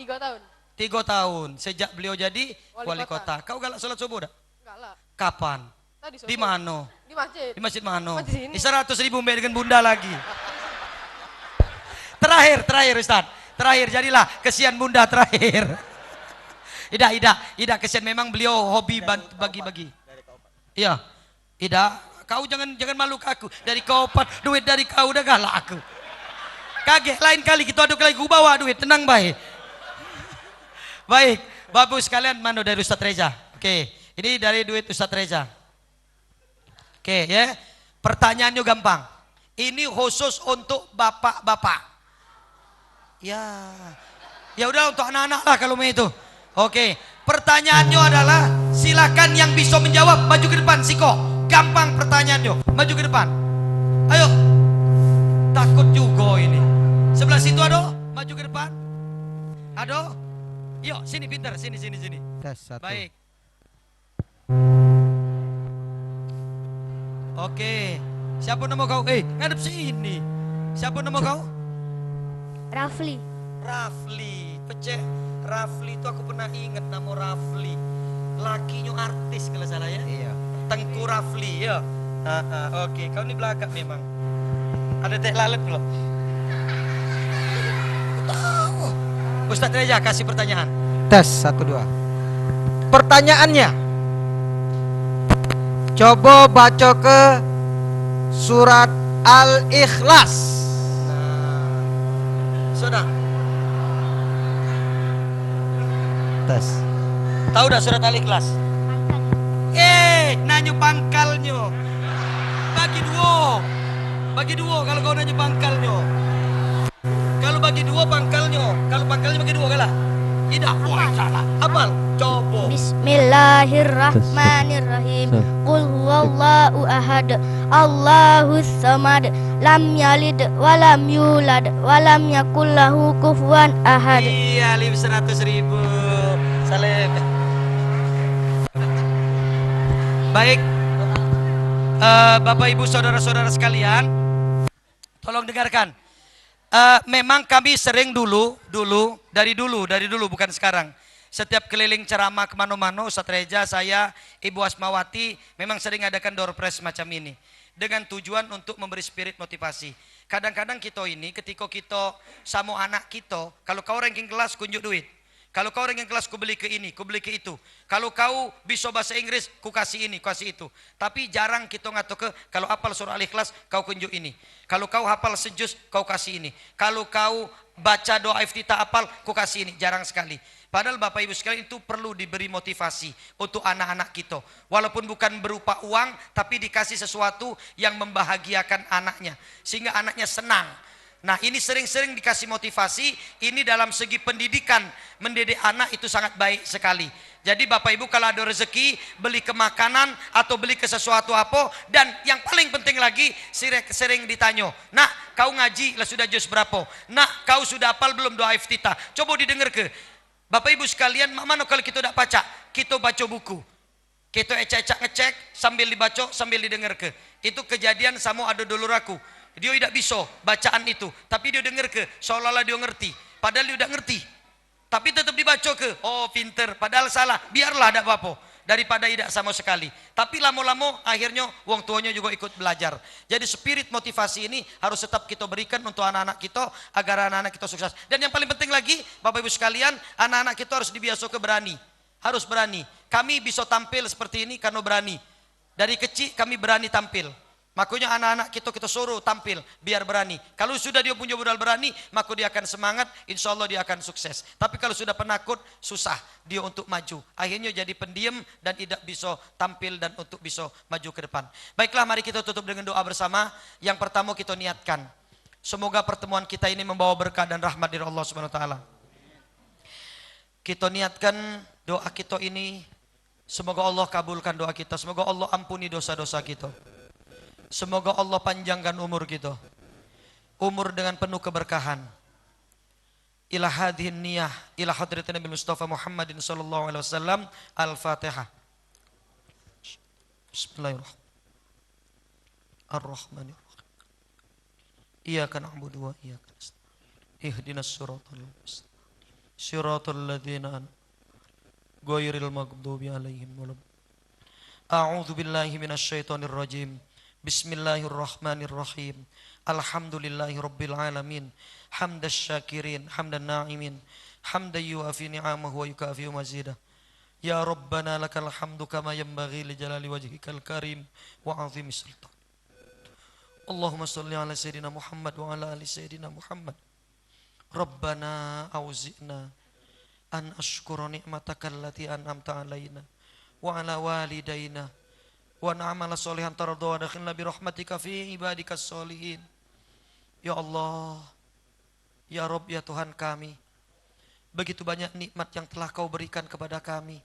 [SPEAKER 8] 3 tahun.
[SPEAKER 6] 3 tahun. Sejak beliau jadi wali kota. Kau galak sholat subuh dah?
[SPEAKER 8] Enggak lah.
[SPEAKER 6] Kapan?
[SPEAKER 8] Tadi subuh.
[SPEAKER 6] Di mana?
[SPEAKER 8] Di masjid.
[SPEAKER 6] Di masjid mana?
[SPEAKER 8] Masjid sini.
[SPEAKER 6] Di 100.000 mbak dengan bunda lagi. Terakhir Ustaz. Terakhir jadilah kesian bunda terakhir. Ida kesian, memang beliau hobi bagi-bagi. Iya. Ida, kau jangan malu ke aku. Dari Kaupat, duit dari kau udah galak aku. Kaget, lain kali kita aduk lagi, ku bawa duit, tenang baik. Baik, bagus sekalian, mana dari Ustadz Reza. Oke, ini dari duit Ustadz Reza. Oke ya, pertanyaannya gampang. Ini khusus untuk bapak-bapak. Ya udah untuk anak-anak lah kalau itu. Oke, pertanyaannya adalah silakan yang bisa menjawab maju ke depan. Siko, gampang pertanyaannya, maju ke depan. Ayo, takut juga ini. Sebelah situ ada, maju ke depan. Ada, yuk sini pintar, sini.
[SPEAKER 5] Tes satu.
[SPEAKER 6] Baik. Oke, siapa nama kau? Ngadep sini. Siapa nama kau?
[SPEAKER 3] Rafli.
[SPEAKER 6] Rafli, pecah. Rafli itu aku pernah ingat nama Rafli. Lakinya artis kalau salah ya.
[SPEAKER 5] Iya.
[SPEAKER 6] Tengku Rafli ya. Oke, kau ini belakang memang. Ada teh lalat belum? Tahu. Ustadz Reza kasih pertanyaan.
[SPEAKER 5] Tes 1 2. Pertanyaannya. Coba baca ke surat Al-Ikhlas.
[SPEAKER 6] Sudah.
[SPEAKER 5] Tes.
[SPEAKER 6] Tahu dah surat Al-Ikhlas? Nanya pangkalnya. Bagi dua kalau kau nanya pangkalnya. Kalau bagi dua pangkalnya. Kalau pangkalnya bagi dua kalah. Tidak, salah. Hafal. Coba.
[SPEAKER 3] Bismillahirrahmanirrahim. Qul huwallahu ahad. Allahus samad. Lam yalid walam yulad walam yakul lahu kufuwan ahad.
[SPEAKER 6] Iya, 100.000. Salim. Baik. Bapak Ibu saudara-saudara sekalian, tolong dengarkan. Memang kami sering dulu bukan sekarang. Setiap keliling ceramah kemana-mana, Ustadz Reza, saya, Ibu Asmawati, memang sering adakan door prize macam ini. Dengan tujuan untuk memberi spirit motivasi. Kadang-kadang kita ini, ketika kita sama anak kita, kalau kau ranking kelas, kunjuk duit. Kalau kau ranking kelas, ku beli ke ini, ku beli ke itu. Kalau kau bisa bahasa Inggris, ku kasih ini, ku kasih itu. Tapi jarang kita ngatur ke, kalau hafal surah Al-Ikhlas, kau kunjuk ini. Kalau kau hafal sejus, kau kasih ini. Kalau kau baca doa iftitah hafal, ku kasih ini. Jarang sekali. Padahal Bapak Ibu sekalian itu perlu diberi motivasi untuk anak-anak kita. Walaupun bukan berupa uang, tapi dikasih sesuatu yang membahagiakan anaknya. Sehingga anaknya senang. Nah ini sering-sering dikasih motivasi, ini dalam segi pendidikan, mendidik anak itu sangat baik sekali. Jadi Bapak Ibu kalau ada rezeki, beli ke makanan atau beli ke sesuatu apa. Dan yang paling penting lagi, sering ditanya, nak kau ngaji lah sudah juz berapa? Nak kau sudah hafal belum doa iftitah? Coba didengar ke. Bapak Ibu sekalian, mana kalau kita tidak baca? Kita baca buku. Kita ecek-ecek ngecek sambil dibaca, sambil didengar ke. Itu kejadian sama ada dulur aku. Dia tidak bisa bacaan itu, tapi dia dengar ke, seolah-olah dia ngerti. Padahal dia udah ngerti. Tapi tetap dibaca ke, oh pinter, padahal salah. Biarlah tidak apa-apa, daripada tidak sama sekali. Tapi lama-lama akhirnya wong tuanya juga ikut belajar. Jadi spirit motivasi ini harus tetap kita berikan untuk anak-anak kita, agar anak-anak kita sukses. Dan yang paling penting lagi, Bapak Ibu sekalian, anak-anak kita harus dibiasakan berani. Harus berani. Kami bisa tampil seperti ini karena berani. Dari kecil kami berani tampil. Makanya anak-anak kita suruh tampil biar berani. Kalau sudah dia punya modal berani, maka dia akan semangat, insya Allah dia akan sukses. Tapi kalau sudah penakut, susah dia untuk maju. Akhirnya jadi pendiam dan tidak bisa tampil dan untuk bisa maju ke depan. Baiklah, mari kita tutup dengan doa bersama. Yang pertama kita niatkan, semoga pertemuan kita ini membawa berkah dan rahmat dari Allah Subhanahu wa taala. Kita niatkan doa kita ini, semoga Allah kabulkan doa kita, semoga Allah ampuni dosa-dosa kita. Semoga Allah panjangkan umur kita, umur dengan penuh keberkahan. Ila hadhin niyah, ila hadratin Nabi Mustafa Muhammadin sallallahu alaihi wasallam. Al-Fatihah. Bismillahirrahmanirrahim. Ar-Rahmanirrahim. Iyyaka na'budu wa iyyaka nasta'in. Ihdinas siratal mustaqim. Siratal ladzina ghairil maghdubi alaihim waladdallin. A'udzu billahi minasy syaithanir rajim. Bismillahirrahmanirrahim. Alhamdulillahi rabbil alamin. Hamdas syakirin, hamdan na'imin. Hamdan yuafi ni'amahu wa yukafi mazidah. Ya Rabbana lakal hamdu kama yanbaghi li jalali wajhikal karim wa 'azimi sultan. Allahumma shalli ala sayyidina Muhammad wa ala ali sayyidina Muhammad. Rabbana auzi'na an ashkura ni'mataka allati an'amta alaina wa ala walidayna wa na'amala solihan taradu wa dakhilna birahmatika fi ibadikas solihin. Ya Allah, ya Rabb, ya Tuhan kami, begitu banyak nikmat yang telah kau berikan kepada kami.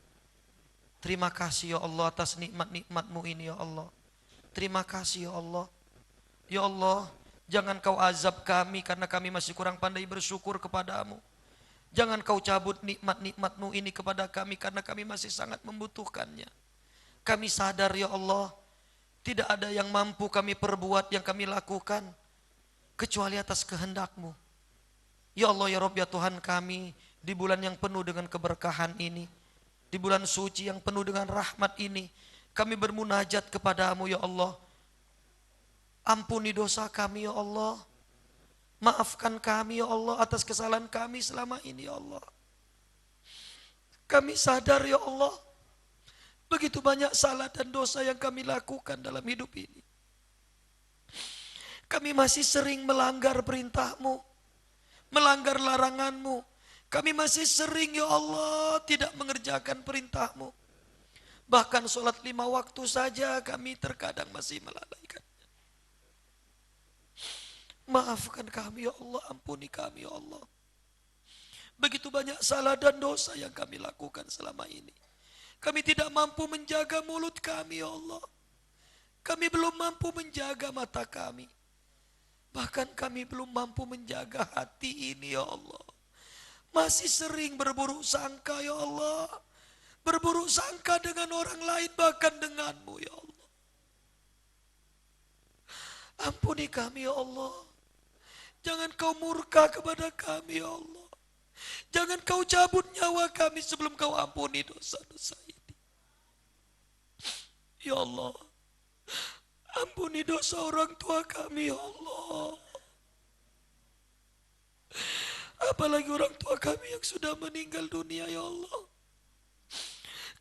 [SPEAKER 6] Terima kasih ya Allah atas nikmat-nikmat-Mu ini ya Allah. Terima kasih ya Allah. Ya Allah, jangan kau azab kami karena kami masih kurang pandai bersyukur kepadamu. Jangan kau cabut nikmat-nikmat-Mu ini kepada kami karena kami masih sangat membutuhkannya. Kami sadar ya Allah, tidak ada yang mampu kami perbuat, yang kami lakukan, kecuali atas kehendak-Mu. Ya Allah, ya Rabb, ya Tuhan kami, di bulan yang penuh dengan keberkahan ini, di bulan suci yang penuh dengan rahmat ini, kami bermunajat kepadamu ya Allah. Ampuni dosa kami ya Allah. Maafkan kami ya Allah atas kesalahan kami selama ini ya Allah. Kami sadar ya Allah, begitu banyak salah dan dosa yang kami lakukan dalam hidup ini. Kami masih sering melanggar perintah-Mu, melanggar larangan-Mu. Kami masih sering ya Allah tidak mengerjakan perintah-Mu. Bahkan sholat 5 waktu saja kami terkadang masih melalaikan. Maafkan kami ya Allah, ampuni kami ya Allah. Begitu banyak salah dan dosa yang kami lakukan selama ini. Kami tidak mampu menjaga mulut kami ya Allah. Kami belum mampu menjaga mata kami. Bahkan kami belum mampu menjaga hati ini ya Allah. Masih sering berburuk sangka ya Allah. Berburuk sangka dengan orang lain, bahkan dengan-Mu ya Allah. Ampuni kami ya Allah. Jangan kau murka kepada kami ya Allah. Jangan kau cabut nyawa kami sebelum kau ampuni dosa-dosa ini. Ya Allah, ampuni dosa orang tua kami ya Allah. Apalagi orang tua kami yang sudah meninggal dunia ya Allah.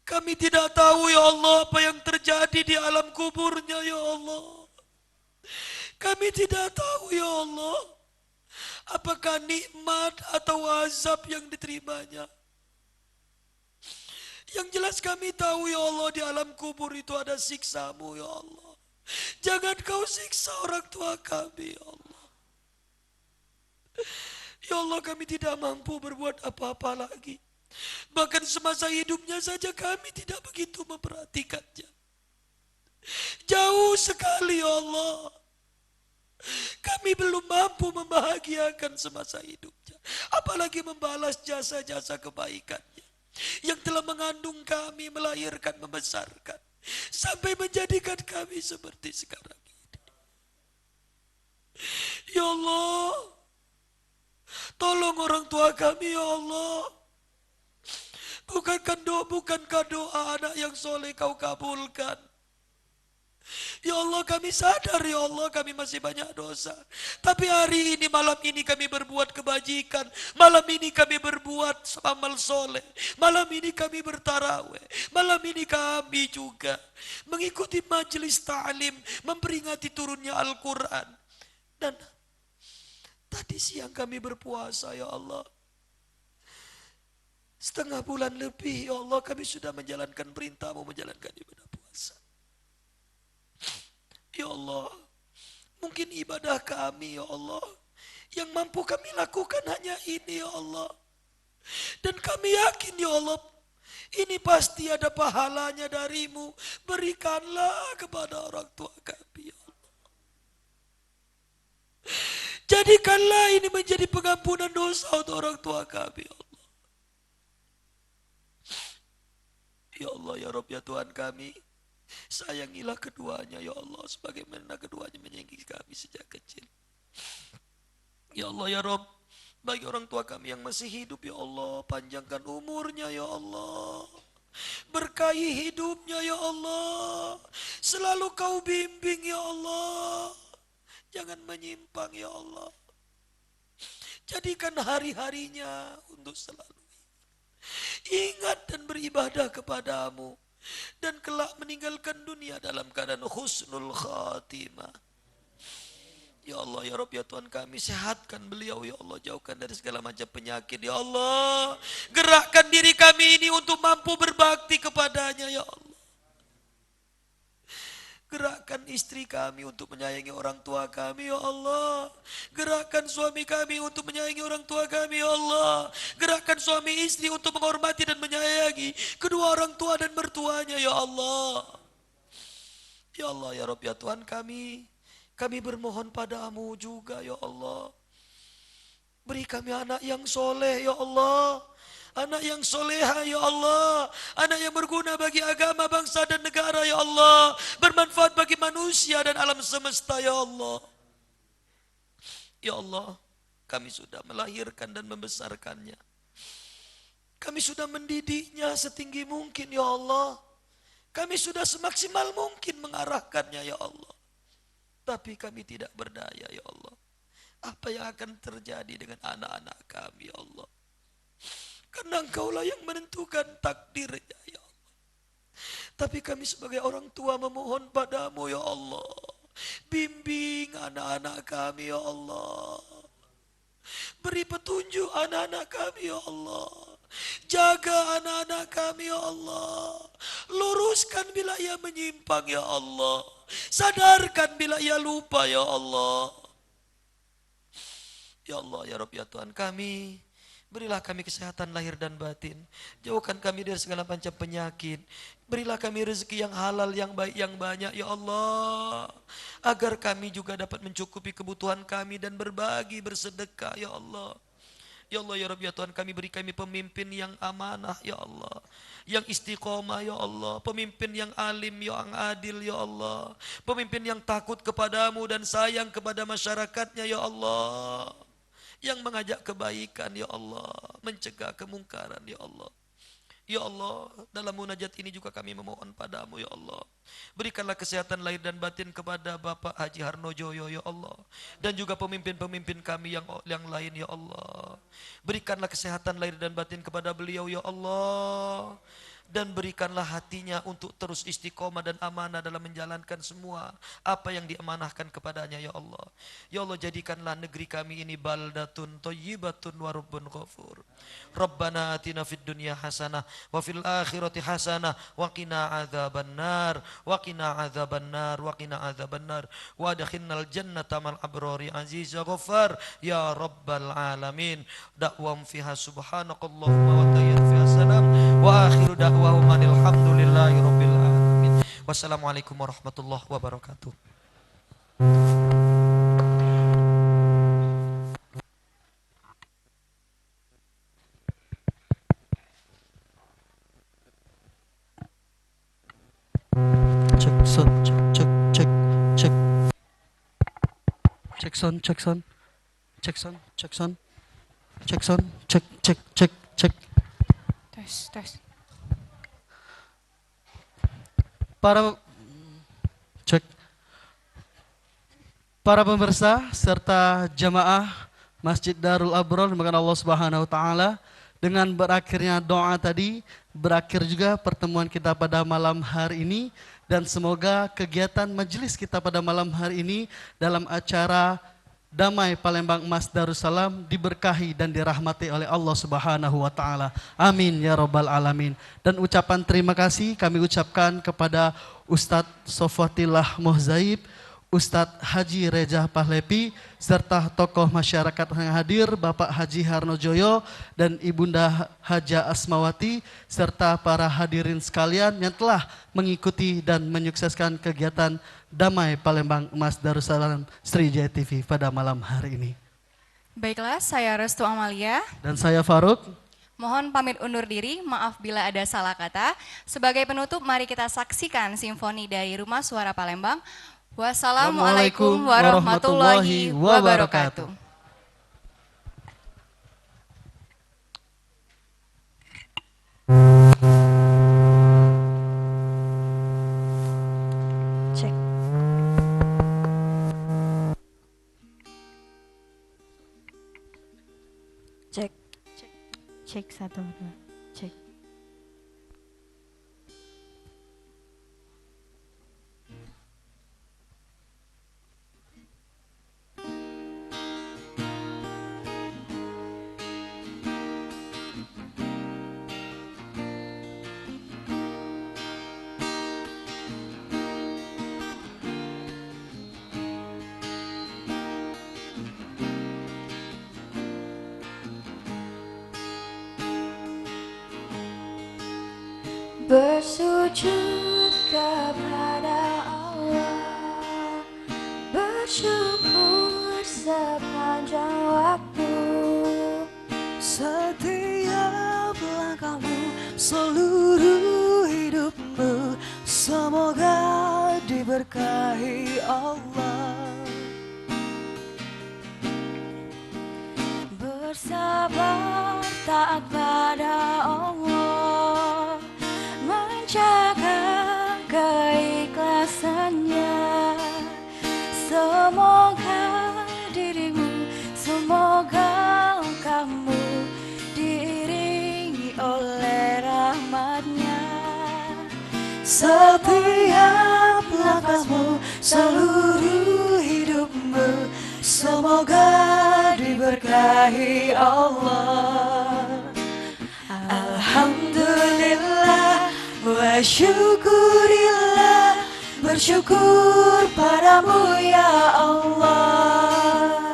[SPEAKER 6] Kami tidak tahu ya Allah apa yang terjadi di alam kuburnya ya Allah. Kami tidak tahu ya Allah, apakah nikmat atau azab yang diterimanya. Yang jelas kami tahu ya Allah, di alam kubur itu ada siksa-Mu ya Allah. Jangan kau siksa orang tua kami ya Allah. Ya Allah, kami tidak mampu berbuat apa-apa lagi. Bahkan semasa hidupnya saja kami tidak begitu memperhatikannya. Jauh sekali ya Allah. Kami belum mampu membahagiakan semasa hidupnya. Apalagi membalas jasa-jasa kebaikannya. Yang telah mengandung kami, melahirkan, membesarkan. Sampai menjadikan kami seperti sekarang ini. Ya Allah. Tolong orang tua kami ya Allah. Bukankah doa anak yang soleh kau kabulkan? Ya Allah, kami sadar ya Allah kami masih banyak dosa. Tapi hari ini, malam ini kami berbuat kebajikan. Malam ini kami berbuat amal soleh. Malam ini kami bertarawih. Malam ini kami juga mengikuti majelis ta'lim, memperingati turunnya Al-Quran. Dan tadi siang kami berpuasa ya Allah. Setengah bulan lebih ya Allah kami sudah menjalankan perintah-Mu, menjalankan ibadah puasa. Ya Allah, mungkin ibadah kami ya Allah, yang mampu kami lakukan hanya ini ya Allah. Dan kami yakin ya Allah, ini pasti ada pahalanya dari-Mu. Berikanlah kepada orang tua kami ya Allah. Jadikanlah ini menjadi pengampunan dosa untuk orang tua kami ya Allah. Ya Allah ya Rabb ya Tuhan kami, sayangilah keduanya ya Allah, sebagaimana keduanya menyayangi kami sejak kecil. Ya Allah ya Rabb, bagi orang tua kami yang masih hidup ya Allah, panjangkan umurnya ya Allah, berkahi hidupnya ya Allah, selalu kau bimbing ya Allah, jangan menyimpang ya Allah. Jadikan hari-harinya untuk selalu ingat dan beribadah kepadamu, dan kelak meninggalkan dunia dalam keadaan husnul khatimah. Ya Allah ya Rabb ya Tuhan kami, sehatkan beliau ya Allah, jauhkan dari segala macam penyakit ya Allah. Gerakkan diri kami ini untuk mampu berbakti kepadanya ya Allah. Gerakkan istri kami untuk menyayangi orang tua kami ya Allah. Gerakkan suami kami untuk menyayangi orang tua kami ya Allah. Gerakkan suami istri untuk menghormati dan menyayangi kedua orang tua dan mertuanya ya Allah. Ya Allah ya Rabb ya Tuhan kami bermohon padamu juga ya Allah. Beri kami anak yang soleh ya Allah. Anak yang soleha ya Allah, anak yang berguna bagi agama, bangsa dan negara ya Allah, bermanfaat bagi manusia dan alam semesta ya Allah. Ya Allah, kami sudah melahirkan dan membesarkannya. Kami sudah mendidiknya setinggi mungkin ya Allah. Kami sudah semaksimal mungkin mengarahkannya ya Allah. Tapi kami tidak berdaya ya Allah. Apa yang akan terjadi dengan anak-anak kami ya Allah? Karena Engkaulah yang menentukan takdirnya ya Allah. Tapi kami sebagai orang tua memohon padamu ya Allah. Bimbing anak-anak kami ya Allah. Beri petunjuk anak-anak kami ya Allah. Jaga anak-anak kami ya Allah. Luruskan bila ia menyimpang ya Allah. Sadarkan bila ia lupa ya Allah. Ya Allah ya Rabb ya Tuhan kami, berilah kami kesehatan lahir dan batin. Jauhkan kami dari segala macam penyakit. Berilah kami rezeki yang halal, yang baik, yang banyak ya Allah. Agar kami juga dapat mencukupi kebutuhan kami dan berbagi, bersedekah ya Allah. Ya Allah ya Rabbi ya Tuhan kami, beri kami pemimpin yang amanah ya Allah. Yang istiqomah ya Allah. Pemimpin yang alim, yang adil ya Allah. Pemimpin yang takut kepadamu dan sayang kepada masyarakatnya ya Allah. Yang mengajak kebaikan ya Allah, mencegah kemungkaran ya Allah. Ya Allah, dalam munajat ini juga kami memohon padamu ya Allah. Berikanlah kesehatan lahir dan batin kepada Bapak Haji Harnojoyo ya Allah. Dan juga pemimpin-pemimpin kami yang lain ya Allah. Berikanlah kesehatan lahir dan batin kepada beliau ya Allah. dan berikanlah hatinya untuk terus istiqomah dan amanah dalam menjalankan semua apa yang diamanahkan kepadanya ya Allah. Ya Allah, jadikanlah negeri kami ini baldatun thayyibatun wa rabbun ghafur. Rabbana atina fid dunya hasanah wa fil akhirati hasanah wa qina adzabannar wa qina adzabannar wa qina adzabannar wa adkhilnal jannata mal abrari azizya ghaffar ya rabbal alamin. Da'wam fiha subhanakallahumma wa tayyib fiha salam wa akhiru da'wahum alhamdulillahi rabbil alamin. Wassalamualaikum warahmatullahi wabarakatuh.
[SPEAKER 1] Cek son, cek cek cek cek son, cek son, cek son, cek son, cek son, cek cek cek cek.
[SPEAKER 2] Tes.
[SPEAKER 1] Para pemirsa serta jamaah Masjid Darul Abrar dimuliakan Allah Subhanahu wa taala, dengan berakhirnya doa tadi berakhir juga pertemuan kita pada malam hari ini, dan semoga kegiatan majelis kita pada malam hari ini dalam acara Damai Palembang Emas Darussalam diberkahi dan dirahmati oleh Allah Subhanahu wa taala. Amin ya rabbal alamin. Dan ucapan terima kasih kami ucapkan kepada Ustadz Sofwatillah Muhzaib, Ustadz Haji Reza Pahlepi, serta tokoh masyarakat yang hadir Bapak Haji Harnojoyo dan Ibunda Haja Asmawati, serta para hadirin sekalian yang telah mengikuti dan menyukseskan kegiatan Damai Palembang Emas Darussalam Sriwijaya TV pada malam hari ini.
[SPEAKER 2] Baiklah, saya Restu Amalia.
[SPEAKER 1] Dan saya Faruk.
[SPEAKER 2] Mohon pamit undur diri, maaf bila ada salah kata. Sebagai penutup, mari kita saksikan simfoni dari Rumah Suara Palembang. Wassalamualaikum warahmatullahi wabarakatuh.
[SPEAKER 9] Cek. Cek. Cek 1 2. Cek.
[SPEAKER 3] Bersujud kepada Allah, bersyukur sepanjang waktu.
[SPEAKER 10] Setiap langkahmu, seluruh hidupmu, semoga diberkahi Allah.
[SPEAKER 3] Bersabar taat pada Allah, menjaga keikhlasannya. Semoga dirimu, semoga kamu diiringi oleh rahmatnya.
[SPEAKER 10] Setiap langkahmu, seluruh hidupmu, semoga diberkahi Allah. Alhamdulillah wa syukurillah, bersyukur padamu ya Allah.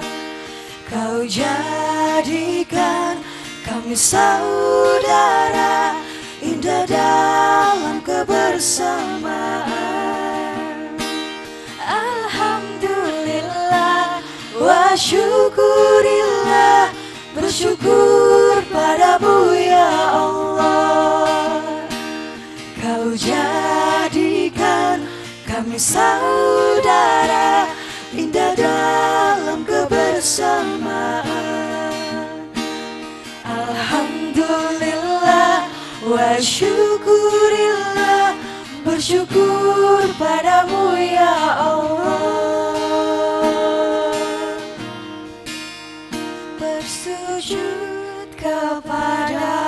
[SPEAKER 10] Kau jadikan kami saudara, indah dalam kebersamaan.
[SPEAKER 3] Alhamdulillah wa syukurillah, bersyukur padamu ya Allah. Kau jadikan kami saudara, indah dalam kebersamaan. Alhamdulillah wa syukurillah, bersyukur padamu ya Allah. Bersujud kepada